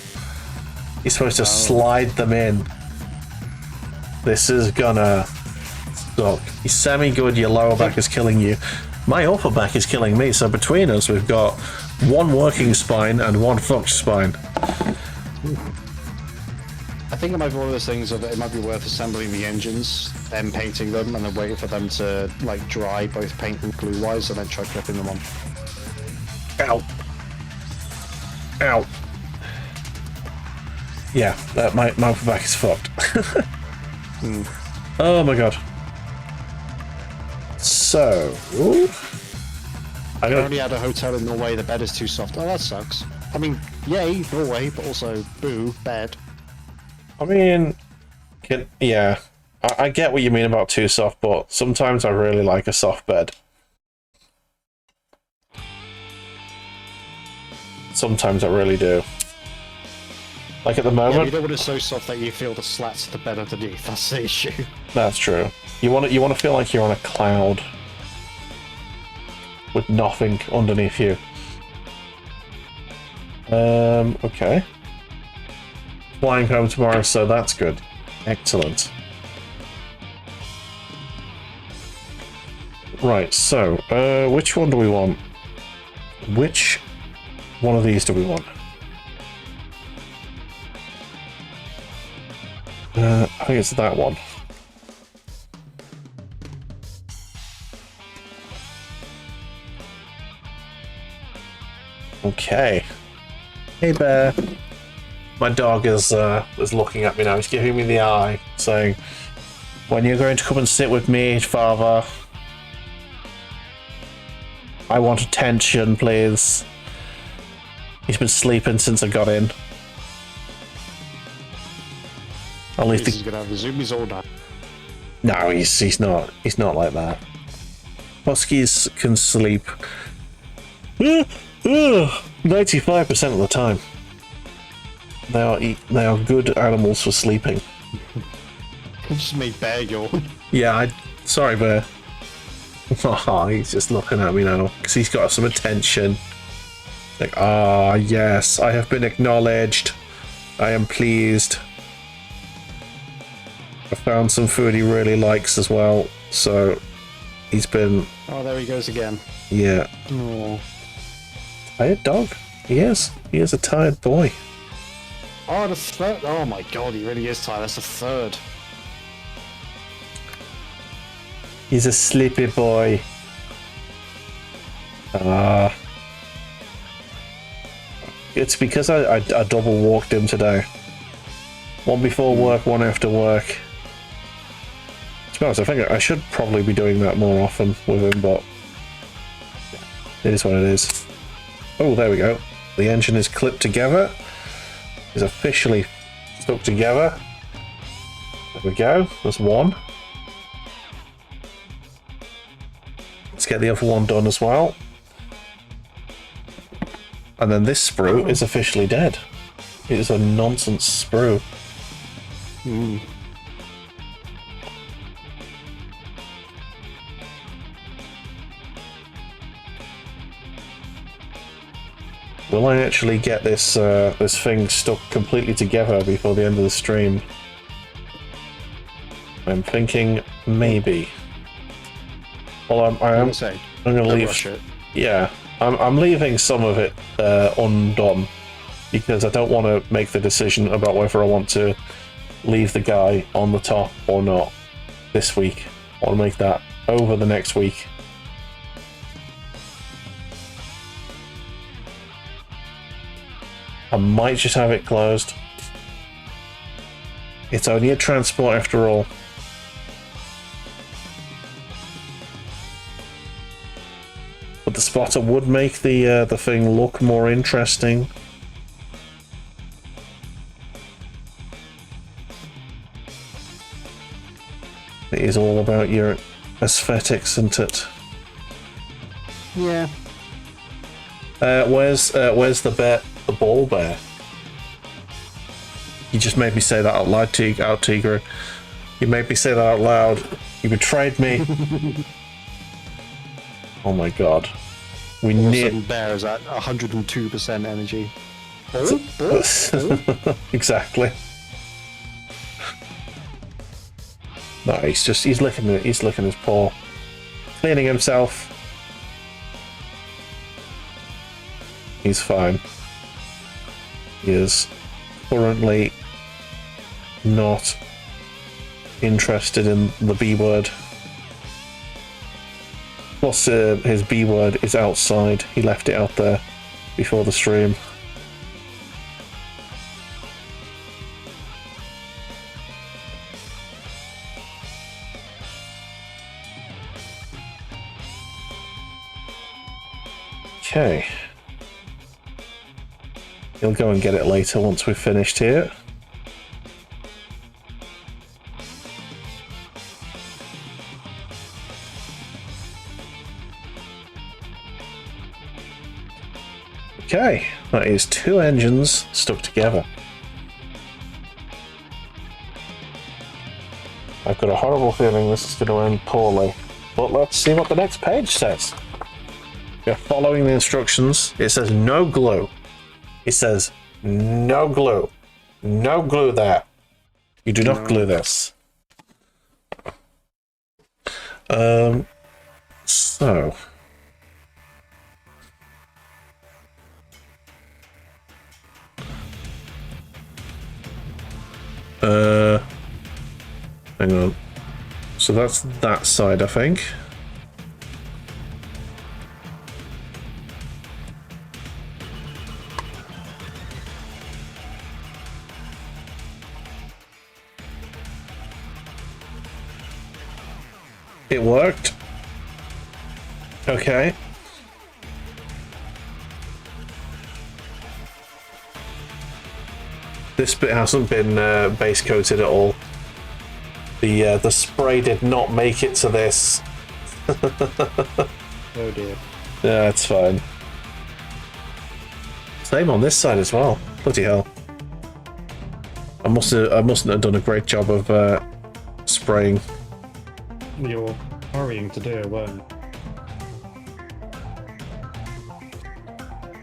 You're supposed to slide them in. This is gonna suck. You're semi-good. Your lower back is killing you. My upper back is killing me, so between us we've got one working spine and one fucked spine. I think it might be one of those things that it might be worth assembling the engines, then painting them, and then waiting for them to like dry, both paint and glue-wise, and then try clipping them on. Ow. Ow. Yeah, my upper back is fucked. Oh my god. So, I already had a hotel in Norway. The bed is too soft. Oh, that sucks. I mean, yay Norway, but also boo bed. I mean, yeah, I get what you mean about too soft, but sometimes I really like a soft bed. Sometimes I really do. Like at the moment, Yeah, you don't want it so soft that you feel the slats of the bed underneath. That's the issue. that's true. You want to feel like you're on a cloud with nothing underneath you. Okay. Flying home tomorrow, so that's good. Excellent. Right, so, which one do we want? Which one of these do we want? I think it's that one. Okay. Hey bear. My dog is looking at me now. He's giving me the eye, saying, "When you're going to come and sit with me, father?" I want attention, please. He's been sleeping since I got in. At least He's gonna have the zoomies all night. No, he's not. He's not like that. Huskies can sleep 95% of the time. They are good animals for sleeping. It just made Bear yawn. Yeah, sorry, Bear. Oh, he's just looking at me now because he's got some attention. Like, yes, I have been acknowledged. I am pleased. I found some food he really likes as well, so he's been... Oh, there he goes again. Yeah. Oh. Tired dog? He is. He is a tired boy. Oh, the third. Oh my god, he really is tired. That's the third. He's a sleepy boy. It's because I double walked him today. One before work, one after work. To be honest, I think I should probably be doing that more often with him, but it is what it is. Oh, there we go. The engine is clipped together. Is officially stuck together. There we go. There's one. Let's get the other one done as well. And then this sprue is officially dead. It is a nonsense sprue. Will I actually get this this thing stuck completely together before the end of the stream? I'm thinking maybe. Well, I'm going to leave. Yeah, I'm leaving some of it undone because I don't want to make the decision about whether I want to leave the guy on the top or not this week. I want to make that over the next week. I might just have it closed. It's only a transport after all. But the spotter would make the thing look more interesting. It is all about your aesthetics, isn't it? Yeah. Where's the bear? The ball bear. You just made me say that out loud, Tigre. You made me say that out loud. You betrayed me. Oh my god. We need. Bear is at 102% energy. Exactly. No, he's licking his paw, cleaning himself. He's fine. He is currently not interested in the B word. Plus, his B word is outside. He left it out there before the stream. Okay. He'll go and get it later once we've finished here. Okay, that is 2 engines stuck together. I've got a horrible feeling this is going to end poorly, but let's see what the next page says. We're following the instructions. It says no glue. It says no glue. No glue there. You do not glue this. So. Hang on. So that's that side, I think. It worked. Okay. this bit hasn't been base coated at all. The spray did not make it to this. Oh dear. Yeah, it's fine. Same on this side as well. Bloody hell. I mustn't have done a great job of spraying. You're hurrying to do it, weren't you?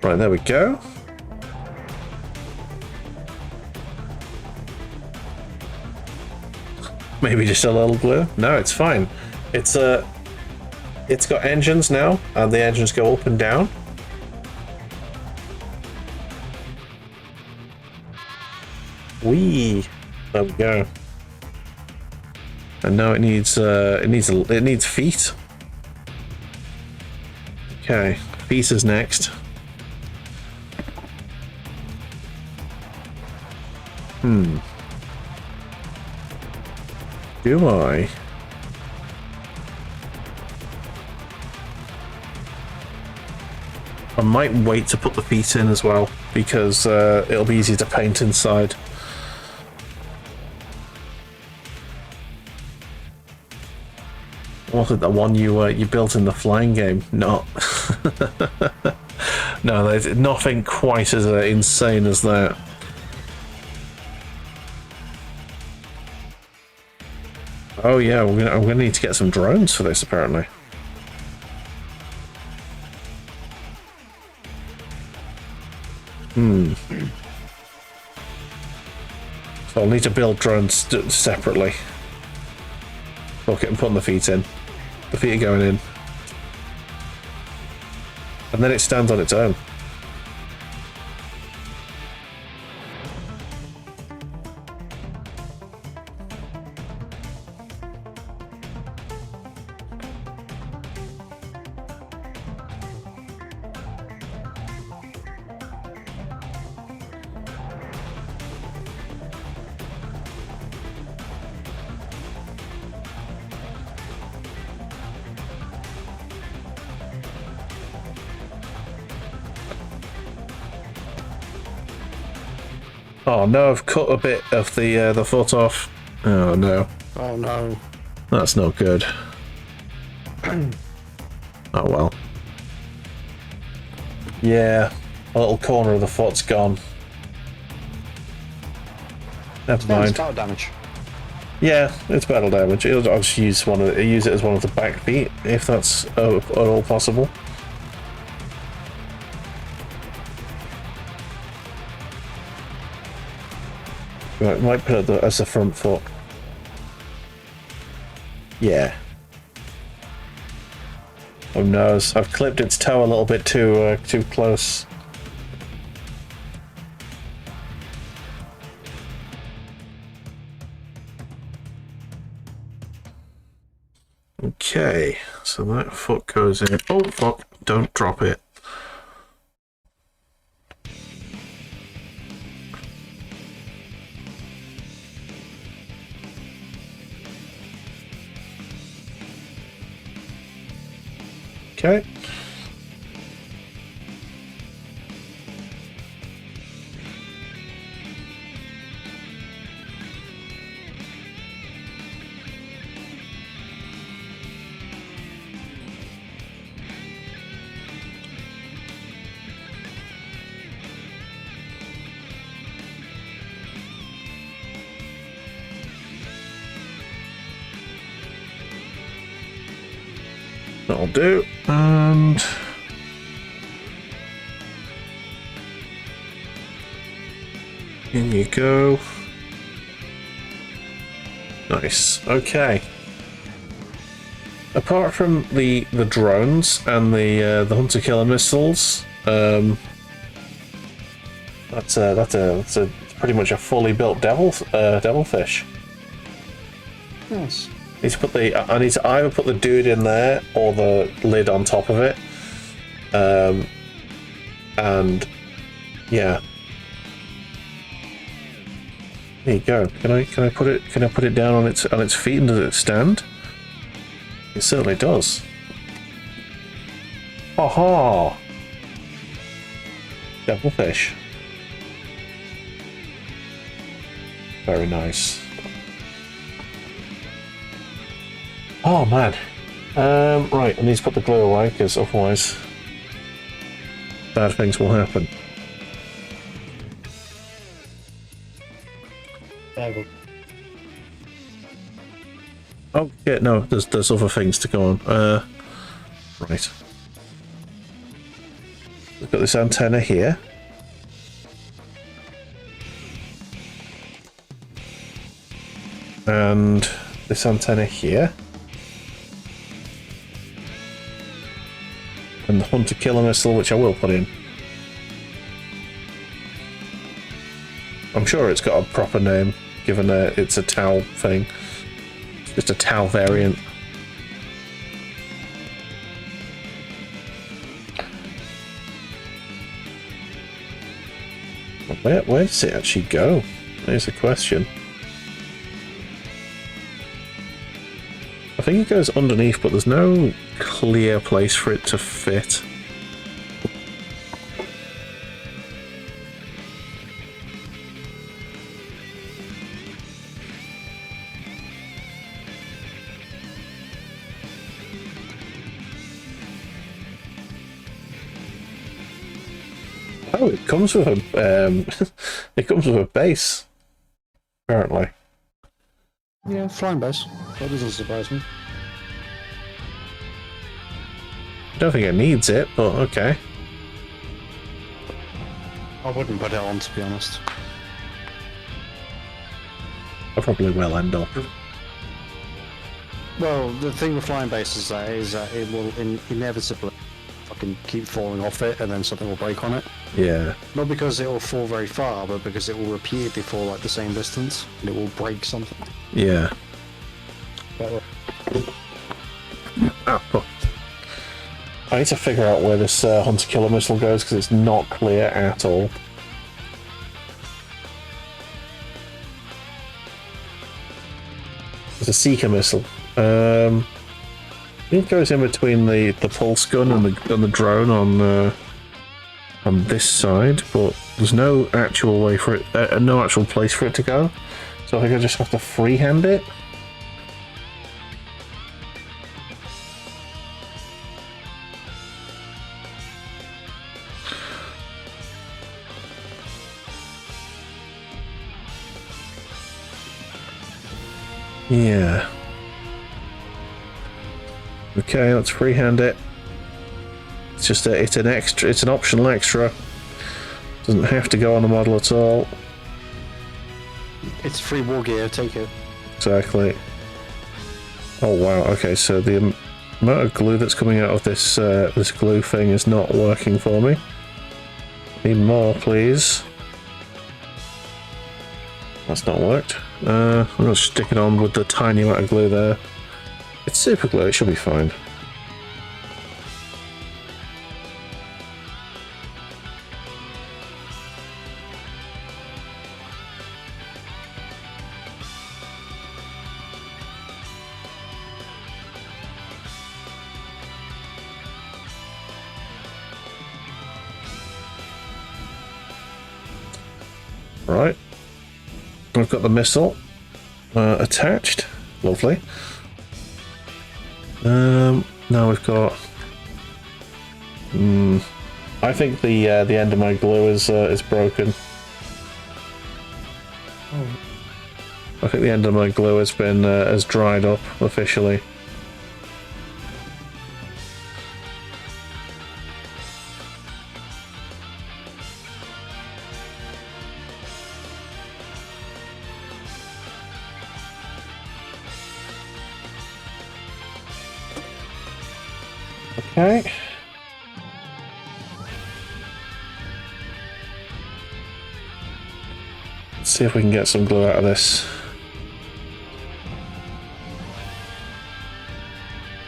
Right, there we go. Maybe just a little glue. No, it's fine. It's got engines now, and the engines go up and down. Whee! There we go. And now it needs feet. Okay, feet is next. Do I? I might wait to put the feet in as well, because it'll be easy to paint inside. Was it the one you built in the flying game? No. No, there's nothing quite as insane as that. Oh yeah, I'm gonna need to get some drones for this apparently. So I'll need to build drones separately. Okay, I'm putting the feet in. The feet are going in. And then it stands on its own. Oh no, I've cut a bit of the foot off. Oh no. Oh no. That's not good. Oh well. Yeah, a little corner of the foot's gone. Never mind. Battle damage. Yeah, it's battle damage. I'll just use use it as one of the back feet if that's at all possible. Right, might put it as a front foot. Yeah. Oh no, I've clipped its toe a little bit too close. Okay, so that foot goes in. Oh fuck! Don't drop it. Okay. That'll do, and in you go. Nice. Okay. Apart from the drones and the hunter killer missiles, that's pretty much a fully built devilfish. Nice. I need to either put the dude in there or the lid on top of it. And yeah. There you go. Can I put it down on its feet, and does it stand? It certainly does. Aha! Devilfish. Very nice. Oh man. Right, I need to put the glue away because otherwise bad things will happen. There Oh yeah, no, there's other things to go on. Right. We've got this antenna here. And this antenna here. And the hunter killer missile, which I will put in. I'm sure it's got a proper name, given that it's a TOW thing. It's just a TOW variant. Where does it actually go? There's a question. I think it goes underneath, but there's no clear place for it to fit. Oh, it comes with a it comes with a base, apparently. Yeah, flying base. That doesn't surprise me. I don't think it needs it, but okay. I wouldn't put it on, to be honest. I probably will end up. Well, the thing with flying bases is that it will inevitably fucking keep falling off it, and then something will break on it. Yeah. Not because it will fall very far, but because it will repeatedly fall like the same distance, and it will break something. Yeah. Ah, fuck. I need to figure out where this hunter killer missile goes because it's not clear at all. There's a seeker missile. I think it goes in between the pulse gun and the drone on this side, but there's no actual way for it, no actual place for it to go. So I think I just have to freehand it. Yeah. Okay, let's freehand it. It's just it's an optional extra. Doesn't have to go on the model at all. It's free war gear, take it. Exactly. Oh wow, okay, so the amount of glue that's coming out of this this glue thing is not working for me. Need more, please. That's not worked. I'm going to stick it on with the tiny amount of glue there. It's super glue, it should be fine. Right. We've got the missile attached. Lovely. Now we've got. I think the end of my glue is broken. Oh. I think the end of my glue has dried up officially. Okay. Let's see if we can get some glue out of this.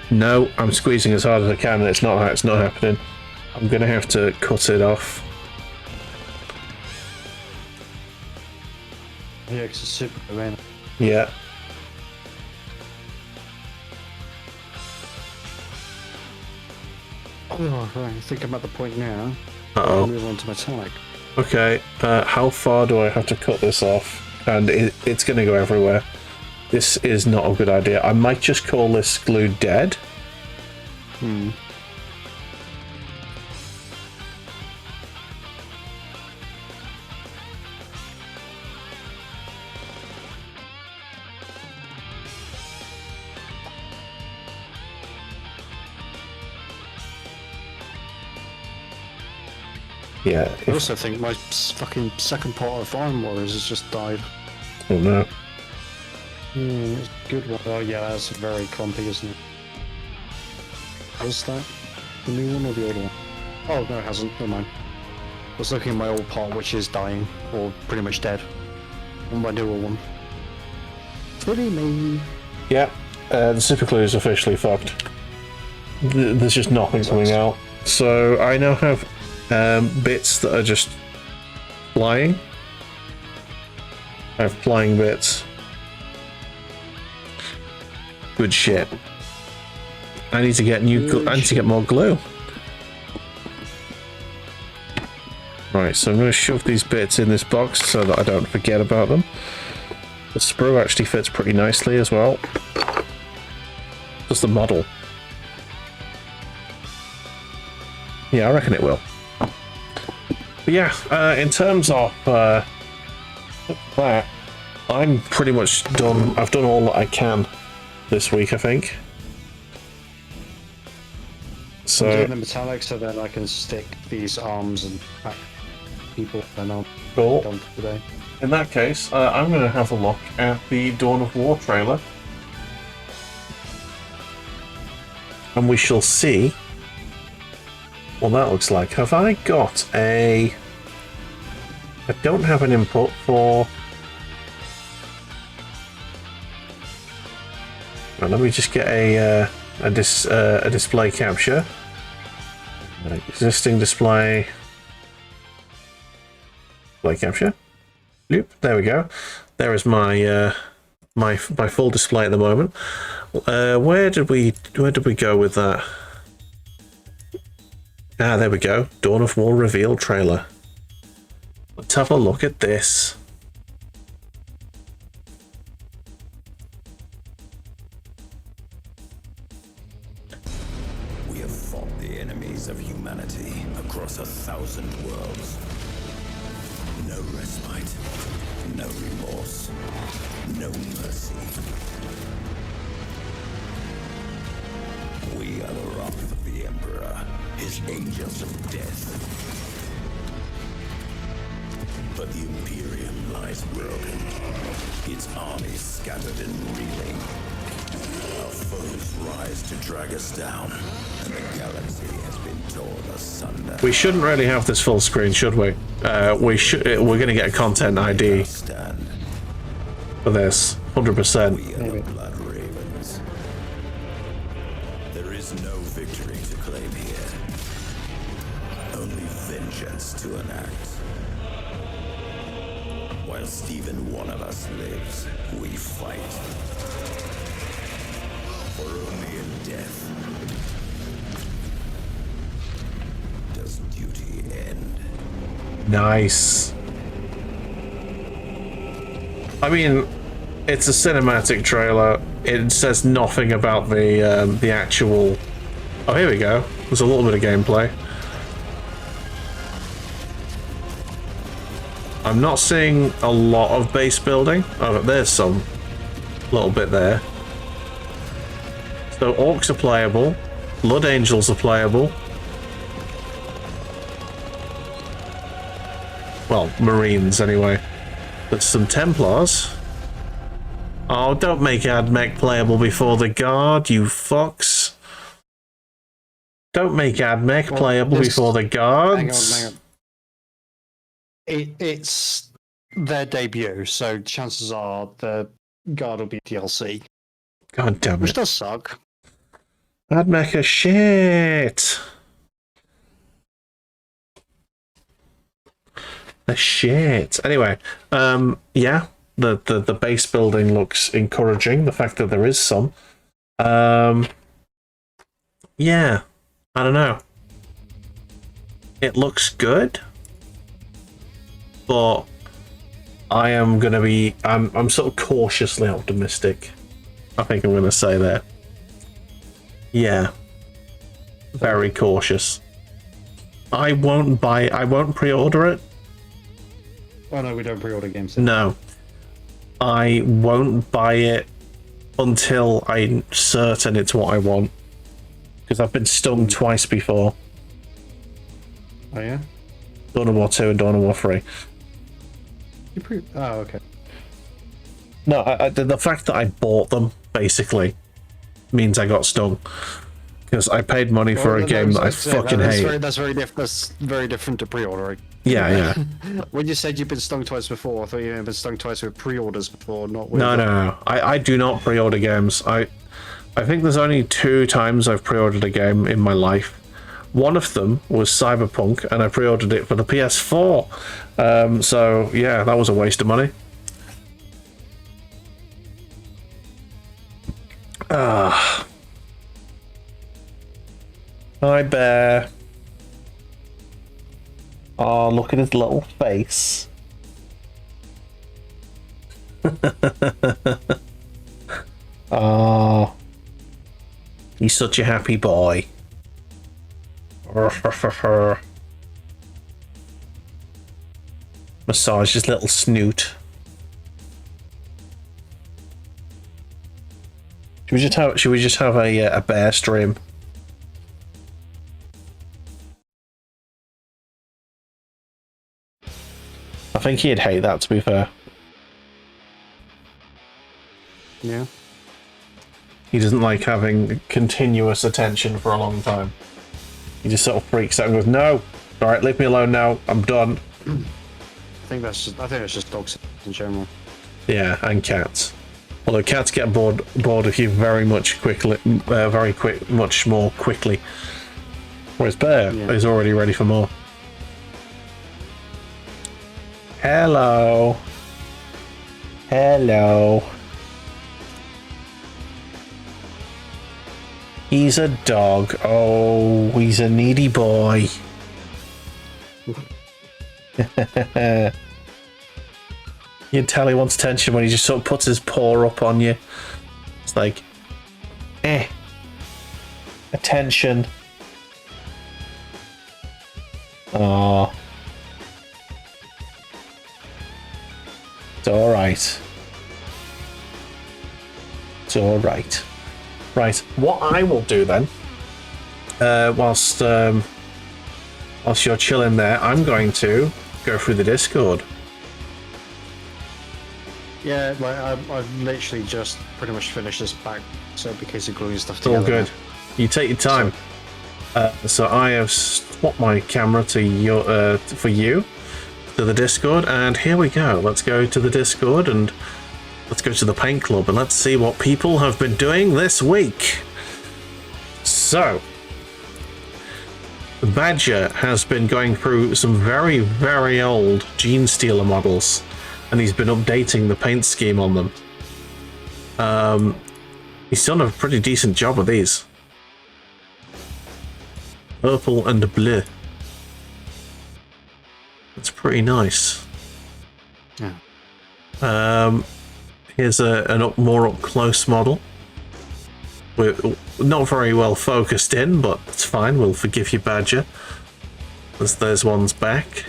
No, I'm squeezing as hard as I can and it's not happening. I'm gonna have to cut it off. Yeah, it's a super glue. Yeah. Oh, right. I think I'm at the point now. Uh-oh. I'll move on to metallic. Okay, how far do I have to cut this off? and it's going to go everywhere. This is not a good idea. I might just call this glue dead. Yeah. I also think my fucking second pot of Iron Warriors has just died. Oh no. It's a good one. Oh yeah, that's very clumpy, isn't it? Was that the new one or the old one? Oh no, it hasn't. Never mind. I was looking at my old pot, which is dying, or pretty much dead. And my newer one. Pretty me. Yeah, the super glue is officially fucked. There's just nothing coming out. So I now have bits that are just flying. I have flying bits. Good shit. I need to get I need to get more glue. Right, so I'm going to shove these bits in this box so that I don't forget about them. The sprue actually fits pretty nicely as well. Just the model. Yeah, I reckon it will. But yeah, in terms of that, I'm pretty much done. I've done all that I can this week, I think. So I'm doing the metallic so then I can stick these arms and pack people and I'll cool. done for today. In that case, I'm going to have a look at the Dawn of War trailer. And we shall see what that looks like. Have I got a... I don't have an input for... Well, let me just get a display capture. Existing display capture. Bloop, there we go. There is my my full display at the moment. Where did we go with that? Ah, there we go. Dawn of War reveal trailer. Let's have a look at this. We have fought the enemies of humanity across 1,000 worlds. No respite, no remorse, no mercy. We are the wrath of the Emperor, his angels of death. But the Imperium lies broken, its armies scattered and reeling. Our foes rise to drag us down, and the galaxy has been torn asunder. We shouldn't really have this full screen, should we? We should. We're going to get a content ID for this, 100%. We are the Blood Ravens. There is no victory to claim here, only vengeance to enact. Whilst even one of us lives, we fight. For only in death does duty end. Nice. I mean, it's a cinematic trailer. It says nothing about the actual... Oh, here we go. There's a little bit of gameplay. I'm not seeing a lot of base building. Oh, but there's some. Little bit there. So orcs are playable. Blood angels are playable. Well, marines anyway. There's some templars. Oh, don't make AdMech playable before the guard, you fucks. Don't make AdMech playable before the guards. Hang on. It's their debut, so chances are the guard will be DLC. God damn Which it. does suck. AdMech are shit. The shit. Anyway, yeah, the base building looks encouraging. The fact that there is some. Yeah, I don't know. It looks good, but I am going to be... I'm sort of cautiously optimistic. I think I'm going to say there. Yeah. Very cautious. I won't pre-order it. Oh no, we don't pre-order games. No. I won't buy it until I'm certain it's what I want. Because I've been stung twice before. Oh yeah? Dawn of War 2 and Dawn of War 3. Oh, okay. No, the fact that I bought them, basically, means I got stung. Because I paid money for a game that I fucking hate. That's very different to pre-ordering. Yeah. When you said you've been stung twice before, I thought you'd been stung twice with pre-orders before, not with... No. I do not pre-order games. I think there's only 2 times I've pre-ordered a game in my life. One of them was Cyberpunk, and I pre-ordered it for the PS4. So, yeah, that was a waste of money. Hi, Bear. Oh, look at his little face. Oh, he's such a happy boy. Massage his little snoot. Should we just have a bear stream? I think he'd hate that, to be fair. Yeah. He doesn't like having continuous attention for a long time. He just sort of freaks out and goes, "No, all right, leave me alone now. I'm done." I think that's just dogs in general. Yeah, and cats. Although cats get bored of you much more quickly. Whereas bear is already ready for more. Hello. He's a dog. Oh, he's a needy boy. You can tell he wants attention when he just sort of puts his paw up on you. It's like, attention. Oh. It's alright. It's alright. Right, what I will do then, whilst you're chilling there, I'm going to go through the Discord. Yeah, like I've literally just pretty much finished this back, so because of gluing stuff It's together. all good. You take your time. So I have swapped my camera to your for you to the Discord, and here we go. Let's go to the Discord and let's go to the Paint Club and let's see what people have been doing this week. So, Badger has been going through some very, very old Gene Stealer models, and he's been updating the paint scheme on them. He's done a pretty decent job with these. Purple and blue. That's pretty nice. Yeah. Here's a more up close model. We're not very well focused in, but it's fine. We'll forgive you, Badger. There's one's back.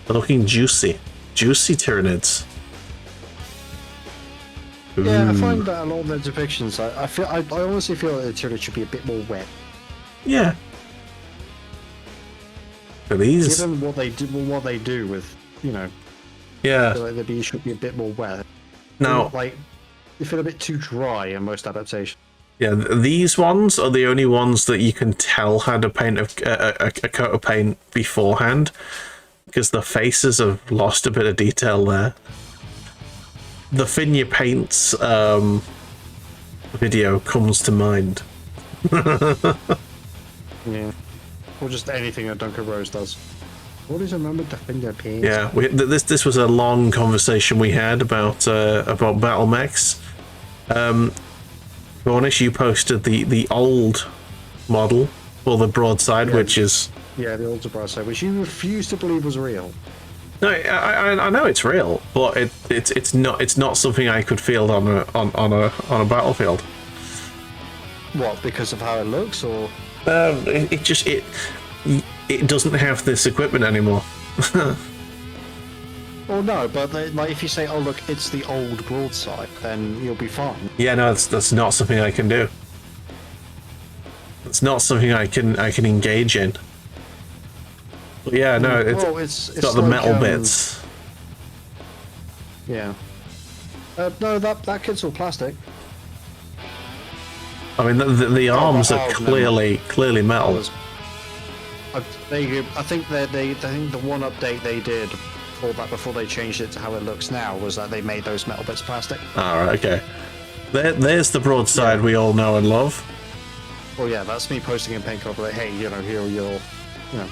They're looking juicy. Juicy Tyranids. Yeah, I find that a lot of the depictions, I honestly feel that the Tyranids should be a bit more wet. Yeah. But these... Given what they do with, you know... Yeah. I feel like they should be a bit more wet. Now... Like, they feel a bit too dry in most adaptations. Yeah, these ones are the only ones that you can tell had a coat of paint beforehand, because the faces have lost a bit of detail there. The Finya Paints video comes to mind. Yeah. Or just anything that Duncan Rose does. Always remember the Finya Paints. Yeah, this was a long conversation we had about battle mechs. Cornish, you posted the old model, or the broadside, which is... Yeah, the old broadside, which you refused to believe was real. No, I know it's real, but it's not something I could field on a battlefield. What, because of how it looks, or? It doesn't have this equipment anymore. Well, no, but like if you say, "Oh, look, it's the old broadside," then you'll be fine. Yeah, no, that's not something I can do. It's not something I can engage in. But yeah, no, it's got the like, metal bits. Yeah. No, that kit's all plastic. I mean, the arms are clearly metal. I think the one update they did for that before they changed it to how it looks now was that they made those metal bits plastic. Alright, okay. There's the broadside we all know and love. Well, yeah, that's me posting in Pink up like, hey, here are your,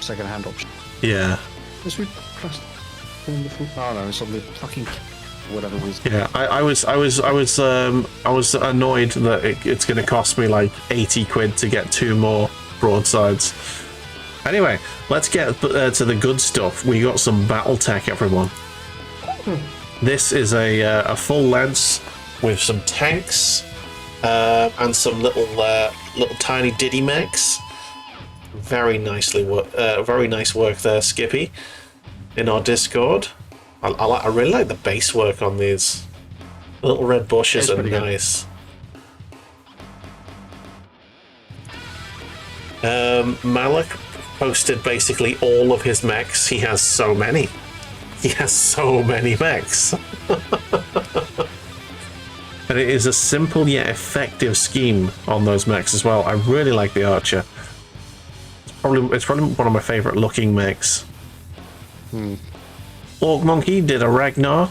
second-hand options. Yeah. Is we plastic? Oh no, it's on the fucking whatever it was. Yeah, I was annoyed that it's going to cost me like 80 quid to get 2 more broadsides. Anyway, let's get to the good stuff. We got some battle tech, everyone. This is a full lens with some tanks and some little tiny diddy mechs. Very nicely very nice work there, Skippy, in our Discord. I really like the base work on these. The little red bushes are nice. Malik posted basically all of his mechs. He has so many. He has so many mechs. And it is a simple yet effective scheme on those mechs as well. I really like the Archer. It's probably one of my favourite looking mechs. Orc Monkey did a Ragnar,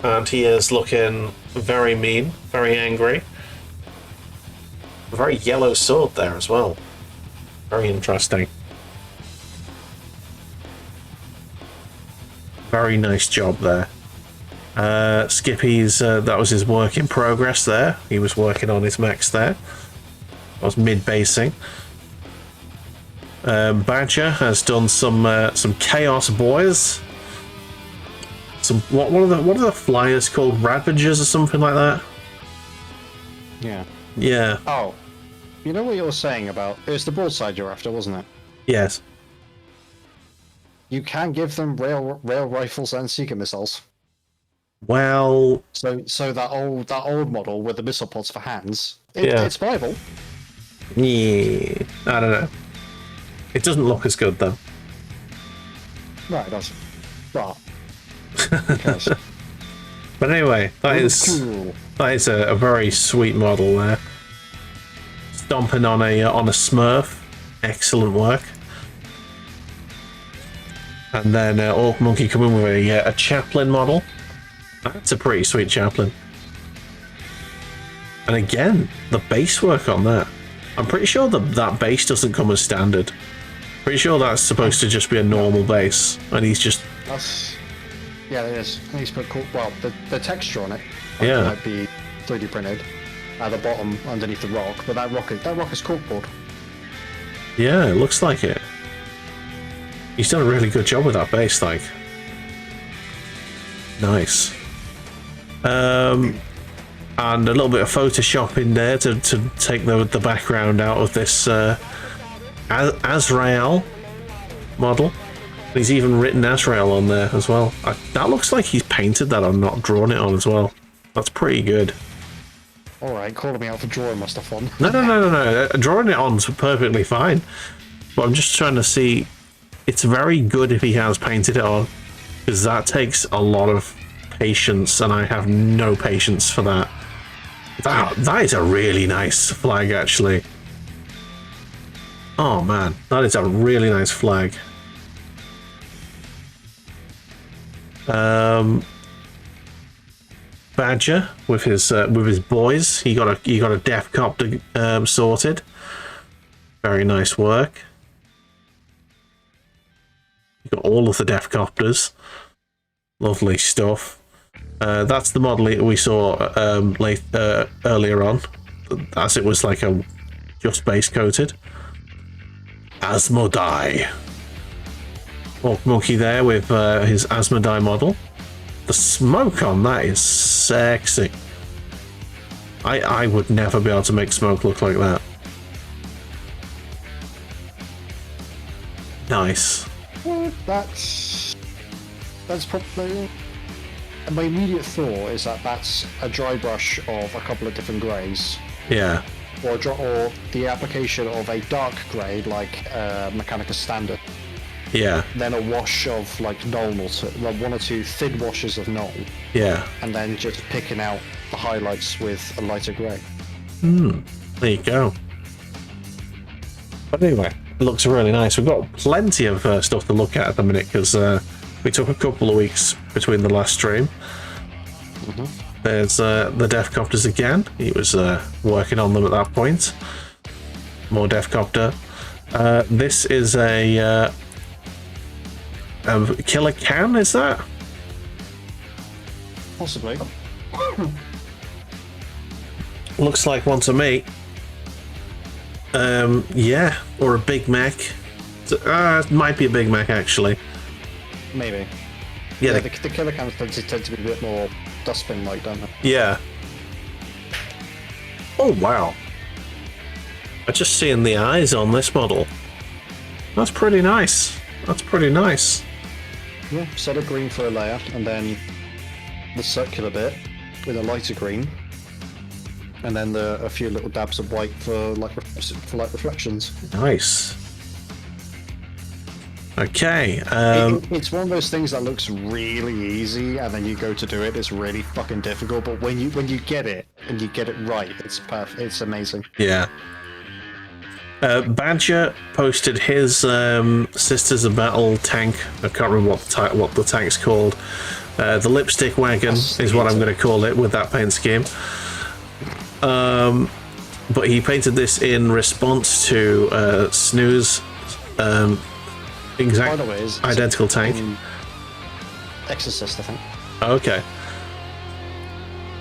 and he is looking very mean, very angry. A very yellow sword there as well. Very interesting. Very nice job there. Skippy's, that was his work in progress there. He was working on his mechs there. I was mid-basing. Badger has done some Chaos Boys. What are the flyers called? Ravagers or something like that? Yeah. Yeah. Oh. You know what you were saying about... It was the broadside you're after, wasn't it? Yes. You can give them rail rifles and seeker missiles. Well... So that old model with the missile pods for hands, yeah. It's viable. Yeah. I don't know. It doesn't look as good, though. No, it doesn't. But... But anyway, that is a very sweet model there. Stomping on a Smurf, excellent work. And then Orc Monkey coming with a Chaplain model. That's a pretty sweet Chaplain. And again, the base work on that. I'm pretty sure that base doesn't come as standard. Pretty sure that's supposed to just be a normal base, and he's just. Yeah, it is. He's put cool. Well, the texture on it might be 3D printed at the bottom underneath the rock, but that rock is corkboard. Yeah, it looks like it. He's done a really good job with that base, like. Nice. And a little bit of Photoshop in there to take the background out of this Azrael model. He's even written Azrael on there as well. That looks like he's painted that on, not drawn it on as well. That's pretty good. Alright, calling me out for drawing my stuff on. No. Drawing it on's perfectly fine. But I'm just trying to see... It's very good if he has painted it on, because that takes a lot of patience, and I have no patience for that. That is a really nice flag, actually. Oh man, that is a really nice flag. Badger with his boys. He got a death copter sorted. Very nice work. You got all of the death copters. Lovely stuff. That's the model we saw earlier on, as it was like a just base coated. Asmodai. Orc Monkey there with his Asmodai model. The smoke on that is sexy. I would never be able to make smoke look like that. Nice. Well, that's probably. And my immediate thought is that that's a dry brush of a couple of different greys, Yeah. or the application of a dark grey like Mechanicus Standard, Yeah. then a wash of like Null, like one or two thin washes of Null, Yeah. and then just picking out the highlights with a lighter grey. There you go. But anyway, it looks really nice. We've got plenty of stuff to look at the minute because we took a couple of weeks between the last stream. There's the Deathcopters again. He was working on them at that point. More Deathcopter. This is a killer can, is that? Possibly. Looks like one to me. Yeah, or a Big Mac. It might be a Big Mac actually. Maybe. Yeah, The killer cans tend to be a bit more dustbin-like, don't they? yeah. Oh wow! I'm just seeing the eyes on this model. That's pretty nice. That's pretty nice. Yeah, solid green for a layer, and then the circular bit with a lighter green, and then a few little dabs of white for light reflections. Nice. Okay. It's one of those things that looks really easy, and then you go to do it, it's really fucking difficult. But when you get it and you get it right, it's perfect. It's amazing. Yeah. Badger posted his Sisters of Battle tank. I can't remember what the tank's called. The Lipstick Wagon is what I'm going to call it with that paint scheme. But he painted this in response to Snooze. Exact By the way, is identical tank. Exorcist, I think. Okay.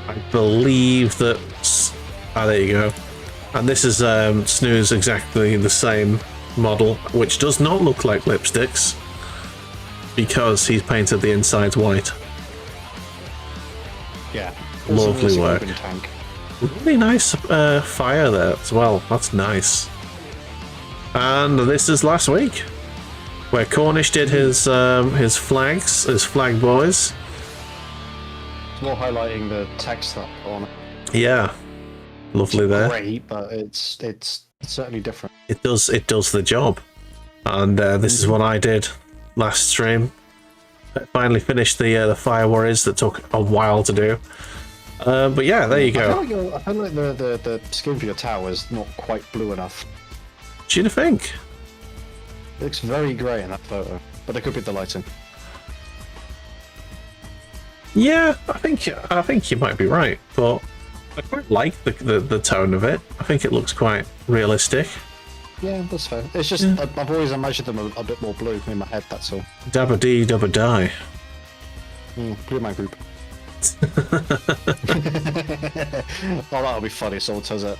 I believe that. There you go. And this is Snooze, exactly the same model, which does not look like lipsticks because he's painted the insides white. Yeah. Lovely work. Tank. Really nice fire there as well. That's nice. And this is last week, where Cornish did his flags, his flag boys. It's more highlighting the text up on it. Yeah, lovely there. Great, but it's certainly different. It does the job. And this is what I did last stream. I finally finished the Fire Warriors that took a while to do. But yeah, there you go. I feel like the skin for your tower is not quite blue enough. Do you think? It looks very grey in that photo, but it could be the lighting. Yeah, I think you might be right, but I quite like the tone of it. I think it looks quite realistic. Yeah, that's fair. It's just I've always imagined them a bit more blue in my head. That's all. Dabba dee dabba die. Blue Man Group. Oh, that'll be funny. Someone tells it.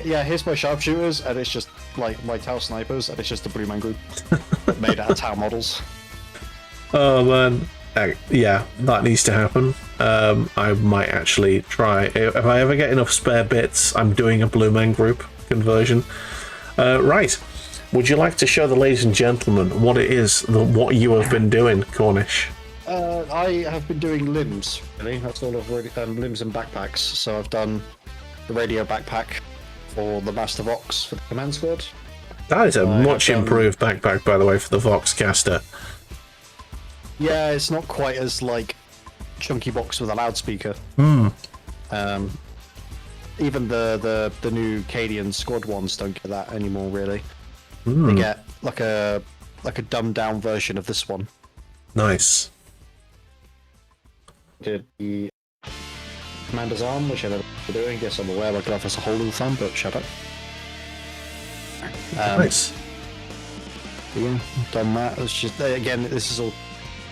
Yeah, here's my sharpshooters, and it's just like my Tau snipers, and it's just the Blue Man Group made out of Tau models. Oh man, yeah, that needs to happen. I might actually try if I ever get enough spare bits. I'm doing a Blue Man Group conversion. Right, would you like to show the ladies and gentlemen what it is what you have been doing, Cornish? I have been doing limbs, really. That's all I've really done, limbs and backpacks. So I've done the radio backpack for the Master Vox for the Command Squad. That is a much improved backpack, by the way, for the Voxcaster. Yeah, it's not quite as, like, chunky box with a loudspeaker. Even the new Cadian Squad ones don't get that anymore, really. They get, like a dumbed-down version of this one. Nice. Did the Commander's Arm, which I never doing. Guess I'm aware my glove has a hole in the thumb, but shut up. Nice. Yeah, done that. It's just again, this is all.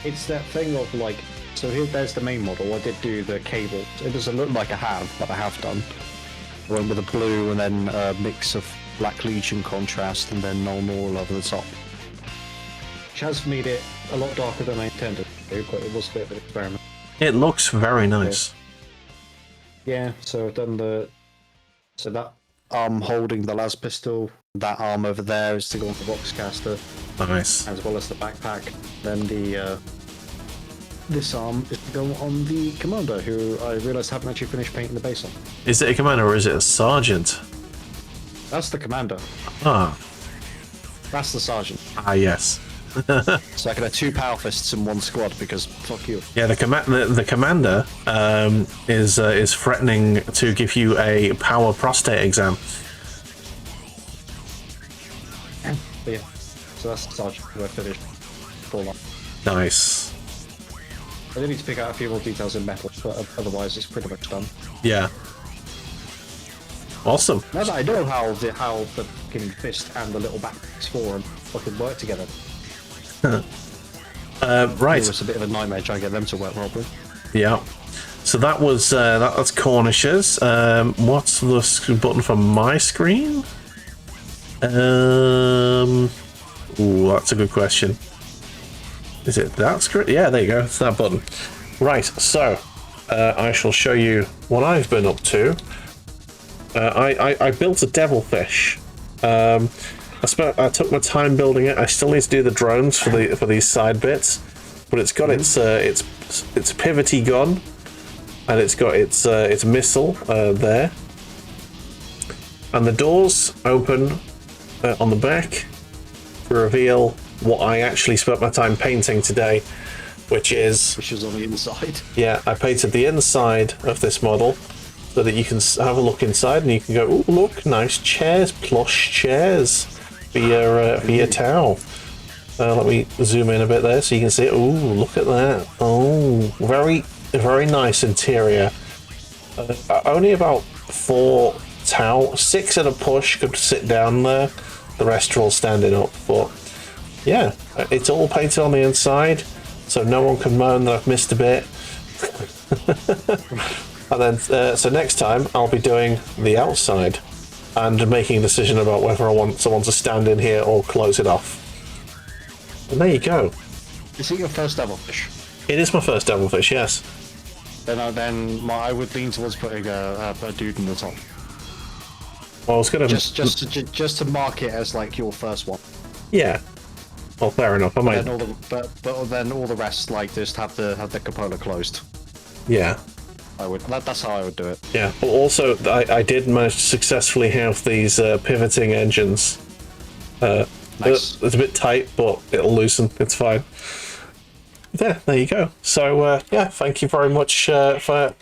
It's that thing of like. So there's the main model. I did do the cable. It doesn't look like I have, but I have done. I went with a blue and then a mix of Black Legion contrast and then normal over the top. which has made it a lot darker than I intended to, but it was a bit of an experiment. It looks very nice. Yeah, so I've done so that arm holding the las pistol. That arm over there is to go on the boxcaster, Nice. as well as the backpack. then the this arm is to go on the commander, who I realised haven't actually finished painting the base on. Is it a commander or is it a sergeant? That's the commander. Ah, That's the sergeant. yes. So I can have 2 power fists in one squad because fuck you. Yeah, the commander is threatening to give you a power prostate exam. But yeah, so that's the sergeant who I finished full on. Nice. I do need to pick out a few more details in metal, but otherwise it's pretty much done. Yeah. Awesome. Now that I know how the fucking fist and the little back score and fucking work together, Right. it was a bit of a nightmare trying to get them to work properly. Yeah. So that was that's Cornish's. What's the button for my screen? Ooh, that's a good question. Is it that screen? Yeah, there you go. It's that button. Right. So I shall show you what I've been up to. I built a Devilfish. I took my time building it. I still need to do the drones for these side bits, but it's got its pivoty gun, and it's got its missile there, and the doors open on the back to reveal what I actually spent my time painting today, which is on the inside. yeah, I painted the inside of this model so that you can have a look inside and you can go, ooh, look, nice chairs, plush chairs for your towel. Let me zoom in a bit there so you can see. Ooh, look at that. Oh, very nice interior. Only about 4 6 at a push could sit down there. The rest are all standing up, but yeah, it's all painted on the inside, so no one can moan that I've missed a bit. And then, so next time I'll be doing the outside and making a decision about whether I want someone to stand in here or close it off. And there you go. Is it your first Devilfish? It is my first Devilfish, yes. Then I would lean towards putting a dude in the top. Well, I was gonna Just to mark it as like your first one. yeah. Well, fair enough. I might. But then all the rest like just have the cupola closed. Yeah. That's how I would do it. Yeah. Well, also, I did manage to successfully have these pivoting engines. Nice. It's a bit tight, but it'll loosen. It's fine. There you go. So, yeah, thank you very much for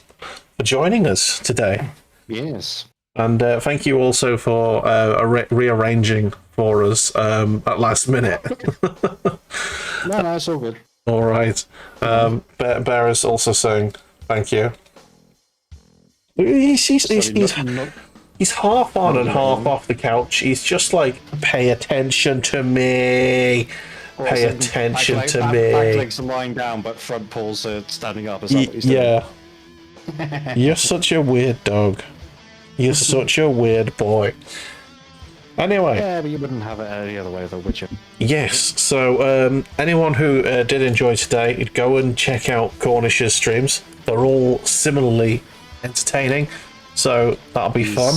joining us today. Yes. And thank you also for rearranging for us at last minute. No, it's all good. All right. Bear is also saying thank you. He's half on and half off the couch. He's just like, pay attention to me. Pay attention to me. Back legs are lying down, but front paws are standing up. Is that what he's doing? Yeah. You're such a weird dog. You're such a weird boy. Anyway. Yeah, but you wouldn't have it any other way, though, would you? Yes. So, anyone who did enjoy today, go and check out Cornish's streams. They're all similarly entertaining, so that'll be fun.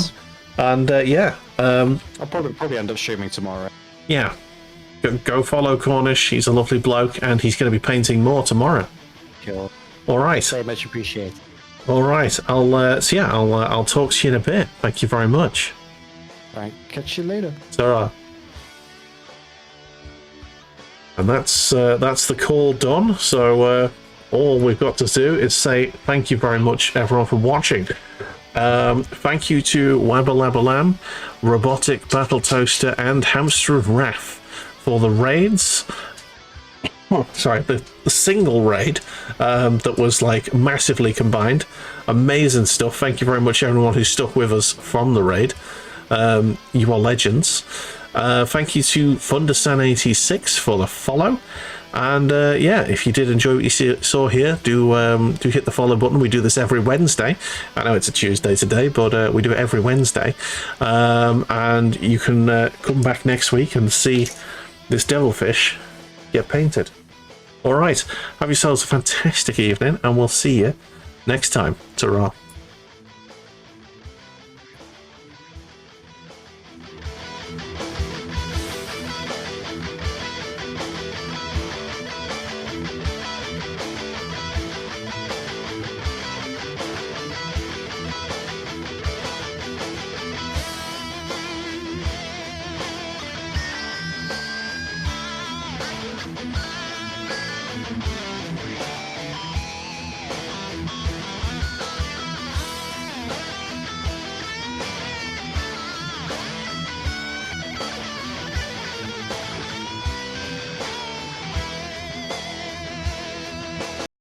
And yeah, I'll probably end up streaming tomorrow. Yeah, go follow Cornish. He's a lovely bloke, and he's going to be painting more tomorrow. Cool. All right. Very much appreciated. All right. I'll talk to you in a bit. Thank you very much. Right. Catch you later. Ta-ra. And that's the call done. So all we've got to do is say thank you very much, everyone, for watching. Thank you to Wabalabalam, Robotic Battle Toaster, and Hamster of Wrath for the raids. Sorry, the single raid that was like massively combined. Amazing stuff. Thank you very much, everyone who stuck with us from the raid. You are legends. Thank you to Thundersan86 for the follow. And yeah, if you did enjoy what you saw here, do hit the follow button. We do this every Wednesday. I know it's a Tuesday today, but we do it every Wednesday. And you can come back next week and see this Devilfish get painted. All right, have yourselves a fantastic evening, and we'll see you next time. Ta-ra.